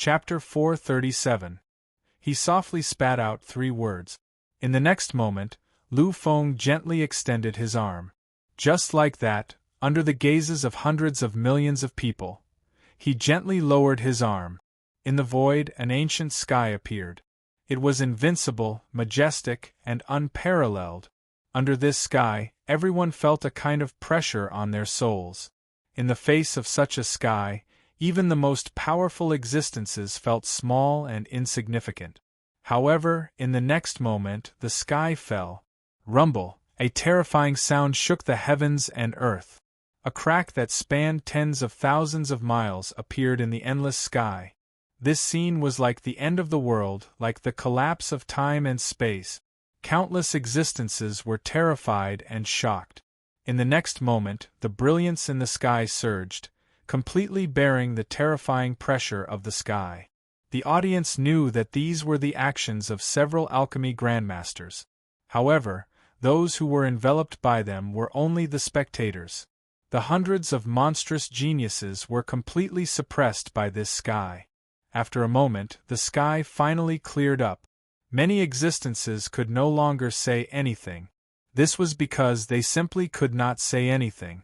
Chapter 437. He softly spat out 3 words. In the next moment, Lu Feng gently extended his arm. Just like that, under the gazes of hundreds of millions of people, he gently lowered his arm. In the void, an ancient sky appeared. It was invincible, majestic, and unparalleled. Under this sky, everyone felt a kind of pressure on their souls. In the face of such a sky, even the most powerful existences felt small and insignificant. However, in the next moment, the sky fell. Rumble, a terrifying sound shook the heavens and earth. A crack that spanned tens of thousands of miles appeared in the endless sky. This scene was like the end of the world, like the collapse of time and space. Countless existences were terrified and shocked. In the next moment, the brilliance in the sky surged, completely bearing the terrifying pressure of the sky. The audience knew that these were the actions of several alchemy grandmasters. However, those who were enveloped by them were only the spectators. The hundreds of monstrous geniuses were completely suppressed by this sky. After a moment, the sky finally cleared up. Many existences could no longer say anything. This was because they simply could not say anything.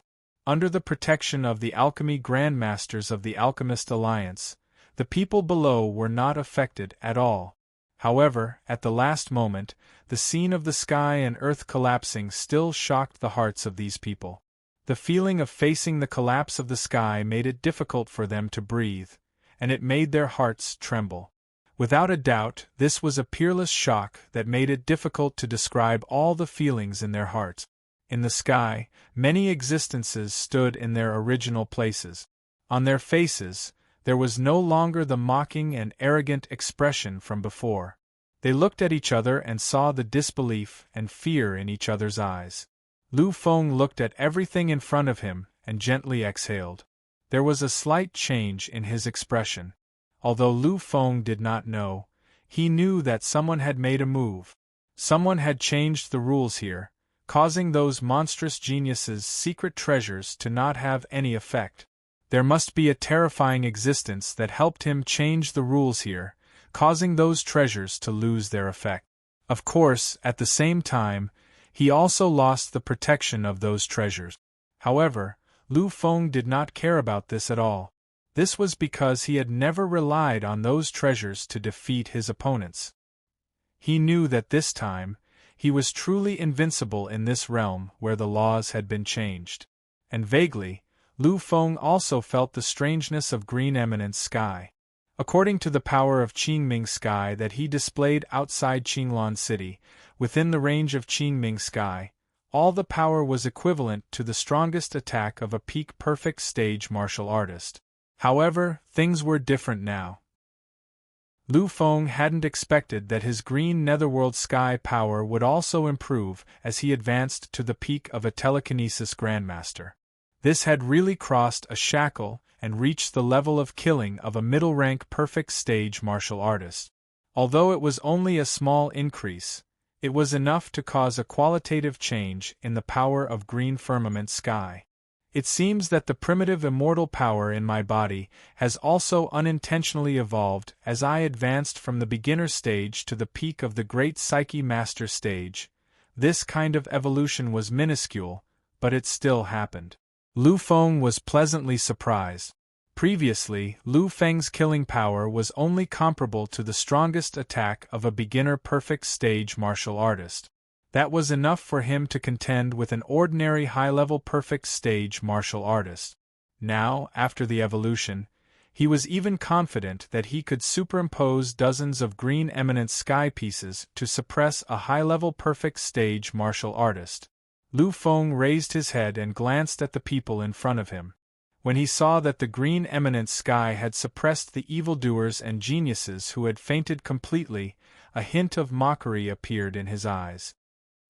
Under the protection of the alchemy grandmasters of the Alchemist Alliance, the people below were not affected at all. However, at the last moment, the scene of the sky and earth collapsing still shocked the hearts of these people. The feeling of facing the collapse of the sky made it difficult for them to breathe, and it made their hearts tremble. Without a doubt, this was a peerless shock that made it difficult to describe all the feelings in their hearts. In the sky, many existences stood in their original places. On their faces, there was no longer the mocking and arrogant expression from before. They looked at each other and saw the disbelief and fear in each other's eyes. Lu Feng looked at everything in front of him and gently exhaled. There was a slight change in his expression. Although Lu Feng did not know, he knew that someone had made a move. Someone had changed the rules here, causing those monstrous geniuses' secret treasures to not have any effect. There must be a terrifying existence that helped him change the rules here, causing those treasures to lose their effect. Of course, at the same time, he also lost the protection of those treasures. However, Lu Feng did not care about this at all. This was because he had never relied on those treasures to defeat his opponents. He knew that this time, he was truly invincible in this realm where the laws had been changed. And vaguely, Lu Feng also felt the strangeness of Green Eminence sky. According to the power of Qingming sky that he displayed outside Qinglan City, within the range of Qingming sky, all the power was equivalent to the strongest attack of a peak perfect stage martial artist. However, things were different now. Lu Feng hadn't expected that his green netherworld sky power would also improve as he advanced to the peak of a telekinesis grandmaster. This had really crossed a shackle and reached the level of killing of a middle-rank perfect stage martial artist. Although it was only a small increase, it was enough to cause a qualitative change in the power of green firmament sky. It seems that the primitive immortal power in my body has also unintentionally evolved as I advanced from the beginner stage to the peak of the great Psyche Master stage. This kind of evolution was minuscule, but it still happened. Lu Feng was pleasantly surprised. Previously, Lu Feng's killing power was only comparable to the strongest attack of a beginner perfect stage martial artist. That was enough for him to contend with an ordinary high-level perfect stage martial artist. Now, after the evolution, he was even confident that he could superimpose dozens of Green Eminence sky pieces to suppress a high-level perfect stage martial artist. Lu Feng raised his head and glanced at the people in front of him. When he saw that the Green Eminence sky had suppressed the evildoers and geniuses who had fainted completely, a hint of mockery appeared in his eyes.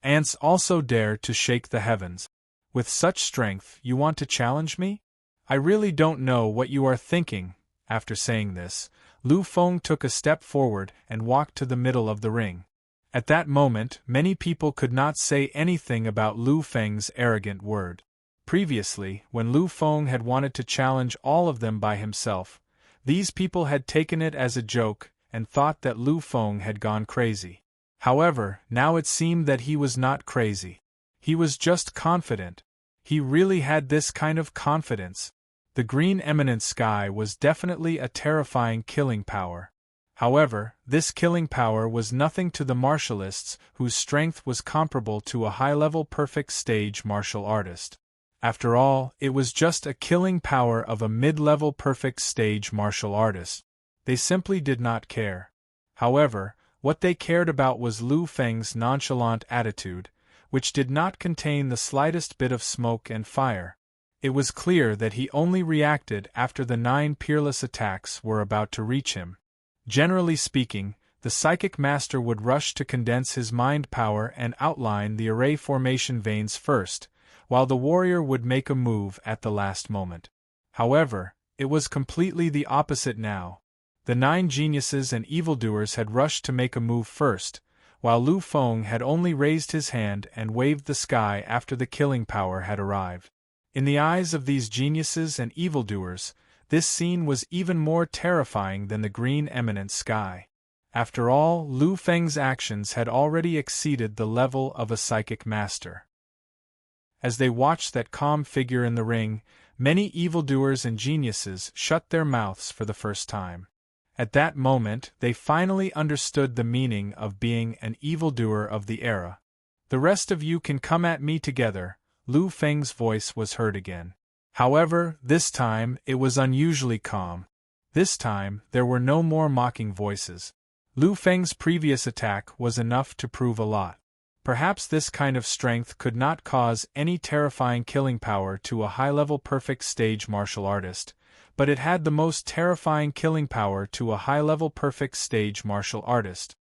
Ants also dare to shake the heavens. With such strength, you want to challenge me? I really don't know what you are thinking. After saying this, Lu Feng took a step forward and walked to the middle of the ring. At that moment, many people could not say anything about Lu Feng's arrogant word. Previously, when Lu Feng had wanted to challenge all of them by himself, These people had taken it as a joke and thought that Lu Feng had gone crazy. However, now it seemed that he was not crazy. He was just confident. He really had this kind of confidence. The green eminent sky was definitely a terrifying killing power. However, this killing power was nothing to the martialists whose strength was comparable to a high-level perfect stage martial artist. After all, it was just a killing power of a mid-level perfect stage martial artist. They simply did not care. However, what they cared about was Lu Feng's nonchalant attitude, which did not contain the slightest bit of smoke and fire. It was clear that he only reacted after the 9 peerless attacks were about to reach him. Generally speaking, the psychic master would rush to condense his mind power and outline the array formation veins first, while the warrior would make a move at the last moment. However, it was completely the opposite now. The 9 geniuses and evildoers had rushed to make a move first, while Lu Feng had only raised his hand and waved the sky after the killing power had arrived. In the eyes of these geniuses and evildoers, this scene was even more terrifying than the green eminent sky. After all, Lu Feng's actions had already exceeded the level of a psychic master. As they watched that calm figure in the ring, many evildoers and geniuses shut their mouths for the first time. At that moment, they finally understood the meaning of being an evildoer of the era. "The rest of you can come at me together," Lu Feng's voice was heard again. However, this time, it was unusually calm. This time, there were no more mocking voices. Lu Feng's previous attack was enough to prove a lot. Perhaps this kind of strength could not cause any terrifying killing power to a high-level perfect stage martial artist, but it had the most terrifying killing power to a high-level perfect stage martial artist.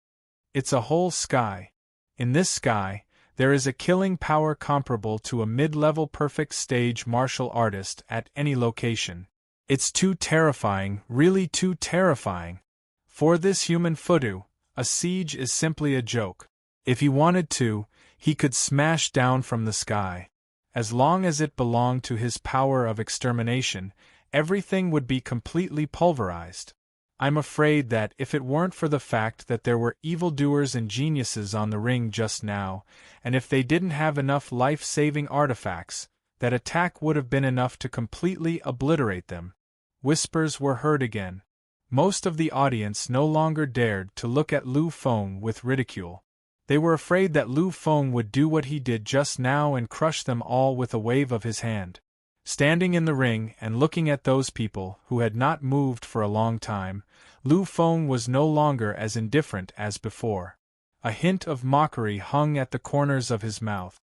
It's a whole sky. In this sky, there is a killing power comparable to a mid-level perfect stage martial artist at any location. It's too terrifying, really too terrifying. For this human Fudu, a siege is simply a joke. If he wanted to, he could smash down from the sky. As long as it belonged to his power of extermination, everything would be completely pulverized. I'm afraid that if it weren't for the fact that there were evildoers and geniuses on the ring just now, and if they didn't have enough life-saving artifacts, that attack would have been enough to completely obliterate them. Whispers were heard again. Most of the audience no longer dared to look at Lu Feng with ridicule. They were afraid that Lu Feng would do what he did just now and crush them all with a wave of his hand. Standing in the ring and looking at those people who had not moved for a long time, Lu Feng was no longer as indifferent as before. A hint of mockery hung at the corners of his mouth.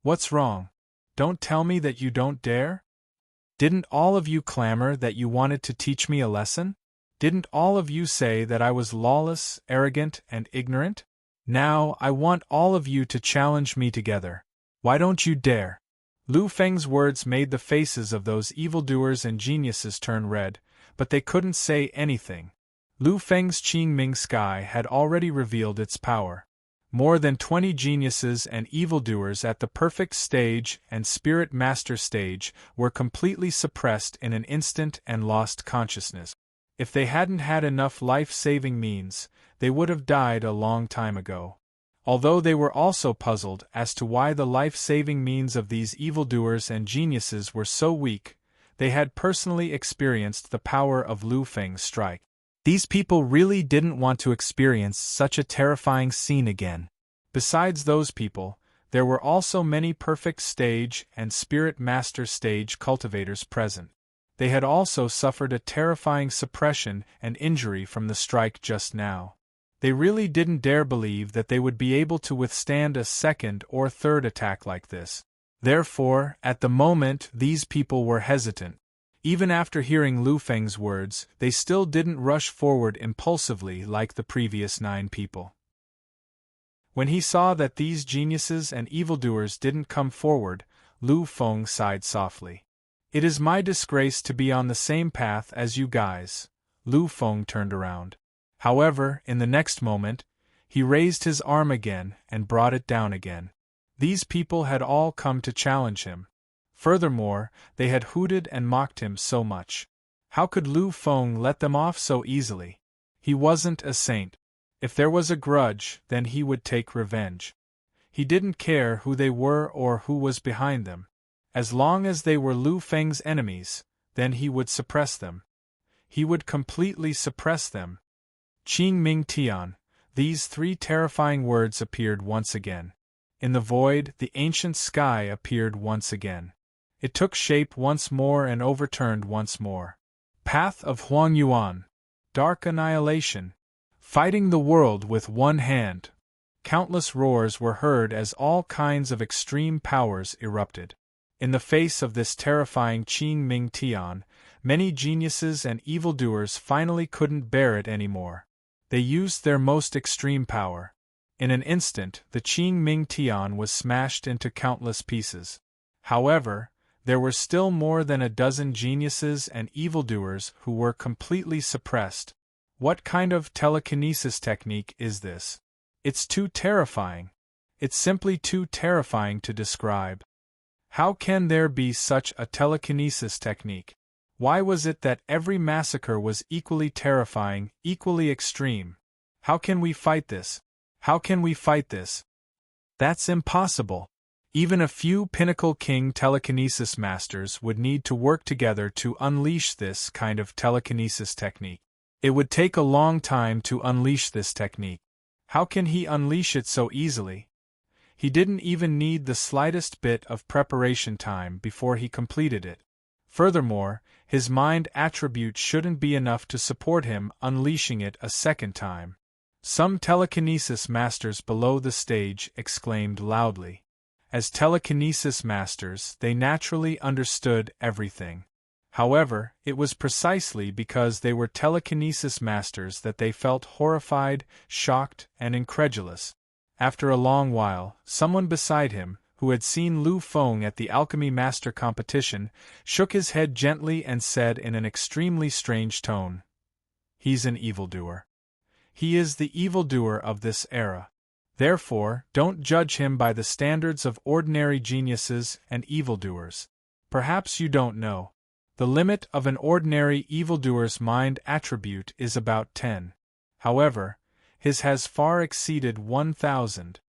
"What's wrong? Don't tell me that you don't dare? Didn't all of you clamor that you wanted to teach me a lesson? Didn't all of you say that I was lawless, arrogant, and ignorant? Now I want all of you to challenge me together. Why don't you dare?" Lu Feng's words made the faces of those evildoers and geniuses turn red, but they couldn't say anything. Lu Feng's Qingming sky had already revealed its power. More than 20 geniuses and evildoers at the perfect stage and spirit master stage were completely suppressed in an instant and lost consciousness. If they hadn't had enough life-saving means, they would have died a long time ago. Although they were also puzzled as to why the life-saving means of these evildoers and geniuses were so weak, they had personally experienced the power of Lu Feng's strike. These people really didn't want to experience such a terrifying scene again. Besides those people, there were also many perfect stage and spirit master stage cultivators present. They had also suffered a terrifying suppression and injury from the strike just now. They really didn't dare believe that they would be able to withstand a second or third attack like this. Therefore, at the moment, these people were hesitant. Even after hearing Lu Feng's words, they still didn't rush forward impulsively like the previous 9 people. When he saw that these geniuses and evildoers didn't come forward, Lu Feng sighed softly. "It is my disgrace to be on the same path as you guys." Lu Feng turned around. However, in the next moment, he raised his arm again and brought it down again. These people had all come to challenge him. Furthermore, they had hooted and mocked him so much. How could Lu Feng let them off so easily? He wasn't a saint. If there was a grudge, then he would take revenge. He didn't care who they were or who was behind them. As long as they were Lu Feng's enemies, then he would suppress them. He would completely suppress them. Qing Ming Tian, these three terrifying words appeared once again. In the void, the ancient sky appeared once again. It took shape once more and overturned once more. Path of Huang Yuan. Dark annihilation. Fighting the world with one hand. Countless roars were heard as all kinds of extreme powers erupted. In the face of this terrifying Qing Ming Tian, many geniuses and evildoers finally couldn't bear it anymore. They used their most extreme power. In an instant, the Qing Ming Tian was smashed into countless pieces. However, there were still more than a dozen geniuses and evildoers who were completely suppressed. What kind of telekinesis technique is this? It's too terrifying. It's simply too terrifying to describe. How can there be such a telekinesis technique? Why was it that every massacre was equally terrifying, equally extreme? How can we fight this? How can we fight this? That's impossible. Even a few Pinnacle King telekinesis masters would need to work together to unleash this kind of telekinesis technique. It would take a long time to unleash this technique. How can he unleash it so easily? He didn't even need the slightest bit of preparation time before he completed it. Furthermore, his mind attribute shouldn't be enough to support him unleashing it a second time. Some telekinesis masters below the stage exclaimed loudly. As telekinesis masters, they naturally understood everything. However, it was precisely because they were telekinesis masters that they felt horrified, shocked, and incredulous. After a long while, someone beside him, who had seen Lu Feng at the Alchemy Master competition, shook his head gently and said in an extremely strange tone, "He's an evildoer. He is the evildoer of this era. Therefore, don't judge him by the standards of ordinary geniuses and evildoers. Perhaps you don't know. The limit of an ordinary evildoer's mind attribute is about 10. However, his has far exceeded 1,000.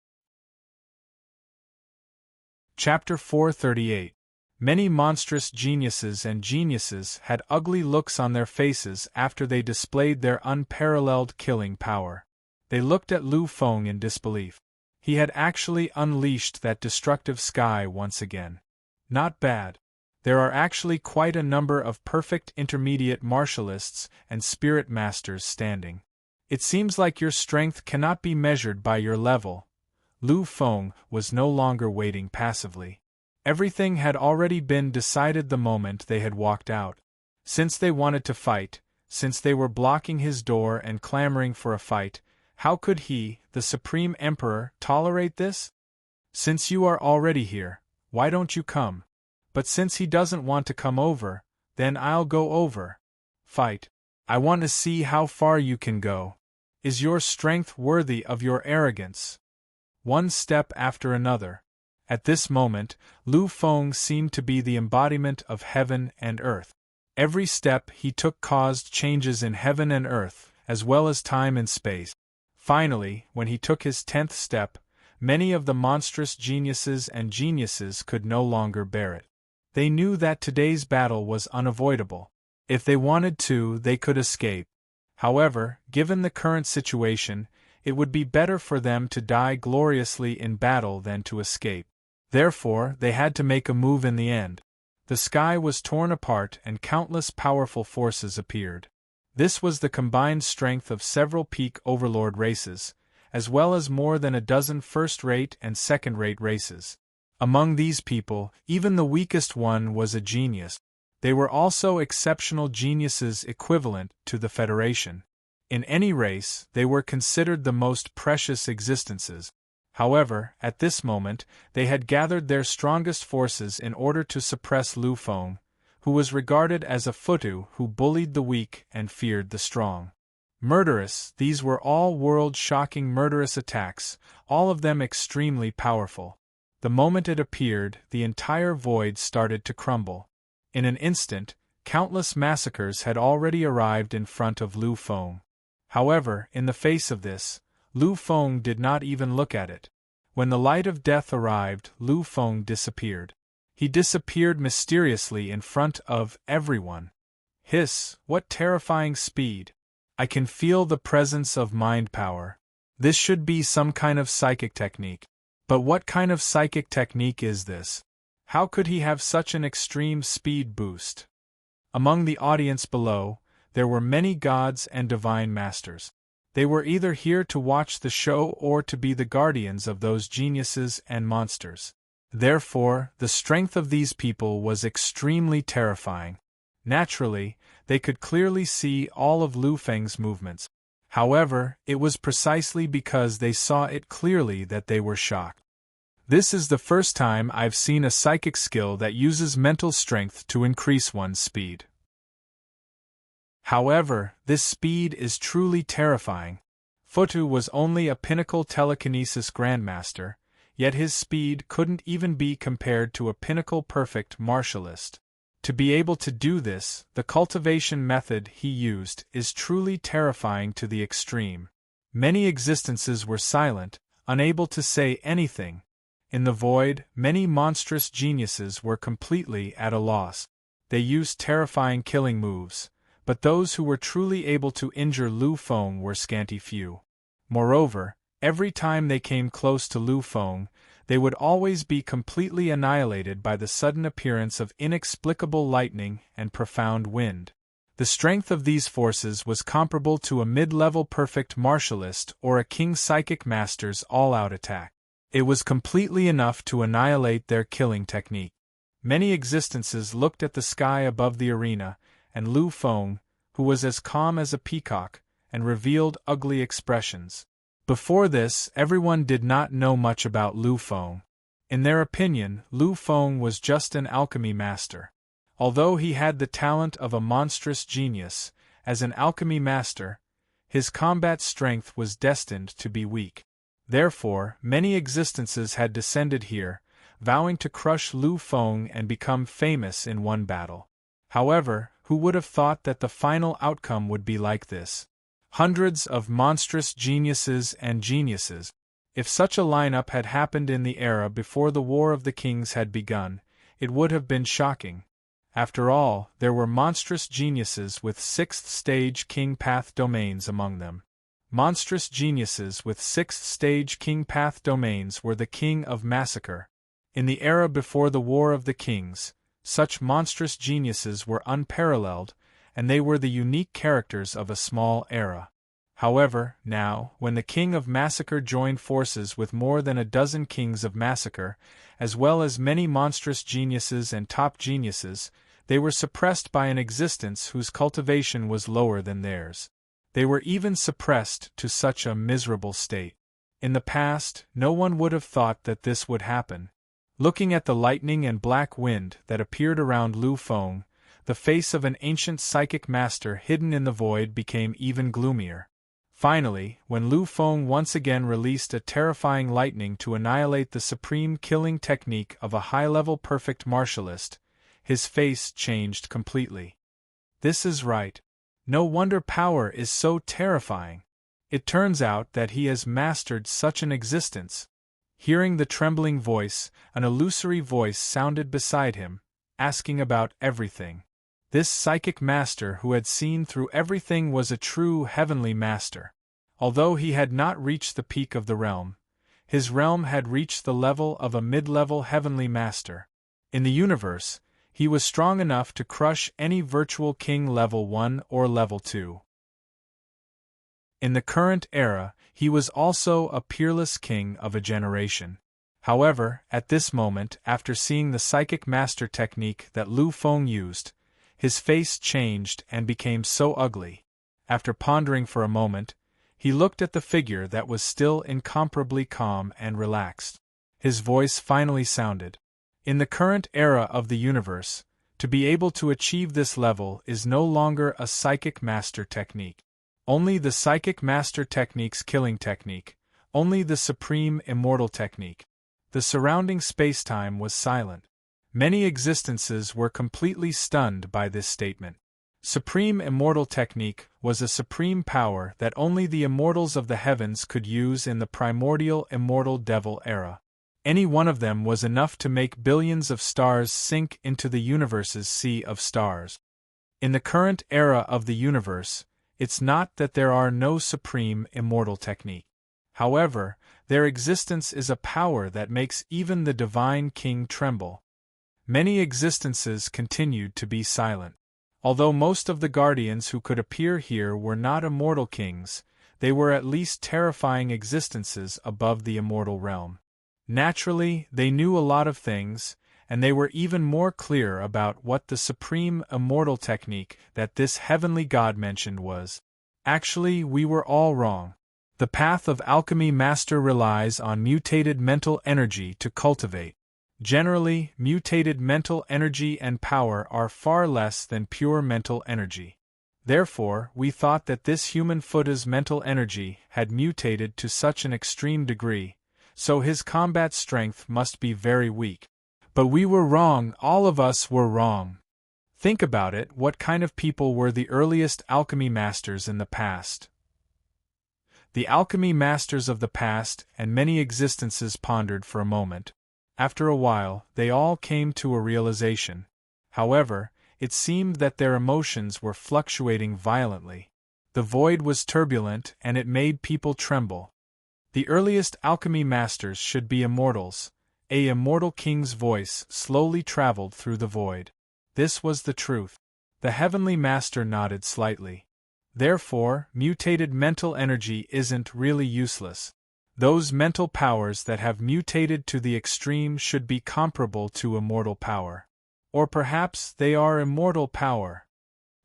Chapter 438. Many monstrous geniuses and geniuses had ugly looks on their faces after they displayed their unparalleled killing power. They looked at Lu Feng in disbelief. He had actually unleashed that destructive sky once again. Not bad. There are actually quite a number of perfect intermediate martialists and spirit masters standing. It seems like your strength cannot be measured by your level. Lu Feng was no longer waiting passively. Everything had already been decided the moment they had walked out. Since they wanted to fight, since they were blocking his door and clamoring for a fight, how could he, the Supreme Emperor, tolerate this? Since you are already here, why don't you come? But since he doesn't want to come over, then I'll go over. Fight. I want to see how far you can go. Is your strength worthy of your arrogance? One step after another. At this moment, Lu Feng seemed to be the embodiment of heaven and earth. Every step he took caused changes in heaven and earth, as well as time and space. Finally, when he took his 10th step, many of the monstrous geniuses and geniuses could no longer bear it. They knew that today's battle was unavoidable. If they wanted to, they could escape. However, given the current situation, it would be better for them to die gloriously in battle than to escape. Therefore, they had to make a move in the end. The sky was torn apart and countless powerful forces appeared. This was the combined strength of several peak Overlord races, as well as more than a dozen first-rate and second-rate races. Among these people, even the weakest one was a genius. They were also exceptional geniuses equivalent to the Federation. In any race, they were considered the most precious existences. However, at this moment, they had gathered their strongest forces in order to suppress Lu Feng, who was regarded as a futu who bullied the weak and feared the strong. Murderous, these were all world-shocking murderous attacks, all of them extremely powerful. The moment it appeared, the entire void started to crumble. In an instant, Countless massacres had already arrived in front of Lu Feng. However, in the face of this, Lu Feng did not even look at it. When the light of death arrived, Lu Feng disappeared. He disappeared mysteriously in front of everyone. Hiss, what terrifying speed! I can feel the presence of mind power. This should be some kind of psychic technique. But what kind of psychic technique is this? How could he have such an extreme speed boost? Among the audience below, there were many gods and divine masters. They were either here to watch the show or to be the guardians of those geniuses and monsters. Therefore, the strength of these people was extremely terrifying. Naturally, they could clearly see all of Lu Feng's movements. However, it was precisely because they saw it clearly that they were shocked. This is the first time I've seen a psychic skill that uses mental strength to increase one's speed. However, this speed is truly terrifying. Futu was only a pinnacle telekinesis grandmaster, yet his speed couldn't even be compared to a pinnacle perfect martialist. To be able to do this, the cultivation method he used is truly terrifying to the extreme. Many existences were silent, unable to say anything. In the void, many monstrous geniuses were completely at a loss. They used terrifying killing moves, but those who were truly able to injure Lu Feng were scanty few. Moreover, every time they came close to Lu Feng, they would always be completely annihilated by the sudden appearance of inexplicable lightning and profound wind. The strength of these forces was comparable to a mid-level perfect martialist or a king psychic master's all-out attack. It was completely enough to annihilate their killing technique. Many existences looked at the sky above the arena, and Lu Feng, who was as calm as a peacock, and revealed ugly expressions. Before this, everyone did not know much about Lu Feng. In their opinion, Lu Feng was just an alchemy master. Although he had the talent of a monstrous genius, as an alchemy master, his combat strength was destined to be weak. Therefore, many existences had descended here, vowing to crush Lu Feng and become famous in one battle. However, who would have thought that the final outcome would be like this? Hundreds of monstrous geniuses and geniuses. If such a lineup had happened in the era before the War of the Kings had begun, it would have been shocking. After all, there were monstrous geniuses with 6th-stage King Path domains among them. Monstrous geniuses with 6th-stage King Path domains were the king of massacre. In the era before the War of the Kings, such monstrous geniuses were unparalleled, and they were the unique characters of a small era. However, now, when the King of Massacre joined forces with more than a dozen Kings of Massacre, as well as many monstrous geniuses and top geniuses, they were suppressed by an existence whose cultivation was lower than theirs. They were even suppressed to such a miserable state. In the past, no one would have thought that this would happen. Looking at the lightning and black wind that appeared around Lu Feng, the face of an ancient psychic master hidden in the void became even gloomier. Finally, when Lu Feng once again released a terrifying lightning to annihilate the supreme killing technique of a high-level perfect martialist, his face changed completely. This is right. No wonder power is so terrifying. It turns out that he has mastered such an existence. Hearing the trembling voice, an illusory voice sounded beside him, asking about everything. This psychic master who had seen through everything was a true heavenly master. Although he had not reached the peak of the realm, his realm had reached the level of a mid-level heavenly master. In the universe, he was strong enough to crush any virtual king level 1 or level 2. In the current era, he was also a peerless king of a generation. However, at this moment, after seeing the psychic master technique that Lu Feng used, his face changed and became so ugly. After pondering for a moment, he looked at the figure that was still incomparably calm and relaxed. His voice finally sounded. In the current era of the universe, to be able to achieve this level is no longer a psychic master technique. Only the psychic master technique's killing technique, only the supreme immortal technique. The surrounding space-time was silent. Many existences were completely stunned by this statement. Supreme Immortal Technique was a supreme power that only the immortals of the heavens could use in the primordial Immortal Devil era. Any one of them was enough to make billions of stars sink into the universe's sea of stars. In the current era of the universe, it's not that there are no supreme immortal technique. However, their existence is a power that makes even the divine king tremble. Many existences continued to be silent. Although most of the guardians who could appear here were not immortal kings, they were at least terrifying existences above the immortal realm. Naturally, they knew a lot of things, and they were even more clear about what the supreme immortal technique that this heavenly god mentioned was. Actually, we were all wrong. The path of alchemy master relies on mutated mental energy to cultivate. Generally, mutated mental energy and power are far less than pure mental energy. Therefore, we thought that this human Futta's mental energy had mutated to such an extreme degree, so his combat strength must be very weak. But we were wrong, all of us were wrong. Think about it, what kind of people were the earliest alchemy masters in the past? The alchemy masters of the past and many existences pondered for a moment. After a while, they all came to a realization. However, it seemed that their emotions were fluctuating violently. The void was turbulent and it made people tremble. The earliest alchemy masters should be immortals. A immortal king's voice slowly traveled through the void. This was the truth. The heavenly master nodded slightly. Therefore, mutated mental energy isn't really useless. Those mental powers that have mutated to the extreme should be comparable to immortal power. Or perhaps they are immortal power.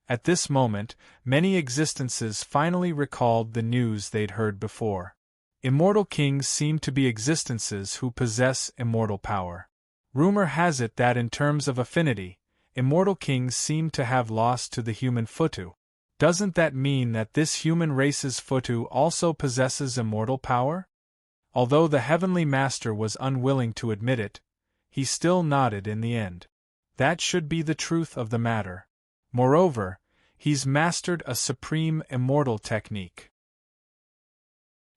At this moment, many existences finally recalled the news they'd heard before. Immortal kings seem to be existences who possess immortal power. Rumor has it that in terms of affinity, immortal kings seem to have lost to the human Futu. Doesn't that mean that this human race's Futu also possesses immortal power? Although the heavenly master was unwilling to admit it, he still nodded in the end. That should be the truth of the matter. Moreover, he's mastered a supreme immortal technique.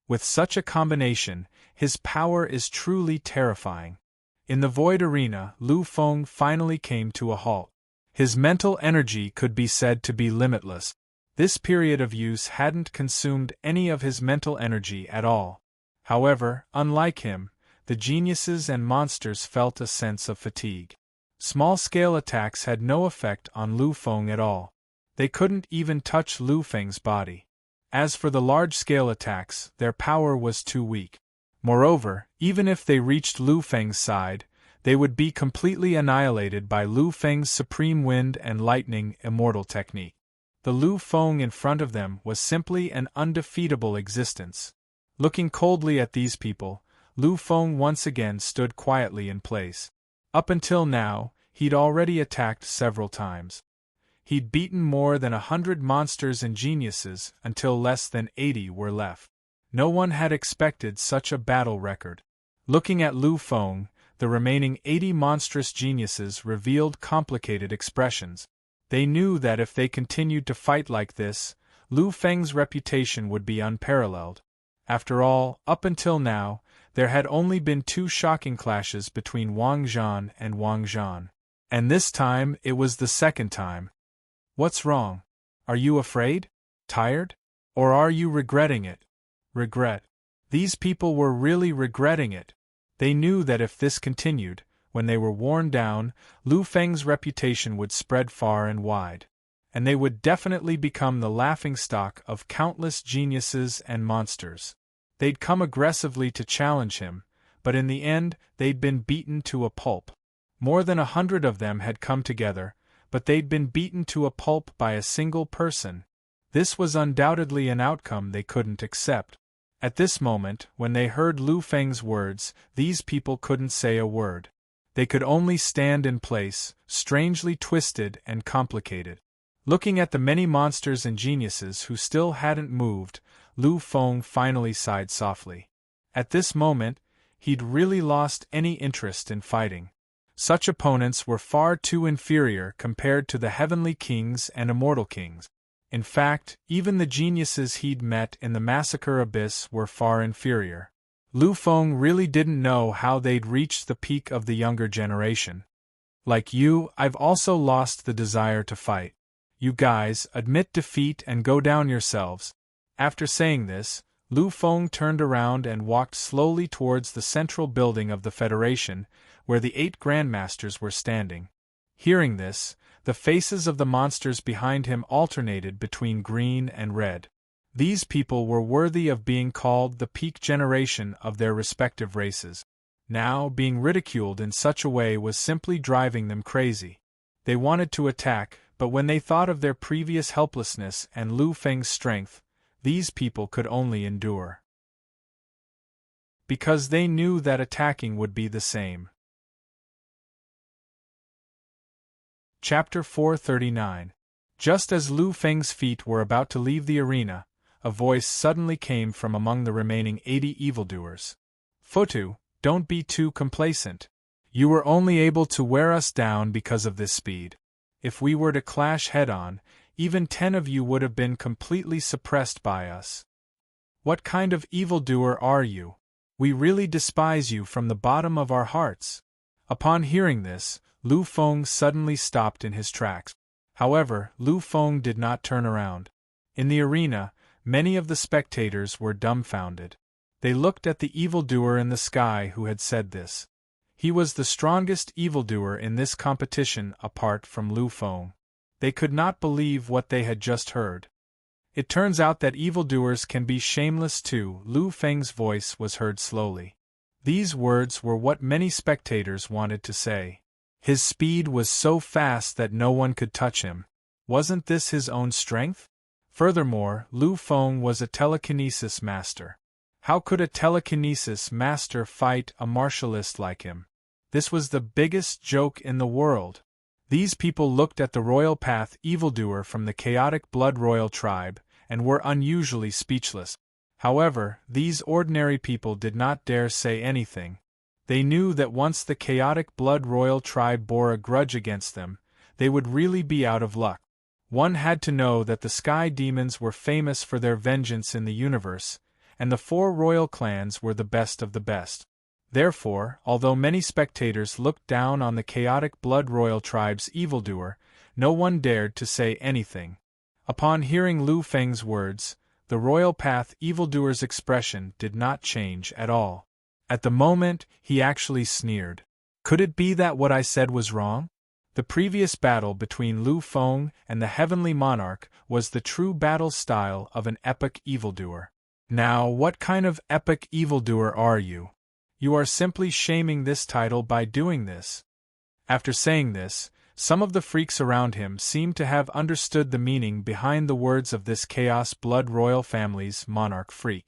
With such a combination, his power is truly terrifying. In the void arena, Lu Feng finally came to a halt. His mental energy could be said to be limitless. This period of use hadn't consumed any of his mental energy at all. However, unlike him, the geniuses and monsters felt a sense of fatigue. Small-scale attacks had no effect on Lu Feng at all. They couldn't even touch Lu Feng's body. As for the large-scale attacks, their power was too weak. Moreover, even if they reached Lu Feng's side, they would be completely annihilated by Lu Feng's supreme wind and lightning immortal technique. The Lu Feng in front of them was simply an undefeatable existence. Looking coldly at these people, Lu Feng once again stood quietly in place. Up until now, he'd already attacked several times. He'd beaten more than 100 monsters and geniuses until less than 80 were left. No one had expected such a battle record. Looking at Lu Feng, the remaining 80 monstrous geniuses revealed complicated expressions. They knew that if they continued to fight like this, Lu Feng's reputation would be unparalleled. After all, up until now, there had only been 2 shocking clashes between Wang Zhan and Wang Zhan. And this time, it was the second time. What's wrong? Are you afraid? Tired? Or are you regretting it? Regret. These people were really regretting it. They knew that if this continued, when they were worn down, Lu Feng's reputation would spread far and wide. And they would definitely become the laughingstock of countless geniuses and monsters. They'd come aggressively to challenge him, but in the end, they'd been beaten to a pulp. More than 100 of them had come together, but they'd been beaten to a pulp by a single person. This was undoubtedly an outcome they couldn't accept. At this moment, when they heard Lu Feng's words, these people couldn't say a word. They could only stand in place, strangely twisted and complicated. Looking at the many monsters and geniuses who still hadn't moved, Lu Feng finally sighed softly. At this moment, he'd really lost any interest in fighting. Such opponents were far too inferior compared to the heavenly kings and immortal kings. In fact, even the geniuses he'd met in the massacre abyss were far inferior. Lu Feng really didn't know how they'd reached the peak of the younger generation. Like you, I've also lost the desire to fight. You guys, admit defeat and go down yourselves. After saying this, Lu Feng turned around and walked slowly towards the central building of the Federation, where the 8 Grandmasters were standing. Hearing this, the faces of the monsters behind him alternated between green and red. These people were worthy of being called the peak generation of their respective races. Now, being ridiculed in such a way was simply driving them crazy. They wanted to attack, but when they thought of their previous helplessness and Lu Feng's strength, these people could only endure. Because they knew that attacking would be the same. Chapter 439. Just as Lu Feng's feet were about to leave the arena, a voice suddenly came from among the remaining 80 evildoers. Fotu, don't be too complacent. You were only able to wear us down because of this speed. If we were to clash head-on, even 10 of you would have been completely suppressed by us. What kind of evildoer are you? We really despise you from the bottom of our hearts. Upon hearing this, Lu Feng suddenly stopped in his tracks. However, Lu Feng did not turn around. In the arena, many of the spectators were dumbfounded. They looked at the evildoer in the sky who had said this. He was the strongest evildoer in this competition apart from Lu Feng. They could not believe what they had just heard. It turns out that evildoers can be shameless too. Lu Feng's voice was heard slowly. These words were what many spectators wanted to say. His speed was so fast that no one could touch him. Wasn't this his own strength? Furthermore, Lu Feng was a telekinesis master. How could a telekinesis master fight a martialist like him? This was the biggest joke in the world. These people looked at the royal path evildoer from the chaotic blood royal tribe, and were unusually speechless. However, these ordinary people did not dare say anything. They knew that once the chaotic blood royal tribe bore a grudge against them, they would really be out of luck. One had to know that the sky demons were famous for their vengeance in the universe, and the 4 royal clans were the best of the best. Therefore, although many spectators looked down on the chaotic blood royal tribe's evildoer, no one dared to say anything. Upon hearing Lu Feng's words, the royal path evildoer's expression did not change at all. At the moment, he actually sneered. Could it be that what I said was wrong? The previous battle between Lu Feng and the heavenly monarch was the true battle style of an epic evildoer. Now, what kind of epic evildoer are you? You are simply shaming this title by doing this. After saying this, some of the freaks around him seemed to have understood the meaning behind the words of this Chaos Blood Royal family's monarch freak.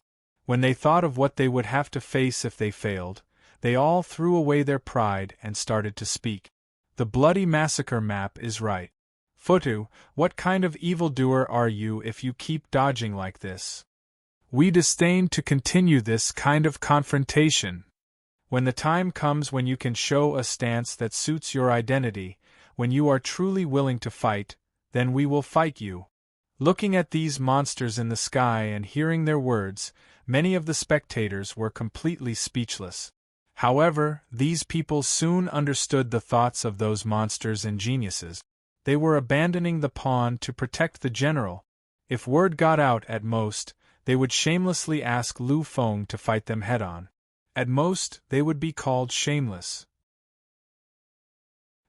When they thought of what they would have to face if they failed, they all threw away their pride and started to speak. The bloody massacre map is right. Fotu, what kind of evildoer are you if you keep dodging like this? We disdain to continue this kind of confrontation. When the time comes when you can show a stance that suits your identity, when you are truly willing to fight, then we will fight you. Looking at these monsters in the sky and hearing their words, many of the spectators were completely speechless. However, these people soon understood the thoughts of those monsters and geniuses. They were abandoning the pawn to protect the general. If word got out at most, they would shamelessly ask Lu Feng to fight them head-on. At most, they would be called shameless.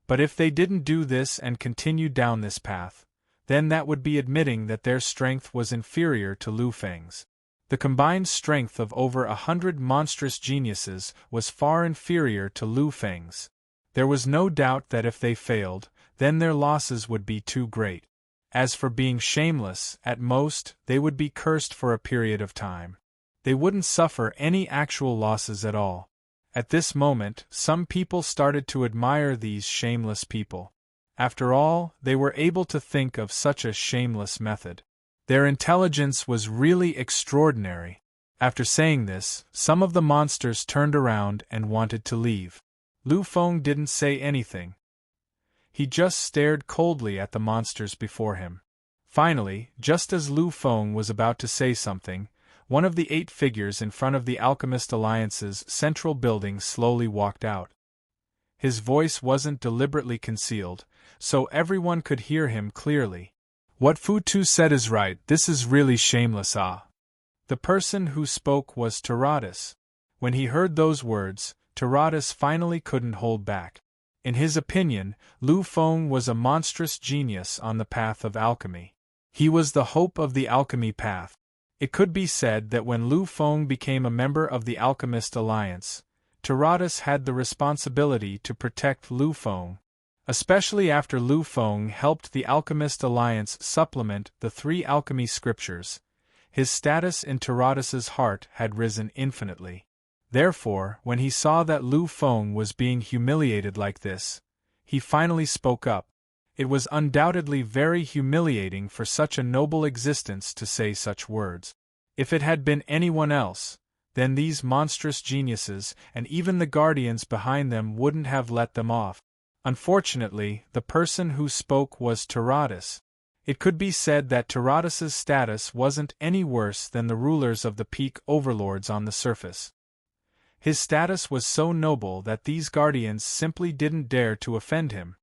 But if they didn't do this and continued down this path, then that would be admitting that their strength was inferior to Lu Feng's. The combined strength of over 100 monstrous geniuses was far inferior to Lu Feng's. There was no doubt that if they failed, then their losses would be too great. As for being shameless, at most, they would be cursed for a period of time. They wouldn't suffer any actual losses at all. At this moment, some people started to admire these shameless people. After all, they were able to think of such a shameless method. Their intelligence was really extraordinary. After saying this, some of the monsters turned around and wanted to leave. Lu Feng didn't say anything. He just stared coldly at the monsters before him. Finally, just as Lu Feng was about to say something, one of the 8 figures in front of the Alchemist Alliance's central building slowly walked out. His voice wasn't deliberately concealed, so everyone could hear him clearly. What Fu Tu said is right, this is really shameless, ah. The person who spoke was Taratus. When he heard those words, Taratus finally couldn't hold back. In his opinion, Lu Feng was a monstrous genius on the path of alchemy. He was the hope of the alchemy path. It could be said that when Lu Feng became a member of the Alchemist Alliance, Taratus had the responsibility to protect Lu Feng. Especially after Lu Feng helped the Alchemist Alliance supplement the 3 alchemy scriptures, his status in Taratus's heart had risen infinitely. Therefore, when he saw that Lu Feng was being humiliated like this, he finally spoke up. It was undoubtedly very humiliating for such a noble existence to say such words. If it had been anyone else, then these monstrous geniuses and even the guardians behind them wouldn't have let them off. Unfortunately, the person who spoke was Taratus. It could be said that Taratus's status wasn't any worse than the rulers of the peak overlords on the surface. His status was so noble that these guardians simply didn't dare to offend him.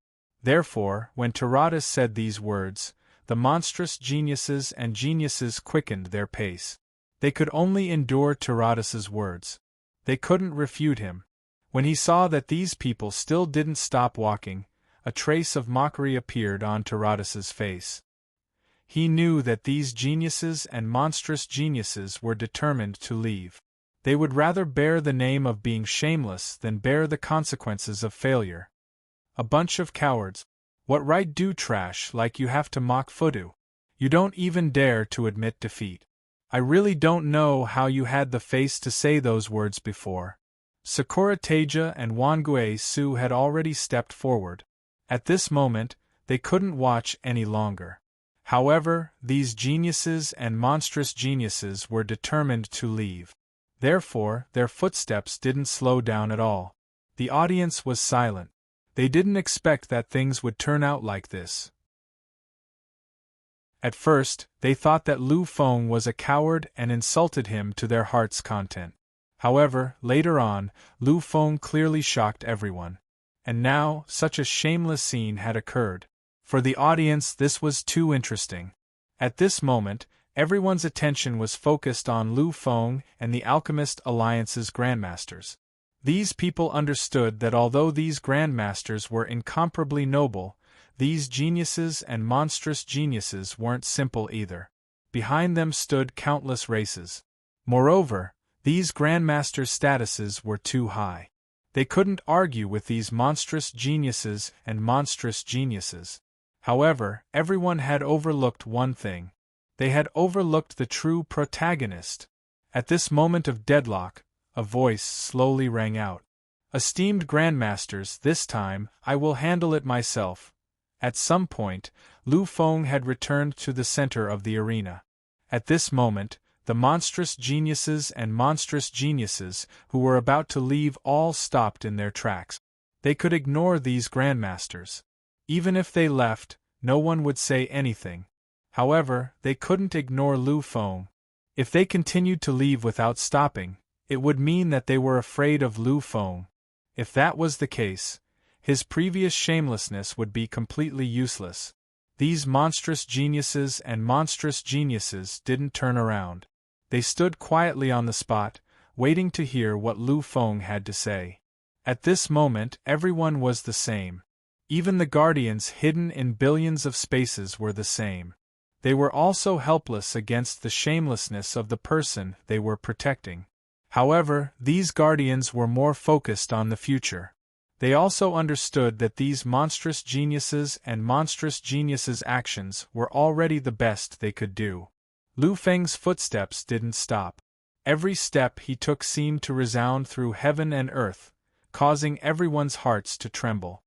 Therefore, when Taratus said these words, the monstrous geniuses and geniuses quickened their pace. They could only endure Taratus's words. They couldn't refute him. When he saw that these people still didn't stop walking, a trace of mockery appeared on Taratus's face. He knew that these geniuses and monstrous geniuses were determined to leave. They would rather bear the name of being shameless than bear the consequences of failure. A bunch of cowards. What right do trash like you have to mock Fudu? You don't even dare to admit defeat. I really don't know how you had the face to say those words before. Sakura Teja and Wangue Su had already stepped forward. At this moment, they couldn't watch any longer. However, these geniuses and monstrous geniuses were determined to leave. Therefore, their footsteps didn't slow down at all. The audience was silent. They didn't expect that things would turn out like this. At first, they thought that Lu Feng was a coward and insulted him to their heart's content. However, later on, Lu Feng clearly shocked everyone. And now, such a shameless scene had occurred. For the audience, this was too interesting. At this moment, everyone's attention was focused on Lu Feng and the Alchemist Alliance's grandmasters. These people understood that although these grandmasters were incomparably noble, these geniuses and monstrous geniuses weren't simple either. Behind them stood countless races. Moreover, these grandmasters' statuses were too high. They couldn't argue with these monstrous geniuses and monstrous geniuses. However, everyone had overlooked one thing. They had overlooked the true protagonist. At this moment of deadlock, a voice slowly rang out. Esteemed grandmasters, this time, I will handle it myself. At some point, Lu Feng had returned to the center of the arena. At this moment, the monstrous geniuses and monstrous geniuses who were about to leave all stopped in their tracks. They could ignore these grandmasters. Even if they left, no one would say anything. However, they couldn't ignore Lu Feng. If they continued to leave without stopping, it would mean that they were afraid of Lu Feng. If that was the case, his previous shamelessness would be completely useless. These monstrous geniuses and monstrous geniuses didn't turn around. They stood quietly on the spot, waiting to hear what Lu Feng had to say. At this moment, everyone was the same. Even the guardians hidden in billions of spaces were the same. They were also helpless against the shamelessness of the person they were protecting. However, these guardians were more focused on the future. They also understood that these monstrous geniuses and monstrous geniuses' actions were already the best they could do. Lu Feng's footsteps didn't stop. Every step he took seemed to resound through heaven and earth, causing everyone's hearts to tremble.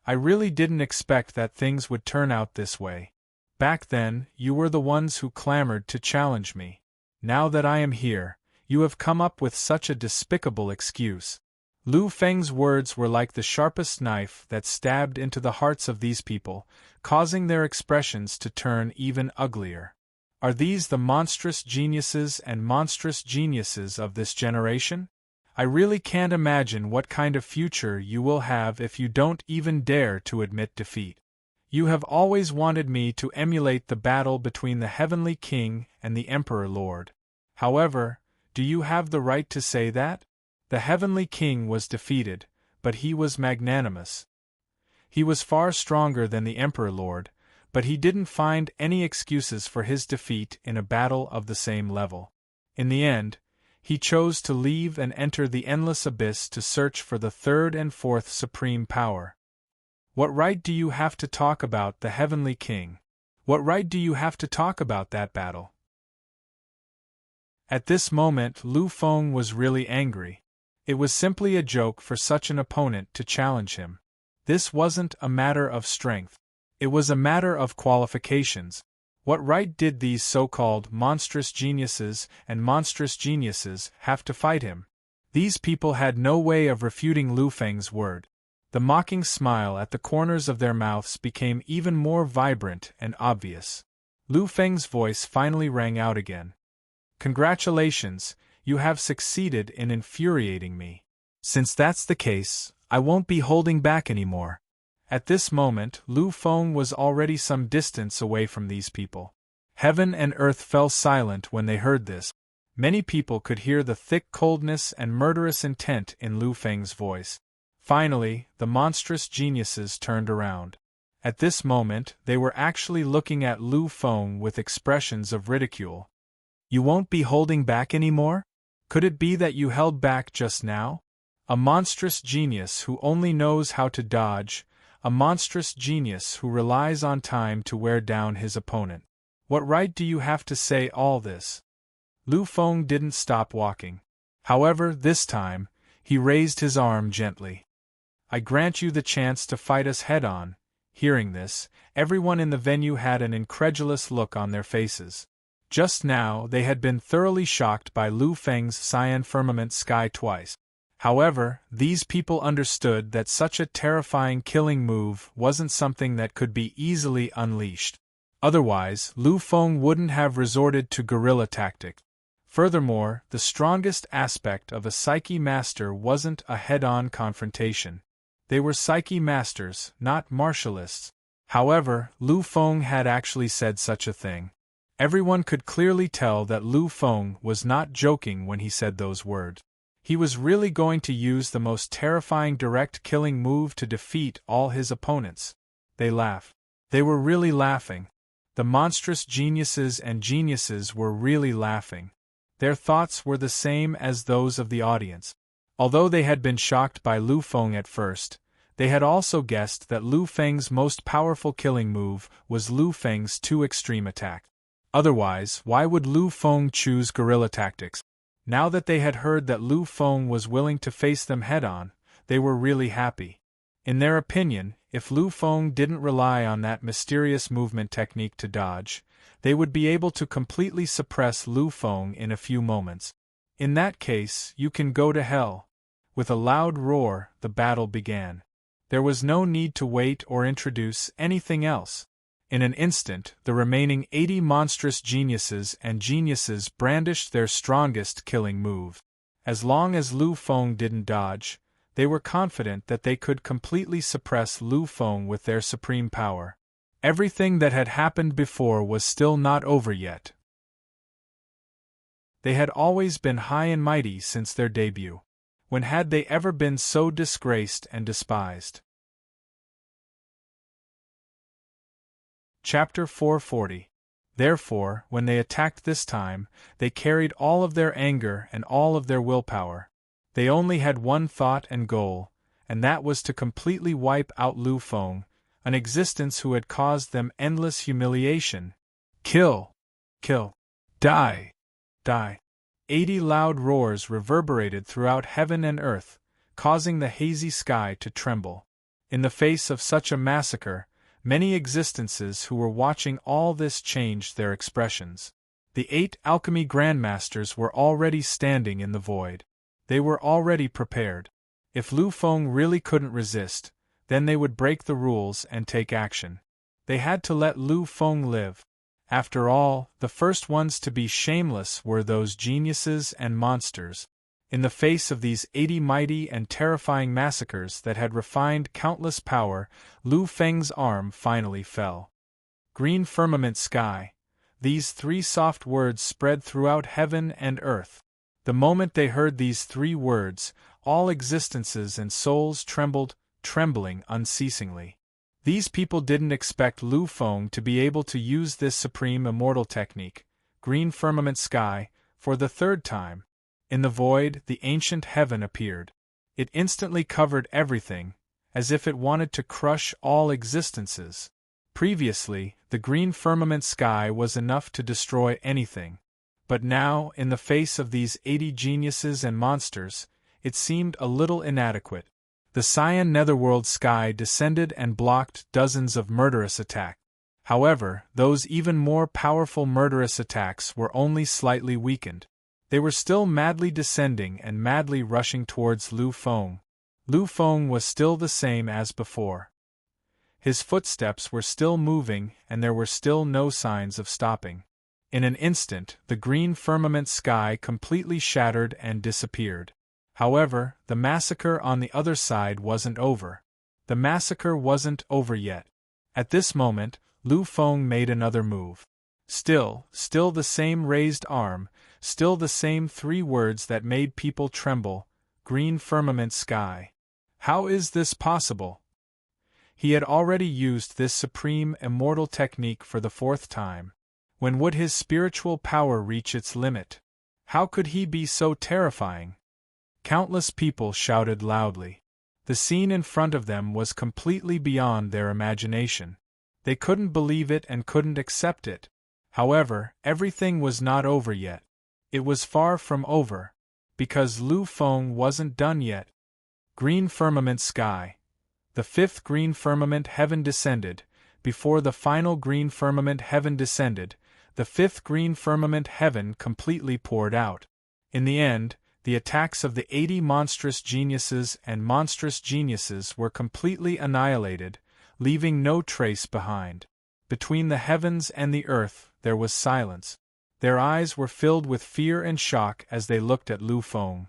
I really didn't expect that things would turn out this way. Back then, you were the ones who clamored to challenge me. Now that I am here, you have come up with such a despicable excuse. Lu Feng's words were like the sharpest knife that stabbed into the hearts of these people, causing their expressions to turn even uglier. Are these the monstrous geniuses and monstrous geniuses of this generation? I really can't imagine what kind of future you will have if you don't even dare to admit defeat. You have always wanted me to emulate the battle between the Heavenly King and the Emperor Lord. However, do you have the right to say that? The Heavenly King was defeated, but he was magnanimous. He was far stronger than the Emperor Lord, but he didn't find any excuses for his defeat in a battle of the same level. In the end, he chose to leave and enter the endless abyss to search for the third and fourth supreme power. What right do you have to talk about the Heavenly King? What right do you have to talk about that battle? At this moment, Lu Feng was really angry. It was simply a joke for such an opponent to challenge him. This wasn't a matter of strength. It was a matter of qualifications. What right did these so-called monstrous geniuses and monstrous geniuses have to fight him? These people had no way of refuting Lu Feng's word. The mocking smile at the corners of their mouths became even more vibrant and obvious. Lu Feng's voice finally rang out again. Congratulations, you have succeeded in infuriating me. Since that's the case, I won't be holding back anymore. At this moment, Lu Feng was already some distance away from these people. Heaven and earth fell silent when they heard this. Many people could hear the thick coldness and murderous intent in Lu Feng's voice. Finally, the monstrous geniuses turned around. At this moment, they were actually looking at Lu Feng with expressions of ridicule. You won't be holding back anymore? Could it be that you held back just now? A monstrous genius who only knows how to dodge, a monstrous genius who relies on time to wear down his opponent. What right do you have to say all this? Lu Feng didn't stop walking. However, this time, he raised his arm gently. I grant you the chance to fight us head-on. Hearing this, everyone in the venue had an incredulous look on their faces. Just now, they had been thoroughly shocked by Lu Feng's cyan firmament sky twice. However, these people understood that such a terrifying killing move wasn't something that could be easily unleashed. Otherwise, Lu Feng wouldn't have resorted to guerrilla tactics. Furthermore, the strongest aspect of a Psyche master wasn't a head-on confrontation. They were Psyche masters, not martialists. However, Lu Feng had actually said such a thing. Everyone could clearly tell that Lu Feng was not joking when he said those words. He was really going to use the most terrifying direct killing move to defeat all his opponents. They laughed. They were really laughing. The monstrous geniuses and geniuses were really laughing. Their thoughts were the same as those of the audience. Although they had been shocked by Lu Feng at first, they had also guessed that Lu Feng's most powerful killing move was Lu Feng's too extreme attack. Otherwise, why would Lu Feng choose guerrilla tactics? Now that they had heard that Lu Feng was willing to face them head-on, they were really happy. In their opinion, if Lu Feng didn't rely on that mysterious movement technique to dodge, they would be able to completely suppress Lu Feng in a few moments. In that case, you can go to hell. With a loud roar, the battle began. There was no need to wait or introduce anything else. In an instant, the remaining 80 monstrous geniuses and geniuses brandished their strongest killing move. As long as Lu Feng didn't dodge, they were confident that they could completely suppress Lu Feng with their supreme power. Everything that had happened before was still not over yet. They had always been high and mighty since their debut. When had they ever been so disgraced and despised? Chapter 440. Therefore, when they attacked this time, they carried all of their anger and all of their willpower. They only had one thought and goal, and that was to completely wipe out Lu Feng, an existence who had caused them endless humiliation. Kill! Kill! Die! Die! 80 loud roars reverberated throughout heaven and earth, causing the hazy sky to tremble. In the face of such a massacre, many existences who were watching all this changed their expressions. The 8 alchemy grandmasters were already standing in the void. They were already prepared. If Lu Feng really couldn't resist, then they would break the rules and take action. They had to let Lu Feng live. After all, the first ones to be shameless were those geniuses and monsters. In the face of these 80 mighty and terrifying massacres that had refined countless power, Lu Feng's arm finally fell. Green firmament sky. These 3 soft words spread throughout heaven and earth. The moment they heard these 3 words, all existences and souls trembled, trembling unceasingly. These people didn't expect Lu Feng to be able to use this supreme immortal technique, green firmament sky, for the 3rd time. In the void, the ancient heaven appeared. It instantly covered everything, as if it wanted to crush all existences. Previously, the green firmament sky was enough to destroy anything. But now, in the face of these 80 geniuses and monsters, it seemed a little inadequate. The cyan netherworld sky descended and blocked dozens of murderous attacks. However, those even more powerful murderous attacks were only slightly weakened. They were still madly descending and madly rushing towards Lu Feng. Lu Feng was still the same as before. His footsteps were still moving and there were still no signs of stopping. In an instant, the green firmament sky completely shattered and disappeared. However, the massacre on the other side wasn't over. The massacre wasn't over yet. At this moment, Lu Feng made another move. Still the same raised arm, still the same 3 words that made people tremble, green firmament sky. How is this possible? He had already used this supreme immortal technique for the 4th time. When would his spiritual power reach its limit? How could he be so terrifying? Countless people shouted loudly. The scene in front of them was completely beyond their imagination. They couldn't believe it and couldn't accept it. However, everything was not over yet. It was far from over, because Lu Feng wasn't done yet. Green firmament sky. The 5th green firmament heaven descended. Before the final green firmament heaven descended, the 5th green firmament heaven completely poured out. In the end, the attacks of the 80 monstrous geniuses and monstrous geniuses were completely annihilated, leaving no trace behind. Between the heavens and the earth, there was silence. Their eyes were filled with fear and shock as they looked at Lu Feng.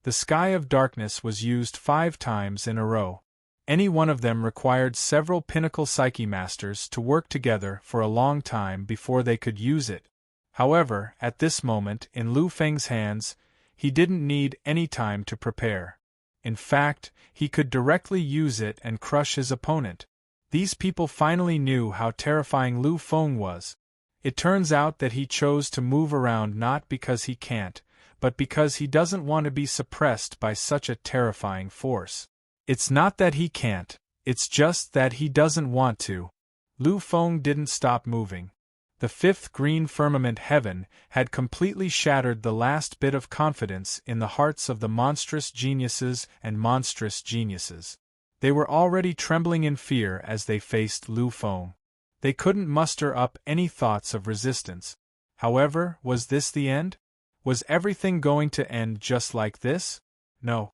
The sky of darkness was used 5 times in a row. Any one of them required several pinnacle psyche masters to work together for a long time before they could use it. However, at this moment, in Lu Feng's hands, he didn't need any time to prepare. In fact, he could directly use it and crush his opponent. These people finally knew how terrifying Lu Feng was. It turns out that he chose to move around not because he can't, but because he doesn't want to be suppressed by such a terrifying force. It's not that he can't, it's just that he doesn't want to. Lu Feng didn't stop moving. The 5th green firmament heaven had completely shattered the last bit of confidence in the hearts of the monstrous geniuses and monstrous geniuses. They were already trembling in fear as they faced Lu Feng. They couldn't muster up any thoughts of resistance. However, was this the end? Was everything going to end just like this? No.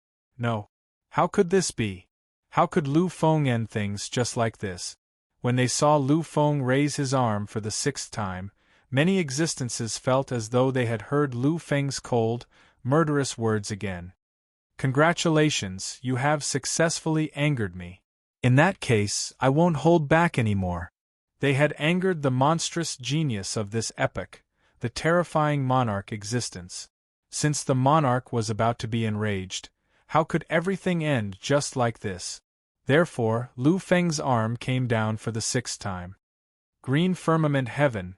How could this be? How could Lu Feng end things just like this? When they saw Lu Feng raise his arm for the 6th time, many existences felt as though they had heard Lu Feng's cold, murderous words again. Congratulations, you have successfully angered me. In that case, I won't hold back anymore. They had angered the monstrous genius of this epoch, the terrifying monarch existence. Since the monarch was about to be enraged, how could everything end just like this? Therefore, Lu Feng's arm came down for the 6th time. Green firmament heaven.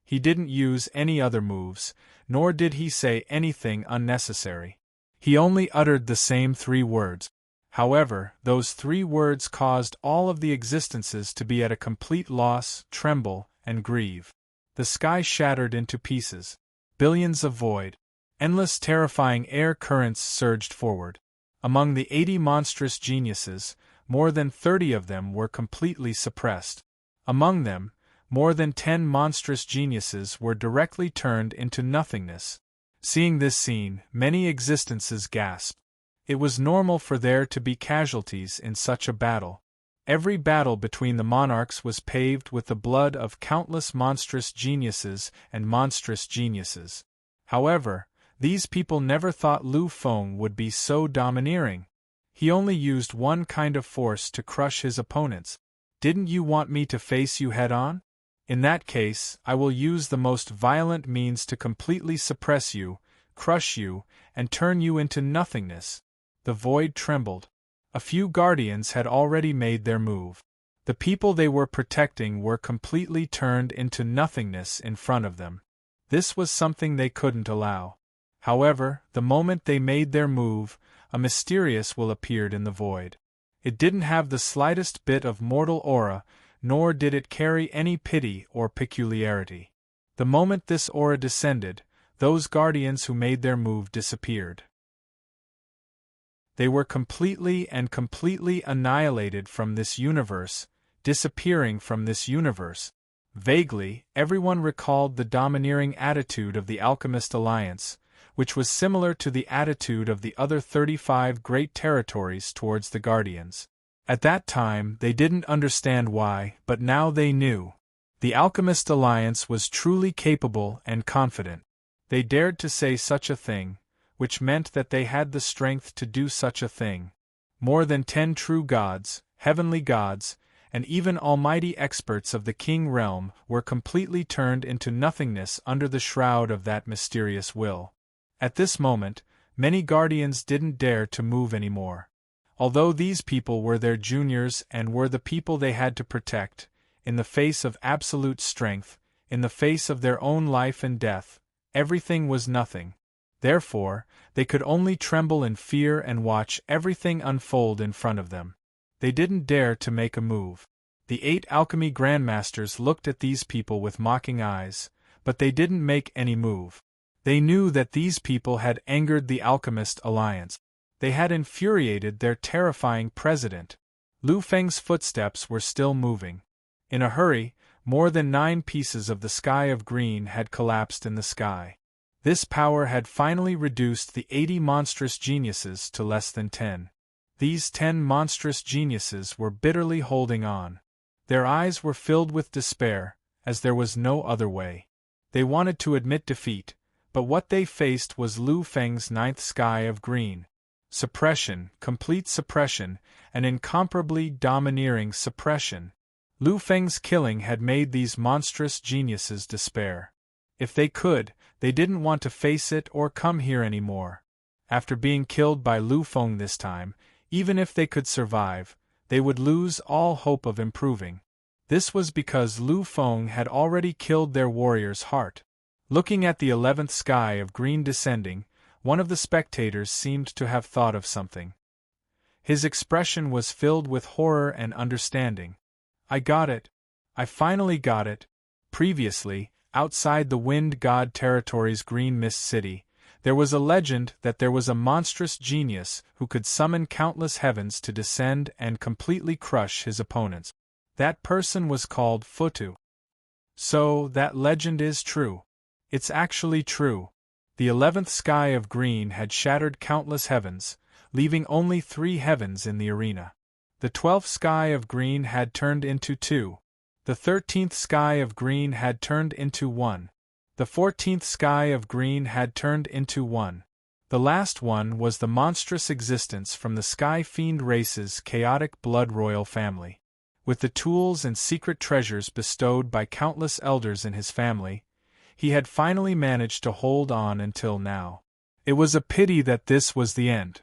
He didn't use any other moves, nor did he say anything unnecessary. He only uttered the same 3 words. However, those 3 words caused all of the existences to be at a complete loss, tremble, and grieve. The sky shattered into pieces. Billions of void. Endless terrifying air currents surged forward. Among the 80 monstrous geniuses, more than 30 of them were completely suppressed. Among them, more than 10 monstrous geniuses were directly turned into nothingness. Seeing this scene, many existences gasped. It was normal for there to be casualties in such a battle. Every battle between the monarchs was paved with the blood of countless monstrous geniuses and monstrous geniuses. However, these people never thought Lu Feng would be so domineering. He only used one kind of force to crush his opponents. Didn't you want me to face you head-on? In that case, I will use the most violent means to completely suppress you, crush you, and turn you into nothingness. The void trembled. A few guardians had already made their move. The people they were protecting were completely turned into nothingness in front of them. This was something they couldn't allow. However, the moment they made their move, a mysterious will appeared in the void. It didn't have the slightest bit of mortal aura, nor did it carry any pity or peculiarity. The moment this aura descended, those guardians who made their move disappeared. They were completely annihilated from this universe, disappearing from this universe. Vaguely, everyone recalled the domineering attitude of the Alchemist Alliance, which was similar to the attitude of the other 35 great territories towards the Guardians. At that time they didn't understand why, but now they knew. The Alchemist Alliance was truly capable and confident. They dared to say such a thing, which meant that they had the strength to do such a thing. More than 10 true gods, heavenly gods, and even almighty experts of the King realm were completely turned into nothingness under the shroud of that mysterious will. At this moment, many guardians didn't dare to move anymore. Although these people were their juniors and were the people they had to protect, in the face of absolute strength, in the face of their own life and death, everything was nothing. Therefore, they could only tremble in fear and watch everything unfold in front of them. They didn't dare to make a move. The 8 alchemy grandmasters looked at these people with mocking eyes, but they didn't make any move. They knew that these people had angered the Alchemist Alliance. They had infuriated their terrifying president. Lu Feng's footsteps were still moving. In a hurry, more than 9 pieces of the sky of green had collapsed in the sky. This power had finally reduced the 80 monstrous geniuses to less than 10. These 10 monstrous geniuses were bitterly holding on. Their eyes were filled with despair, as there was no other way. They wanted to admit defeat, but what they faced was Lu Feng's 9th sky of green. Suppression, complete suppression, an incomparably domineering suppression. Lu Feng's killing had made these monstrous geniuses despair. If they could, they didn't want to face it or come here anymore. After being killed by Lu Feng this time, even if they could survive, they would lose all hope of improving. This was because Lu Feng had already killed their warrior's heart. Looking at the 11th sky of green descending, one of the spectators seemed to have thought of something. His expression was filled with horror and understanding. I got it. I finally got it. Previously, outside the Wind God Territory's Green Mist City, there was a legend that there was a monstrous genius who could summon countless heavens to descend and completely crush his opponents. That person was called Futu. So, that legend is true. It's actually true. The 11th sky of green had shattered countless heavens, leaving only 3 heavens in the arena. The 12th sky of green had turned into 2. The 13th sky of green had turned into 1. The 14th sky of green had turned into 1. The last one was the monstrous existence from the Sky Fiend race's chaotic blood royal family. With the tools and secret treasures bestowed by countless elders in his family, he had finally managed to hold on until now. It was a pity that this was the end.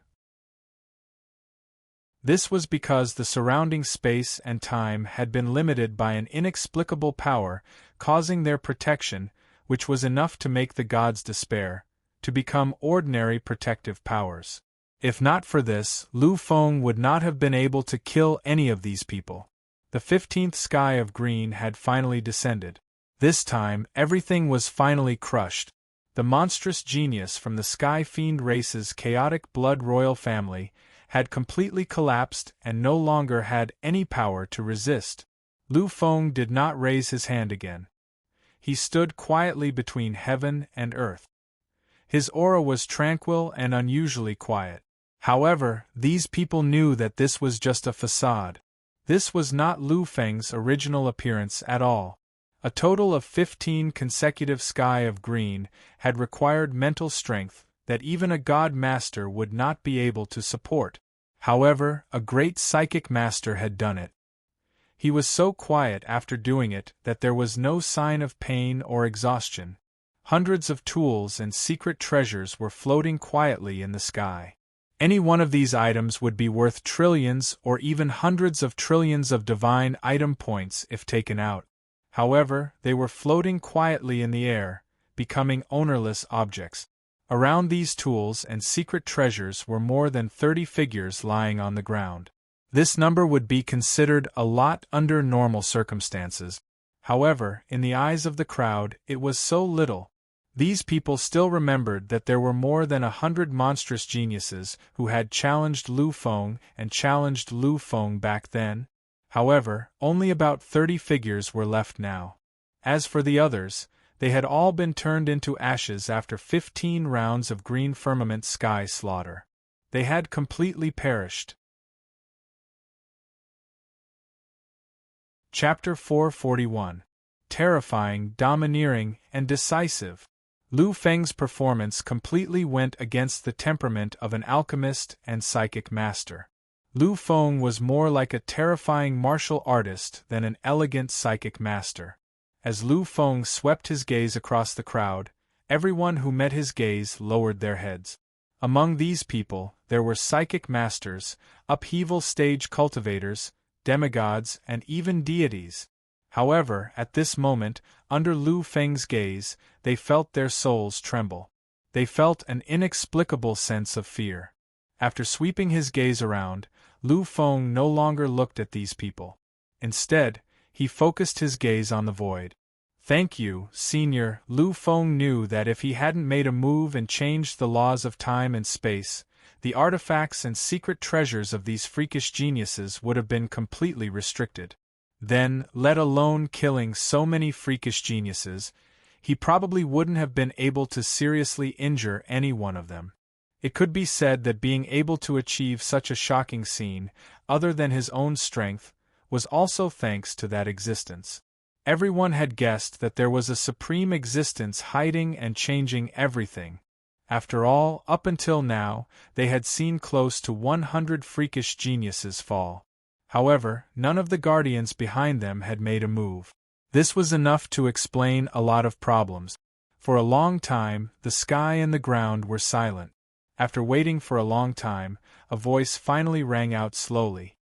This was because the surrounding space and time had been limited by an inexplicable power, causing their protection, which was enough to make the gods despair, to become ordinary protective powers. If not for this, Lu Feng would not have been able to kill any of these people. The 15th sky of green had finally descended. This time, everything was finally crushed. The monstrous genius from the Sky Fiend race's chaotic blood royal family had completely collapsed and no longer had any power to resist. Lu Feng did not raise his hand again. He stood quietly between heaven and earth. His aura was tranquil and unusually quiet. However, these people knew that this was just a facade. This was not Lu Feng's original appearance at all. A total of 15 consecutive sky of green had required mental strength that even a god master would not be able to support. However, a great psychic master had done it. He was so quiet after doing it that there was no sign of pain or exhaustion. Hundreds of tools and secret treasures were floating quietly in the sky. Any one of these items would be worth trillions or even hundreds of trillions of divine item points if taken out. However, they were floating quietly in the air, becoming ownerless objects. Around these tools and secret treasures were more than 30 figures lying on the ground. This number would be considered a lot under normal circumstances. However, in the eyes of the crowd, it was so little. These people still remembered that there were more than 100 monstrous geniuses who had challenged Lu Feng and challenged Lu Feng back then. However, only about 30 figures were left now. As for the others, they had all been turned into ashes after 15 rounds of green firmament sky slaughter. They had completely perished. Chapter 441. Terrifying, domineering, and decisive. Lu Feng's performance completely went against the temperament of an alchemist and psychic master. Lu Feng was more like a terrifying martial artist than an elegant psychic master. As Lu Feng swept his gaze across the crowd, everyone who met his gaze lowered their heads. Among these people, there were psychic masters, upheaval stage cultivators, demigods, and even deities. However, at this moment, under Lu Feng's gaze, they felt their souls tremble. They felt an inexplicable sense of fear. After sweeping his gaze around, Lu Feng no longer looked at these people. Instead, he focused his gaze on the void. Thank you, Senior. Lu Feng knew that if he hadn't made a move and changed the laws of time and space, the artifacts and secret treasures of these freakish geniuses would have been completely restricted. Then, let alone killing so many freakish geniuses, he probably wouldn't have been able to seriously injure any one of them. It could be said that being able to achieve such a shocking scene, other than his own strength, was also thanks to that existence. Everyone had guessed that there was a supreme existence hiding and changing everything. After all, up until now, they had seen close to 100 freakish geniuses fall. However, none of the guardians behind them had made a move. This was enough to explain a lot of problems. For a long time, the sky and the ground were silent. After waiting for a long time, a voice finally rang out slowly.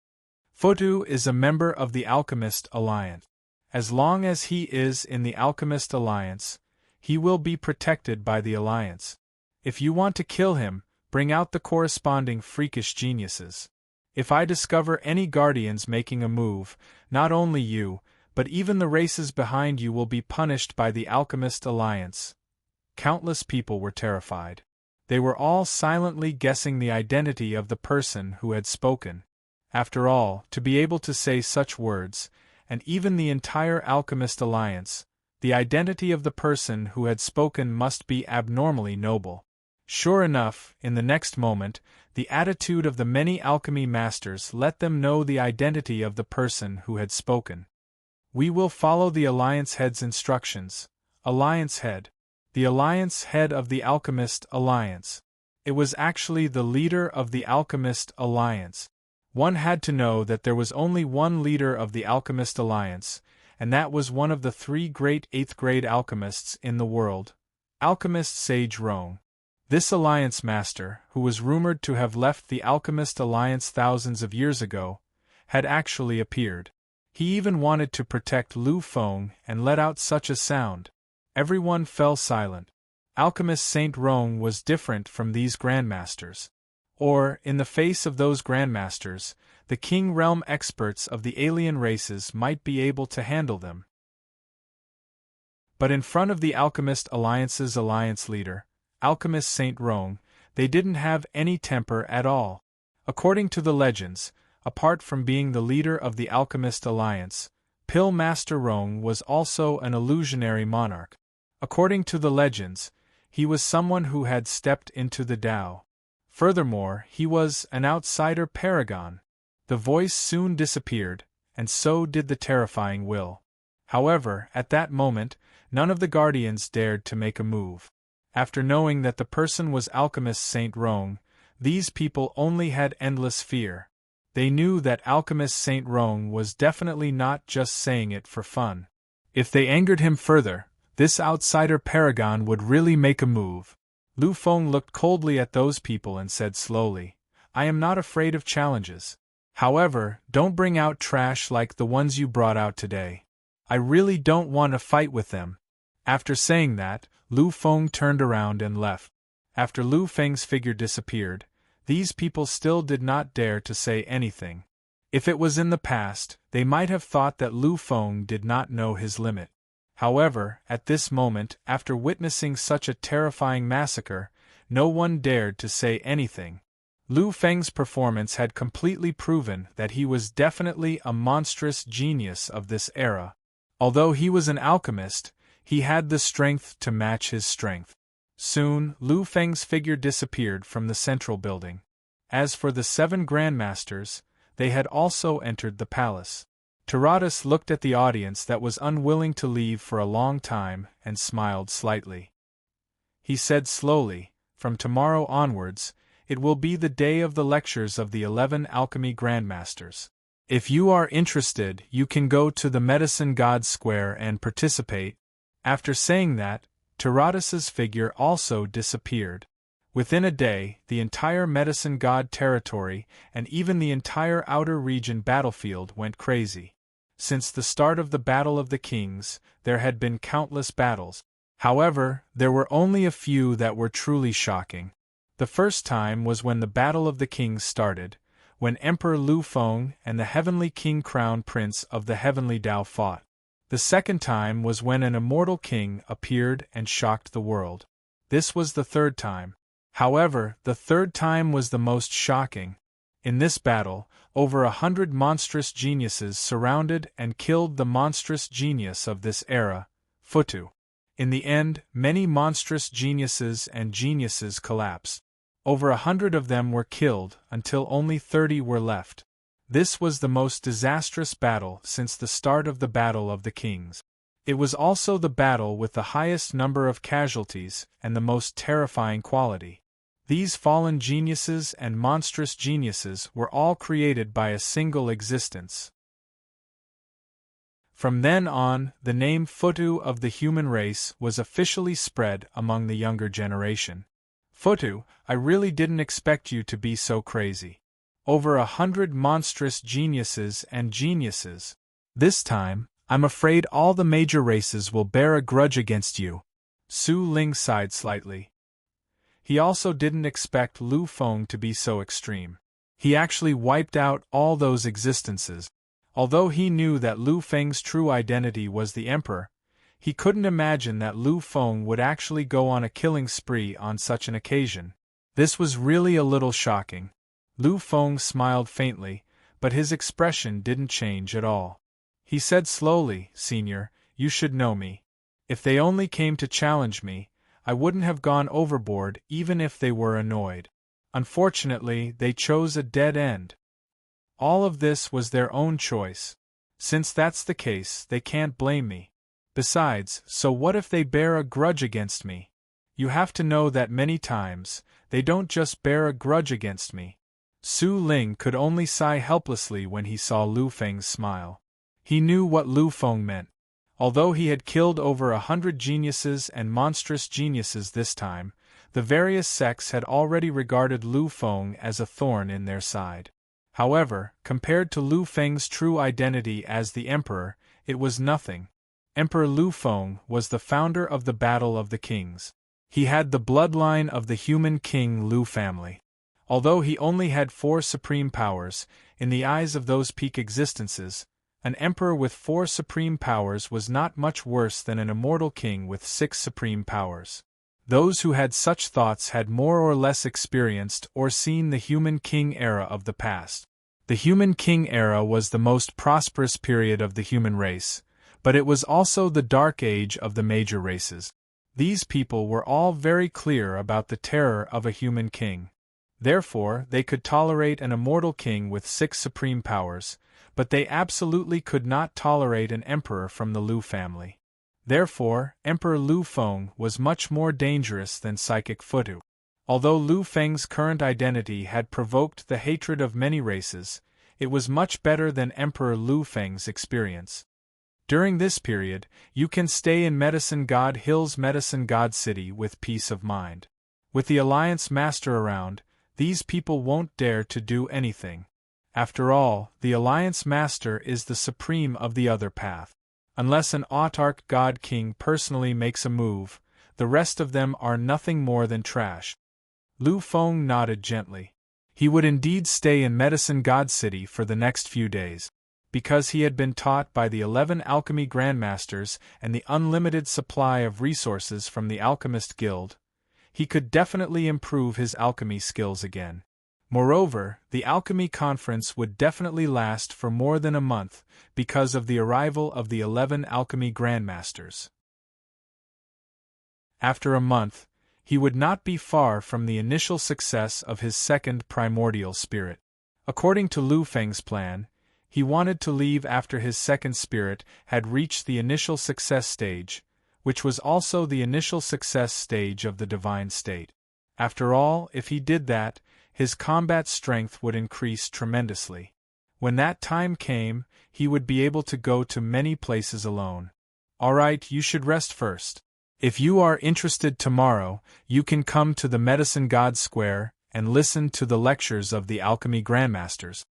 Fotu is a member of the Alchemist Alliance. As long as he is in the Alchemist Alliance, he will be protected by the Alliance. If you want to kill him, bring out the corresponding freakish geniuses. If I discover any guardians making a move, not only you, but even the races behind you will be punished by the Alchemist Alliance. Countless people were terrified. They were all silently guessing the identity of the person who had spoken. After all, to be able to say such words, and even the entire Alchemist Alliance, the identity of the person who had spoken must be abnormally noble. Sure enough, in the next moment, the attitude of the many alchemy masters let them know the identity of the person who had spoken. We will follow the Alliance Head's instructions. Alliance Head. The Alliance Head of the Alchemist Alliance. It was actually the leader of the Alchemist Alliance. One had to know that there was only one leader of the Alchemist Alliance, and that was one of the 3 great 8th-grade alchemists in the world, Alchemist Sage Rong. This Alliance Master, who was rumored to have left the Alchemist Alliance thousands of years ago, had actually appeared. He even wanted to protect Lu Feng and let out such a sound. Everyone fell silent. Alchemist Saint Rong was different from these grandmasters. Or, in the face of those grandmasters, the King Realm experts of the alien races might be able to handle them. But in front of the Alchemist Alliance's alliance leader, Alchemist Saint Rong, they didn't have any temper at all. According to the legends, apart from being the leader of the Alchemist Alliance, Pill Master Rong was also an illusionary monarch. According to the legends, he was someone who had stepped into the Tao. Furthermore, he was an outsider paragon. The voice soon disappeared, and so did the terrifying will. However, at that moment, none of the guardians dared to make a move. After knowing that the person was alchemist Saint Roang, these people only had endless fear. They knew that alchemist Saint Roang was definitely not just saying it for fun. If they angered him further, this outsider paragon would really make a move. Lu Feng looked coldly at those people and said slowly, "I am not afraid of challenges. However, don't bring out trash like the ones you brought out today. I really don't want to fight with them." After saying that, Lu Feng turned around and left. After Lu Feng's figure disappeared, these people still did not dare to say anything. If it was in the past, they might have thought that Lu Feng did not know his limit. However, at this moment, after witnessing such a terrifying massacre, no one dared to say anything. Lu Feng's performance had completely proven that he was definitely a monstrous genius of this era. Although he was an alchemist, he had the strength to match his strength. Soon, Lu Feng's figure disappeared from the central building. As for the 7 grandmasters, they had also entered the palace. Taratus looked at the audience that was unwilling to leave for a long time and smiled slightly. He said slowly, "From tomorrow onwards, it will be the day of the lectures of the 11 alchemy grandmasters. If you are interested, you can go to the Medicine God Square and participate." After saying that, Taratus's figure also disappeared. Within a day, the entire Medicine God territory and even the entire outer region battlefield went crazy. Since the start of the Battle of the Kings, there had been countless battles. However, there were only a few that were truly shocking. The first time was when the Battle of the Kings started, when Emperor Lu Feng and the Heavenly King Crown Prince of the Heavenly Dao fought. The second time was when an immortal king appeared and shocked the world. This was the third time. However, the third time was the most shocking. In this battle, over 100 monstrous geniuses surrounded and killed the monstrous genius of this era, Futu. In the end, many monstrous geniuses and geniuses collapsed. Over 100 of them were killed until only 30 were left. This was the most disastrous battle since the start of the Battle of the Kings. It was also the battle with the highest number of casualties and the most terrifying quality. These fallen geniuses and monstrous geniuses were all created by a single existence. From then on, the name Futu of the human race was officially spread among the younger generation. Futu, I really didn't expect you to be so crazy. Over 100 monstrous geniuses and geniuses. This time, I'm afraid all the major races will bear a grudge against you. Su Ling sighed slightly. He also didn't expect Lu Feng to be so extreme. He actually wiped out all those existences. Although he knew that Lu Feng's true identity was the Emperor, he couldn't imagine that Lu Feng would actually go on a killing spree on such an occasion. This was really a little shocking. Lu Feng smiled faintly, but his expression didn't change at all. He said slowly, "Senior, you should know me. If they only came to challenge me, I wouldn't have gone overboard even if they were annoyed. Unfortunately, they chose a dead end. All of this was their own choice. Since that's the case, they can't blame me. Besides, so what if they bear a grudge against me? You have to know that many times, they don't just bear a grudge against me." Su Ling could only sigh helplessly when he saw Lu Feng's smile. He knew what Lu Feng meant. Although he had killed over 100 geniuses and monstrous geniuses this time, the various sects had already regarded Lu Feng as a thorn in their side. However, compared to Lu Feng's true identity as the Emperor, it was nothing. Emperor Lu Feng was the founder of the Battle of the Kings. He had the bloodline of the human king Lu family. Although he only had 4 supreme powers, in the eyes of those peak existences, an emperor with 4 supreme powers was not much worse than an immortal king with 6 supreme powers. Those who had such thoughts had more or less experienced or seen the human king era of the past. The human king era was the most prosperous period of the human race, but it was also the dark age of the major races. These people were all very clear about the terror of a human king. Therefore, they could tolerate an immortal king with 6 supreme powers, but they absolutely could not tolerate an emperor from the Lu family. Therefore, Emperor Lu Feng was much more dangerous than Psychic Futu. Although Lu Feng's current identity had provoked the hatred of many races, it was much better than Emperor Lu Feng's experience. During this period, you can stay in Medicine God Hills Medicine God City with peace of mind. With the Alliance Master around, these people won't dare to do anything. After all, the Alliance Master is the supreme of the other path. Unless an autarch God King personally makes a move, the rest of them are nothing more than trash. Lu Feng nodded gently. He would indeed stay in Medicine God City for the next few days. Because he had been taught by the 11 alchemy grandmasters and the unlimited supply of resources from the Alchemist Guild, he could definitely improve his alchemy skills again. Moreover, the alchemy conference would definitely last for more than a month because of the arrival of the 11 alchemy grandmasters. After a month, he would not be far from the initial success of his second primordial spirit. According to Lu Feng's plan, he wanted to leave after his second spirit had reached the initial success stage, which was also the initial success stage of the divine state. After all, if he did that, his combat strength would increase tremendously. When that time came, he would be able to go to many places alone. Alright, you should rest first. If you are interested tomorrow, you can come to the Medicine God Square and listen to the lectures of the Alchemy Grandmasters.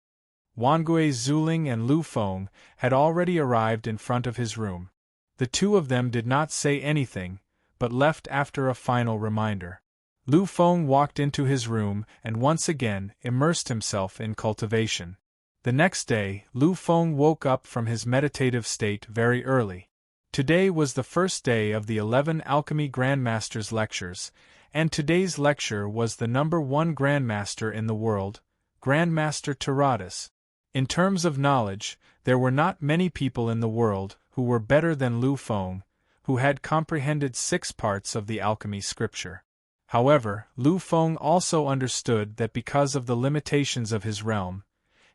Wangui Zuling and Lu Feng had already arrived in front of his room. The two of them did not say anything, but left after a final reminder. Lu Feng walked into his room and once again immersed himself in cultivation. The next day, Lu Feng woke up from his meditative state very early. Today was the first day of the 11 Alchemy Grandmasters lectures, and today's lecture was the #1 Grandmaster in the world, Grandmaster Taradas. In terms of knowledge, there were not many people in the world who were better than Lu Feng, who had comprehended 6 parts of the alchemy scripture. However, Lu Feng also understood that because of the limitations of his realm,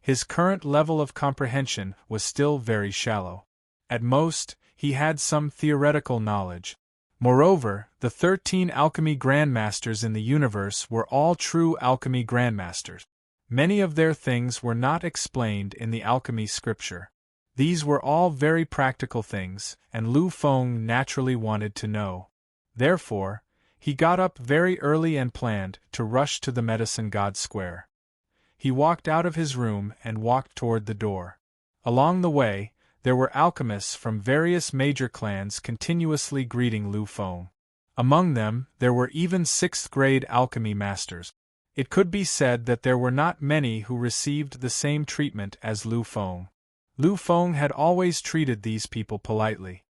his current level of comprehension was still very shallow. At most, he had some theoretical knowledge. Moreover, the 13 alchemy grandmasters in the universe were all true alchemy grandmasters. Many of their things were not explained in the alchemy scripture. These were all very practical things, and Lu Feng naturally wanted to know. Therefore, he got up very early and planned to rush to the Medicine God Square. He walked out of his room and walked toward the door. Along the way, there were alchemists from various major clans continuously greeting Lu Feng. Among them, there were even 6th-grade alchemy masters. It could be said that there were not many who received the same treatment as Lu Feng. Lu Feng had always treated these people politely.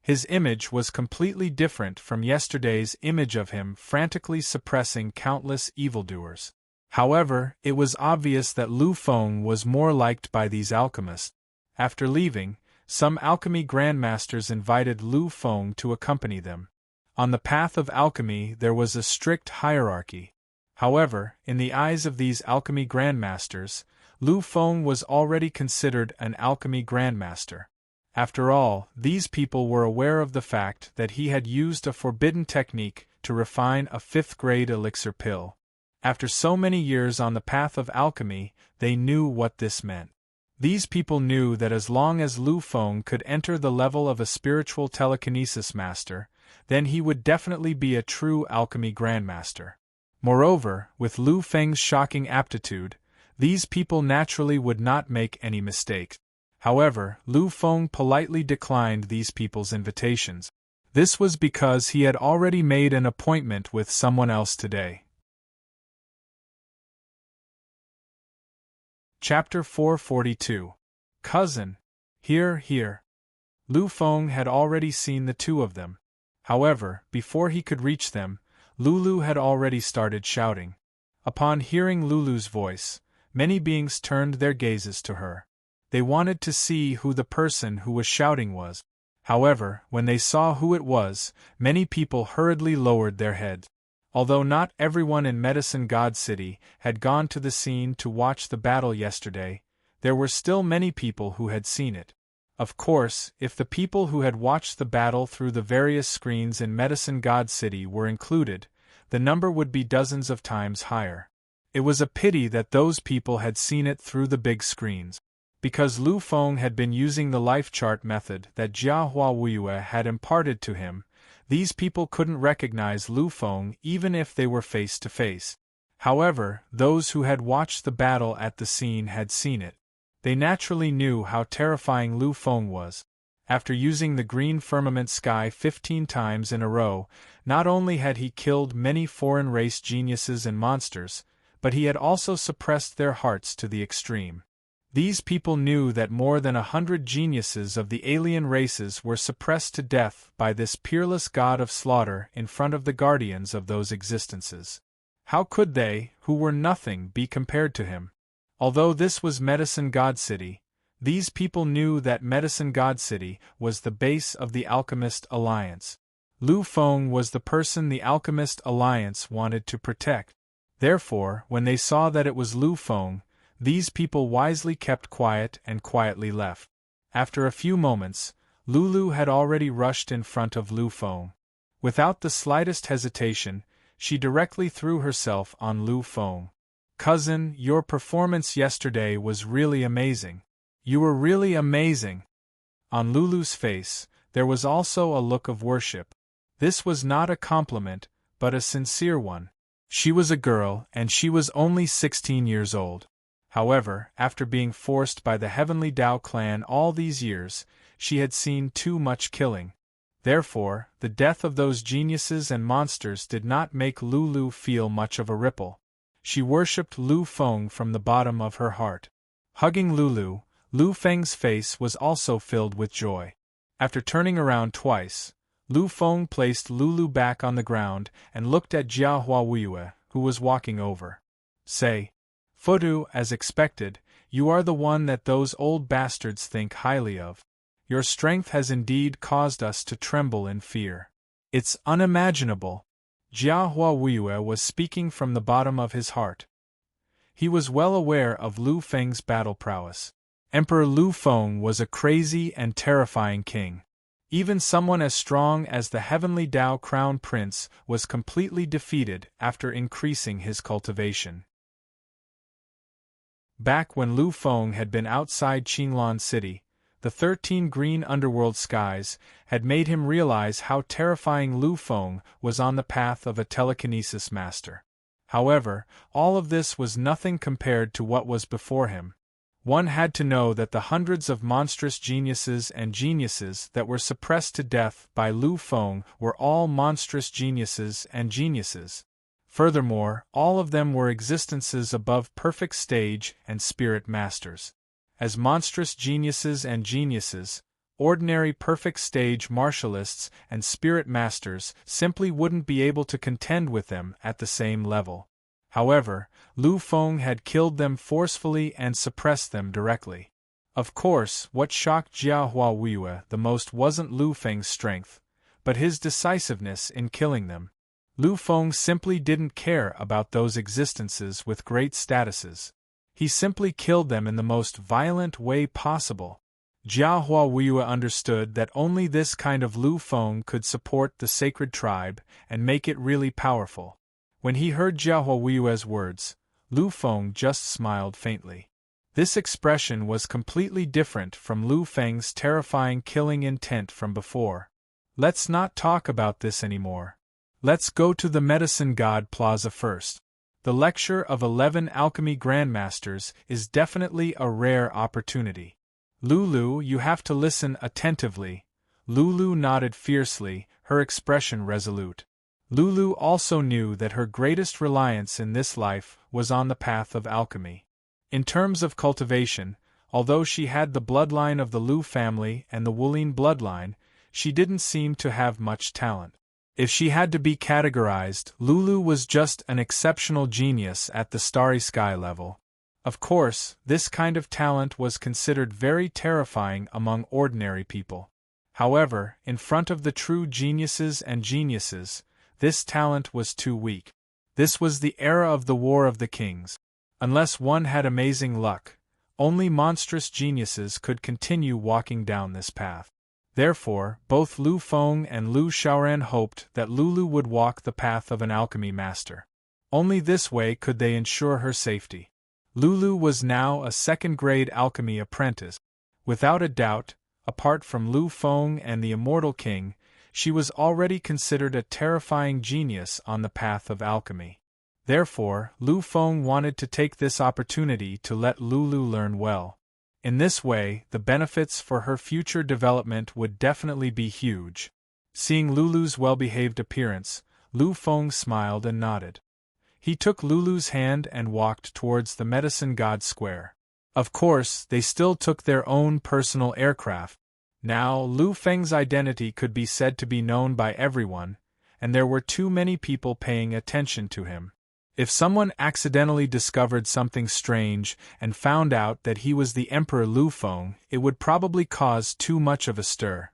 His image was completely different from yesterday's image of him frantically suppressing countless evildoers. However, it was obvious that Lu Feng was more liked by these alchemists. After leaving, some alchemy grandmasters invited Lu Feng to accompany them. On the path of alchemy there was a strict hierarchy. However, in the eyes of these alchemy grandmasters, Lu Feng was already considered an alchemy grandmaster. After all, these people were aware of the fact that he had used a forbidden technique to refine a 5th-grade elixir pill. After so many years on the path of alchemy, they knew what this meant. These people knew that as long as Lu Feng could enter the level of a spiritual telekinesis master, then he would definitely be a true alchemy grandmaster. Moreover, with Lu Feng's shocking aptitude, these people naturally would not make any mistakes. However, Lu Feng politely declined these people's invitations. This was because he had already made an appointment with someone else today. Chapter 442. Cousin. Here. Lu Feng had already seen the two of them. However, before he could reach them, Lulu had already started shouting. Upon hearing Lulu's voice, many beings turned their gazes to her. They wanted to see who the person who was shouting was. However, when they saw who it was, many people hurriedly lowered their heads. Although not everyone in Medicine God City had gone to the scene to watch the battle yesterday, there were still many people who had seen it. Of course, if the people who had watched the battle through the various screens in Medicine God City were included, the number would be dozens of times higher. It was a pity that those people had seen it through the big screens. Because Lu Feng had been using the life chart method that Jia Huawuyue had imparted to him, these people couldn't recognize Lu Feng even if they were face to face. However, those who had watched the battle at the scene had seen it. They naturally knew how terrifying Lu Feng was. After using the green firmament sky 15 times in a row, not only had he killed many foreign race geniuses and monsters, but he had also suppressed their hearts to the extreme. These people knew that more than 100 geniuses of the alien races were suppressed to death by this peerless god of slaughter in front of the guardians of those existences. How could they, who were nothing, be compared to him? Although this was Medicine God City, these people knew that Medicine God City was the base of the Alchemist Alliance. Lu Feng was the person the Alchemist Alliance wanted to protect. Therefore, when they saw that it was Lu Feng, these people wisely kept quiet and quietly left. After a few moments, Lulu had already rushed in front of Lu Feng. Without the slightest hesitation, she directly threw herself on Lu Feng. "Cousin, your performance yesterday was really amazing. You were really amazing." On Lulu's face, there was also a look of worship. This was not a compliment, but a sincere one. She was a girl, and she was only 16 years old. However, after being forced by the Heavenly Dao clan all these years, she had seen too much killing. Therefore, the death of those geniuses and monsters did not make Lulu feel much of a ripple. She worshipped Lu Feng from the bottom of her heart. Hugging Lulu, Lu Feng's face was also filled with joy. After turning around twice, Lu Feng placed Lulu back on the ground and looked at Jia Huawuyue, who was walking over. "Say, Fudu, as expected, you are the one that those old bastards think highly of. Your strength has indeed caused us to tremble in fear. It's unimaginable." Jia Huawuyue was speaking from the bottom of his heart. He was well aware of Lu Feng's battle prowess. Emperor Lu Feng was a crazy and terrifying king. Even someone as strong as the Heavenly Dao Crown Prince was completely defeated after increasing his cultivation. Back when Lu Feng had been outside Qinglan City, the 13 green underworld skies had made him realize how terrifying Lu Feng was on the path of a telekinesis master. However, all of this was nothing compared to what was before him. One had to know that the hundreds of monstrous geniuses and geniuses that were suppressed to death by Lu Feng were all monstrous geniuses and geniuses. Furthermore, all of them were existences above perfect stage and spirit masters. As monstrous geniuses and geniuses, ordinary perfect stage martialists and spirit masters simply wouldn't be able to contend with them at the same level. However, Lu Feng had killed them forcefully and suppressed them directly. Of course, what shocked Jia Huawuyue the most wasn't Lu Feng's strength, but his decisiveness in killing them. Lu Feng simply didn't care about those existences with great statuses. He simply killed them in the most violent way possible. Jia Huawuyue understood that only this kind of Lu Feng could support the sacred tribe and make it really powerful. When he heard Jia Huawuyue's words, Lu Feng just smiled faintly. This expression was completely different from Lu Feng's terrifying killing intent from before. "Let's not talk about this anymore. Let's go to the Medicine God Plaza first. The lecture of 11 alchemy grandmasters is definitely a rare opportunity. Lulu, you have to listen attentively." Lulu nodded fiercely, her expression resolute. Lulu also knew that her greatest reliance in this life was on the path of alchemy. In terms of cultivation, although she had the bloodline of the Lu family and the Wulin bloodline, she didn't seem to have much talent. If she had to be categorized, Lulu was just an exceptional genius at the starry sky level. Of course, this kind of talent was considered very terrifying among ordinary people. However, in front of the true geniuses and geniuses, This talent was too weak. This was the era of the War of the Kings. Unless one had amazing luck, only monstrous geniuses could continue walking down this path. Therefore, both Lu Feng and Lu Xiaoran hoped that Lulu would walk the path of an alchemy master. Only this way could they ensure her safety. Lulu was now a second-grade alchemy apprentice. Without a doubt, apart from Lu Feng and the Immortal King, she was already considered a terrifying genius on the path of alchemy. Therefore, Lu Feng wanted to take this opportunity to let Lulu learn well. In this way, the benefits for her future development would definitely be huge. Seeing Lulu's well-behaved appearance, Lu Feng smiled and nodded. He took Lulu's hand and walked towards the Medicine God Square. Of course, they still took their own personal aircraft. Now, Lu Feng's identity could be said to be known by everyone, and there were too many people paying attention to him. If someone accidentally discovered something strange and found out that he was the Emperor Lu Feng, it would probably cause too much of a stir.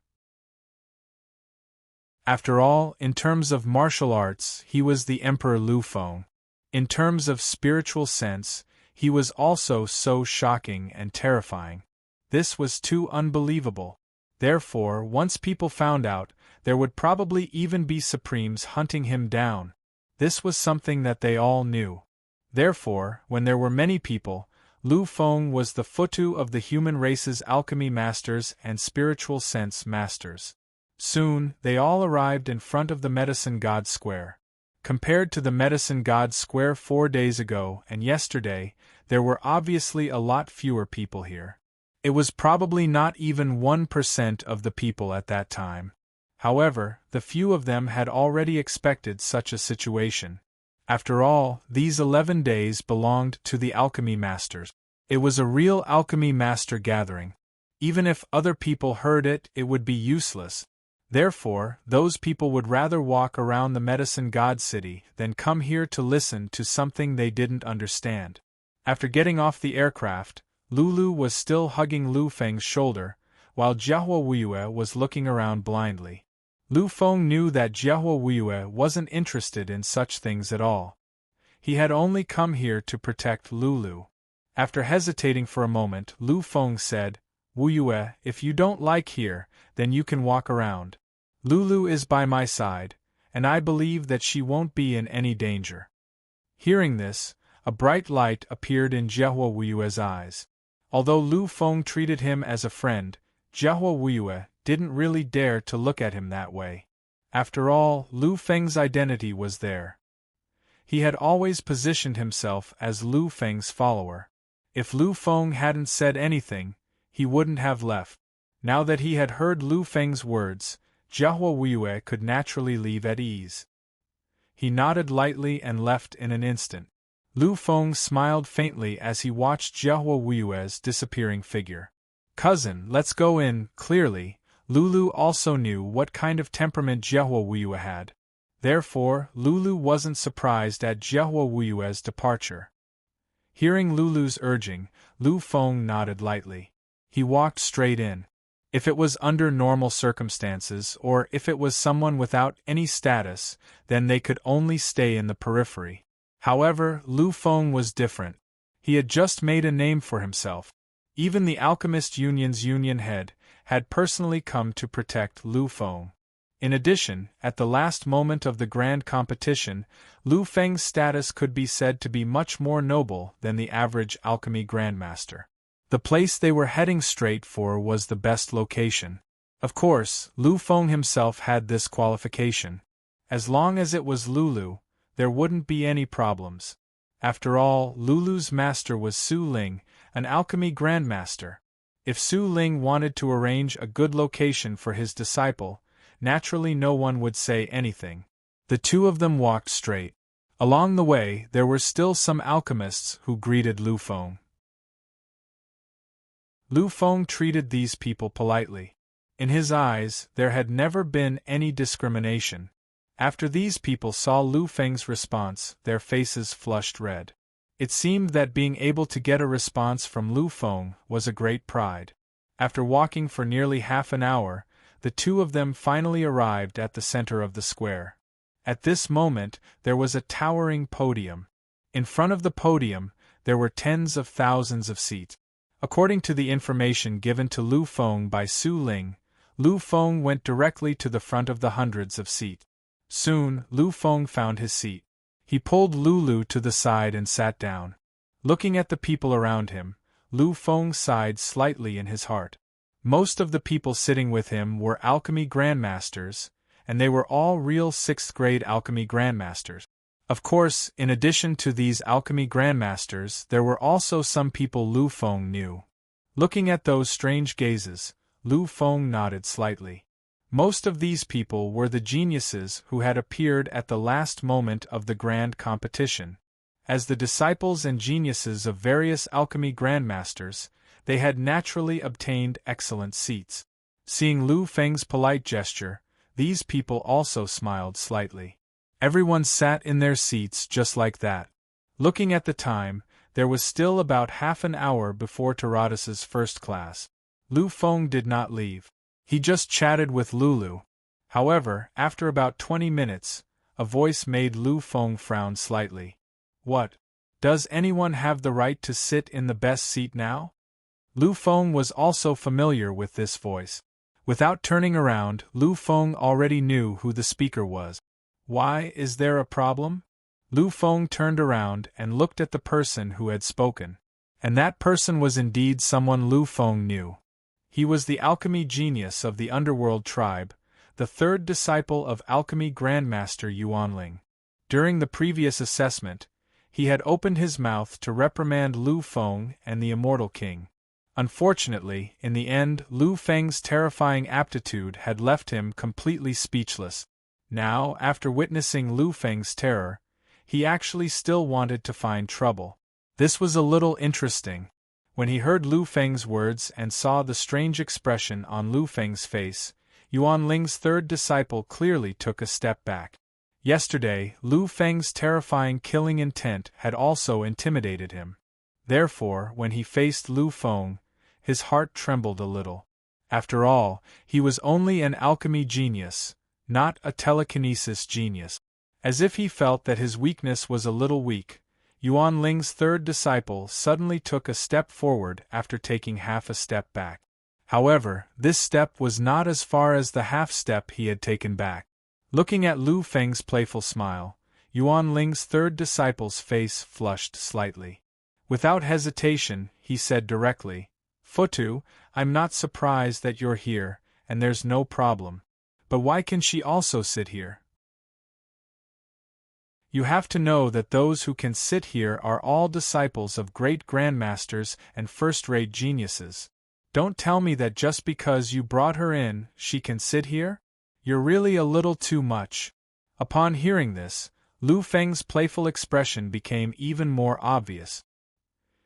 After all, in terms of martial arts, he was the Emperor Lu Feng. In terms of spiritual sense, he was also so shocking and terrifying. This was too unbelievable. Therefore, once people found out, there would probably even be Supremes hunting him down. This was something that they all knew. Therefore, when there were many people, Lu Feng was the Futu of the human race's alchemy masters and spiritual sense masters. Soon, they all arrived in front of the Medicine God Square. Compared to the Medicine God Square 4 days ago and yesterday, there were obviously a lot fewer people here. It was probably not even 1% of the people at that time. However, the few of them had already expected such a situation. After all, these 11 days belonged to the alchemy masters. It was a real alchemy master gathering. Even if other people heard it, it would be useless. Therefore, those people would rather walk around the Medicine God City than come here to listen to something they didn't understand. After getting off the aircraft, Lulu was still hugging Lu Feng's shoulder, while Jiahua Wuyue was looking around blindly. Lu Feng knew that Jiahua Wuyue wasn't interested in such things at all. He had only come here to protect Lulu. After hesitating for a moment, Lu Feng said, "Wuyue, if you don't like here, then you can walk around. Lulu is by my side, and I believe that she won't be in any danger." Hearing this, a bright light appeared in Jiahua Wuyue's eyes. Although Lu Feng treated him as a friend, Jiahua Wuyue didn't really dare to look at him that way. After all, Lu Feng's identity was there. He had always positioned himself as Lu Feng's follower. If Lu Feng hadn't said anything, he wouldn't have left. Now that he had heard Lu Feng's words, Jiahua Wuyue could naturally leave at ease. He nodded lightly and left in an instant. Lu Feng smiled faintly as he watched Jiahua Wuyue's disappearing figure. "Cousin, let's go in." Clearly, Lulu also knew what kind of temperament Jiahua Wuyue had. Therefore, Lulu wasn't surprised at Jiahua Wuyue's departure. Hearing Lulu's urging, Lu Feng nodded lightly. He walked straight in. If it was under normal circumstances, or if it was someone without any status, then they could only stay in the periphery. However, Lu Feng was different. He had just made a name for himself. Even the Alchemist Union's union head had personally come to protect Lu Feng. In addition, at the last moment of the grand competition, Lu Feng's status could be said to be much more noble than the average alchemy grandmaster. The place they were heading straight for was the best location. Of course, Lu Feng himself had this qualification. As long as it was Lulu, there wouldn't be any problems. After all, Lulu's master was Su Ling, an alchemy grandmaster. If Su Ling wanted to arrange a good location for his disciple, naturally no one would say anything. The two of them walked straight. Along the way, there were still some alchemists who greeted Lu Feng. Lu Feng treated these people politely. In his eyes, there had never been any discrimination. After these people saw Lu Feng's response, their faces flushed red. It seemed that being able to get a response from Lu Feng was a great pride. After walking for nearly half an hour, the two of them finally arrived at the center of the square. At this moment, there was a towering podium. In front of the podium, there were tens of thousands of seats. According to the information given to Lu Feng by Su Ling, Lu Feng went directly to the front of the hundreds of seats. Soon, Lu Feng found his seat. He pulled Lulu to the side and sat down. Looking at the people around him, Lu Feng sighed slightly in his heart. Most of the people sitting with him were alchemy grandmasters, and they were all real 6th grade alchemy grandmasters. Of course, in addition to these alchemy grandmasters, there were also some people Lu Feng knew. Looking at those strange gazes, Lu Feng nodded slightly. Most of these people were the geniuses who had appeared at the last moment of the grand competition. As the disciples and geniuses of various alchemy grandmasters, they had naturally obtained excellent seats. Seeing Lu Feng's polite gesture, these people also smiled slightly. Everyone sat in their seats just like that. Looking at the time, there was still about half an hour before Taradis's first class. Lu Feng did not leave. He just chatted with Lulu. However, after about 20 minutes, a voice made Lu Feng frown slightly. What? Does anyone have the right to sit in the best seat now? Lu Feng was also familiar with this voice. Without turning around, Lu Feng already knew who the speaker was. Why, is there a problem? Lu Feng turned around and looked at the person who had spoken. And that person was indeed someone Lu Feng knew. He was the alchemy genius of the underworld tribe, the 3rd disciple of alchemy grandmaster Yuanling. During the previous assessment, he had opened his mouth to reprimand Lu Feng and the immortal king. Unfortunately, in the end, Lu Feng's terrifying aptitude had left him completely speechless. Now, after witnessing Lu Feng's terror, he actually still wanted to find trouble. This was a little interesting. When he heard Lu Feng's words and saw the strange expression on Lu Feng's face, Yuanling's 3rd disciple clearly took a step back. Yesterday, Lu Feng's terrifying killing intent had also intimidated him. Therefore, when he faced Lu Feng, his heart trembled a little. After all, he was only an alchemy genius, not a telekinesis genius. As if he felt that his weakness was a little weak, Yuanling's 3rd disciple suddenly took a step forward after taking half a step back. However, this step was not as far as the half step he had taken back. Looking at Lu Feng's playful smile, Yuanling's 3rd disciple's face flushed slightly. Without hesitation, he said directly, Futu, I'm not surprised that you're here, and there's no problem. But why can she also sit here? You have to know that those who can sit here are all disciples of great grandmasters and first-rate geniuses. Don't tell me that just because you brought her in, she can sit here? You're really a little too much. Upon hearing this, Lu Feng's playful expression became even more obvious.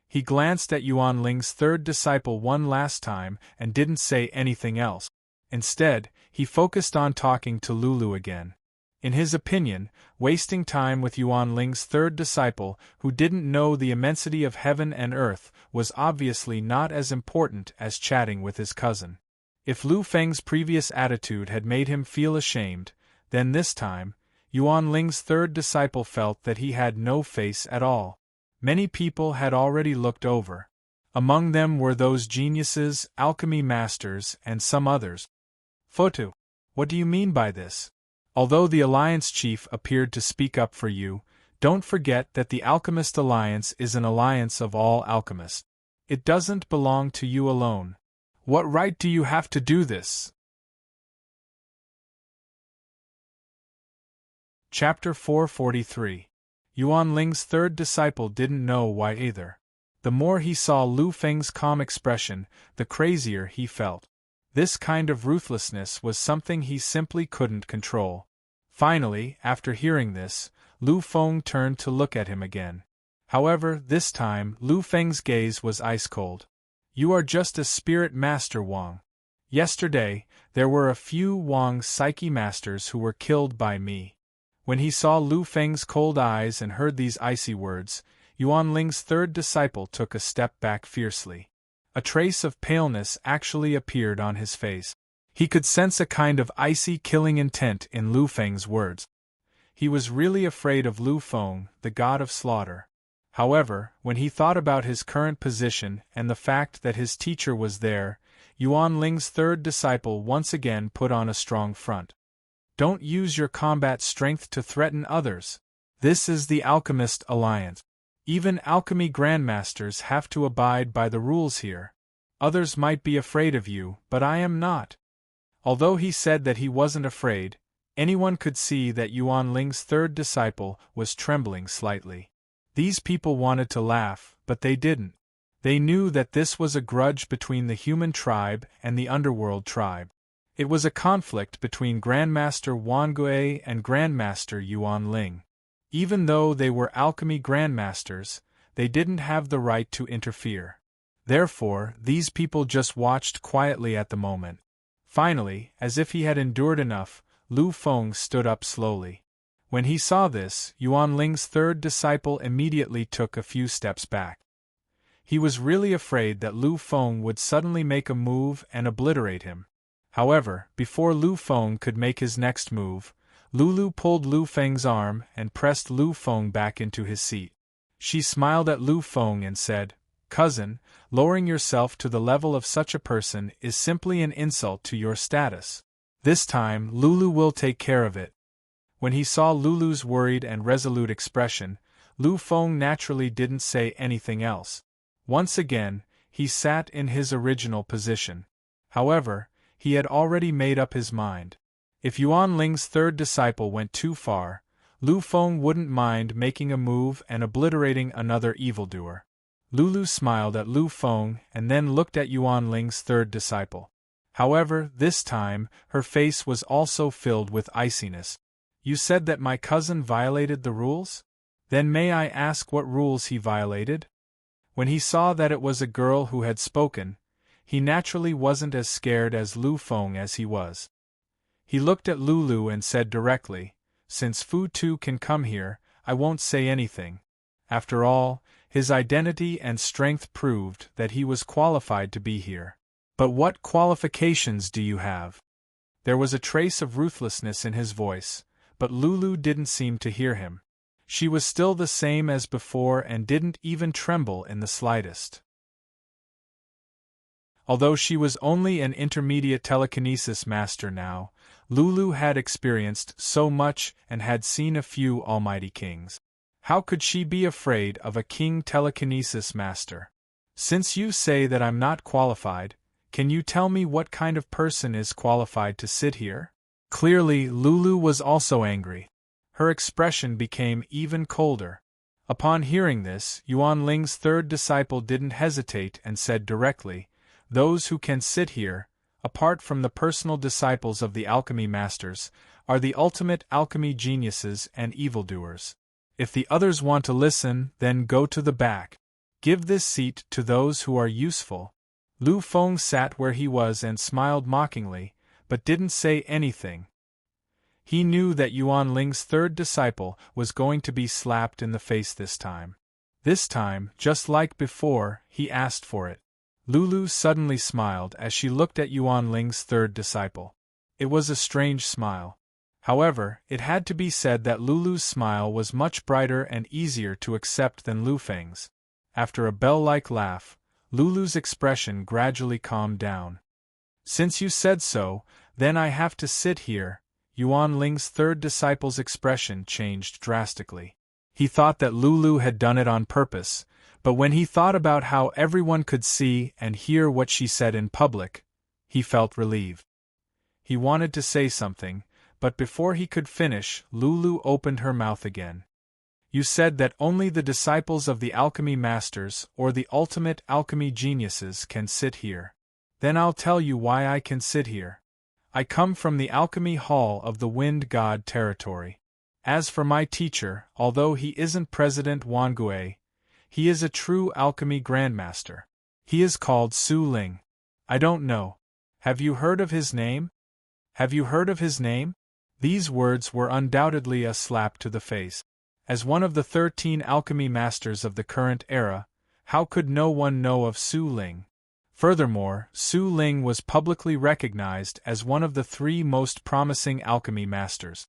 He glanced at Yuanling's 3rd disciple one last time and didn't say anything else. Instead, he focused on talking to Lulu again. In his opinion, wasting time with Yuanling's 3rd disciple, who didn't know the immensity of heaven and earth, was obviously not as important as chatting with his cousin. If Lu Feng's previous attitude had made him feel ashamed, then this time, Yuanling's 3rd disciple felt that he had no face at all. Many people had already looked over. Among them were those geniuses, alchemy masters, and some others. Fotu, what do you mean by this? Although the Alliance Chief appeared to speak up for you, don't forget that the Alchemist Alliance is an alliance of all alchemists. It doesn't belong to you alone. What right do you have to do this? Chapter 443. Yuanling's 3rd disciple didn't know why either. The more he saw Lu Feng's calm expression, the crazier he felt. This kind of ruthlessness was something he simply couldn't control. Finally, after hearing this, Lu Feng turned to look at him again. However, this time, Lu Feng's gaze was ice-cold. You are just a spirit master, Wang. Yesterday, there were a few Wang Psyche masters who were killed by me. When he saw Lu Feng's cold eyes and heard these icy words, Yuanling's 3rd disciple took a step back fiercely. A trace of paleness actually appeared on his face. He could sense a kind of icy killing intent in Lu Feng's words. He was really afraid of Lu Feng, the god of slaughter. However, when he thought about his current position and the fact that his teacher was there, Yuan Ling's third disciple once again put on a strong front. Don't use your combat strength to threaten others. This is the Alchemist Alliance. Even alchemy grandmasters have to abide by the rules here. Others might be afraid of you, but I am not. Although he said that he wasn't afraid, anyone could see that Yuan Ling's third disciple was trembling slightly. These people wanted to laugh, but they didn't. They knew that this was a grudge between the human tribe and the underworld tribe. It was a conflict between Grandmaster Wang Gui and Grandmaster Yuan Ling. Even though they were alchemy grandmasters, they didn't have the right to interfere. Therefore, these people just watched quietly at the moment. Finally, as if he had endured enough, Lu Feng stood up slowly. When he saw this, Yuan Ling's third disciple immediately took a few steps back. He was really afraid that Lu Feng would suddenly make a move and obliterate him. However, before Lu Feng could make his next move, Lulu pulled Lu Feng's arm and pressed Lu Feng back into his seat. She smiled at Lu Feng and said, "Cousin, lowering yourself to the level of such a person is simply an insult to your status. This time, Lulu will take care of it." When he saw Lulu's worried and resolute expression, Lu Feng naturally didn't say anything else. Once again, he sat in his original position. However, he had already made up his mind. If Yuan Ling's third disciple went too far, Lu Feng wouldn't mind making a move and obliterating another evildoer. Lulu smiled at Lu Feng and then looked at Yuan Ling's third disciple. However, this time, her face was also filled with iciness. "You said that my cousin violated the rules? Then may I ask what rules he violated?" When he saw that it was a girl who had spoken, he naturally wasn't as scared as Lu Feng as he was. He looked at Lulu and said directly, "Since Fu Tu can come here, I won't say anything." After all, his identity and strength proved that he was qualified to be here. "But what qualifications do you have?" There was a trace of ruthlessness in his voice, but Lulu didn't seem to hear him. She was still the same as before and didn't even tremble in the slightest. Although she was only an intermediate telekinesis master now, Lulu had experienced so much and had seen a few almighty kings. How could she be afraid of a king telekinesis master? "Since you say that I'm not qualified, can you tell me what kind of person is qualified to sit here?" Clearly, Lulu was also angry. Her expression became even colder. Upon hearing this, Yuan Ling's third disciple didn't hesitate and said directly, "Those who can sit here, apart from the personal disciples of the alchemy masters, are the ultimate alchemy geniuses and evildoers. If the others want to listen, then go to the back. Give this seat to those who are useful." Lu Feng sat where he was and smiled mockingly, but didn't say anything. He knew that Yuan Ling's third disciple was going to be slapped in the face this time. This time, just like before, he asked for it. Lulu suddenly smiled as she looked at Yuan Ling's third disciple. It was a strange smile. However, it had to be said that Lulu's smile was much brighter and easier to accept than Lu Feng's. After a bell-like laugh, Lulu's expression gradually calmed down. "Since you said so, then I have to sit here." Yuan Ling's third disciple's expression changed drastically. He thought that Lulu had done it on purpose, but when he thought about how everyone could see and hear what she said in public, he felt relieved. He wanted to say something, but before he could finish, Lulu opened her mouth again. "You said that only the disciples of the alchemy masters or the ultimate alchemy geniuses can sit here. Then I'll tell you why I can sit here. I come from the alchemy hall of the Wind God territory. As for my teacher, although he isn't President Wang Gui, he is a true alchemy grandmaster. He is called Su Ling. I don't know. Have you heard of his name? Have you heard of his name?" These words were undoubtedly a slap to the face. As one of the 13 alchemy masters of the current era, how could no one know of Su Ling? Furthermore, Su Ling was publicly recognized as one of the 3 most promising alchemy masters.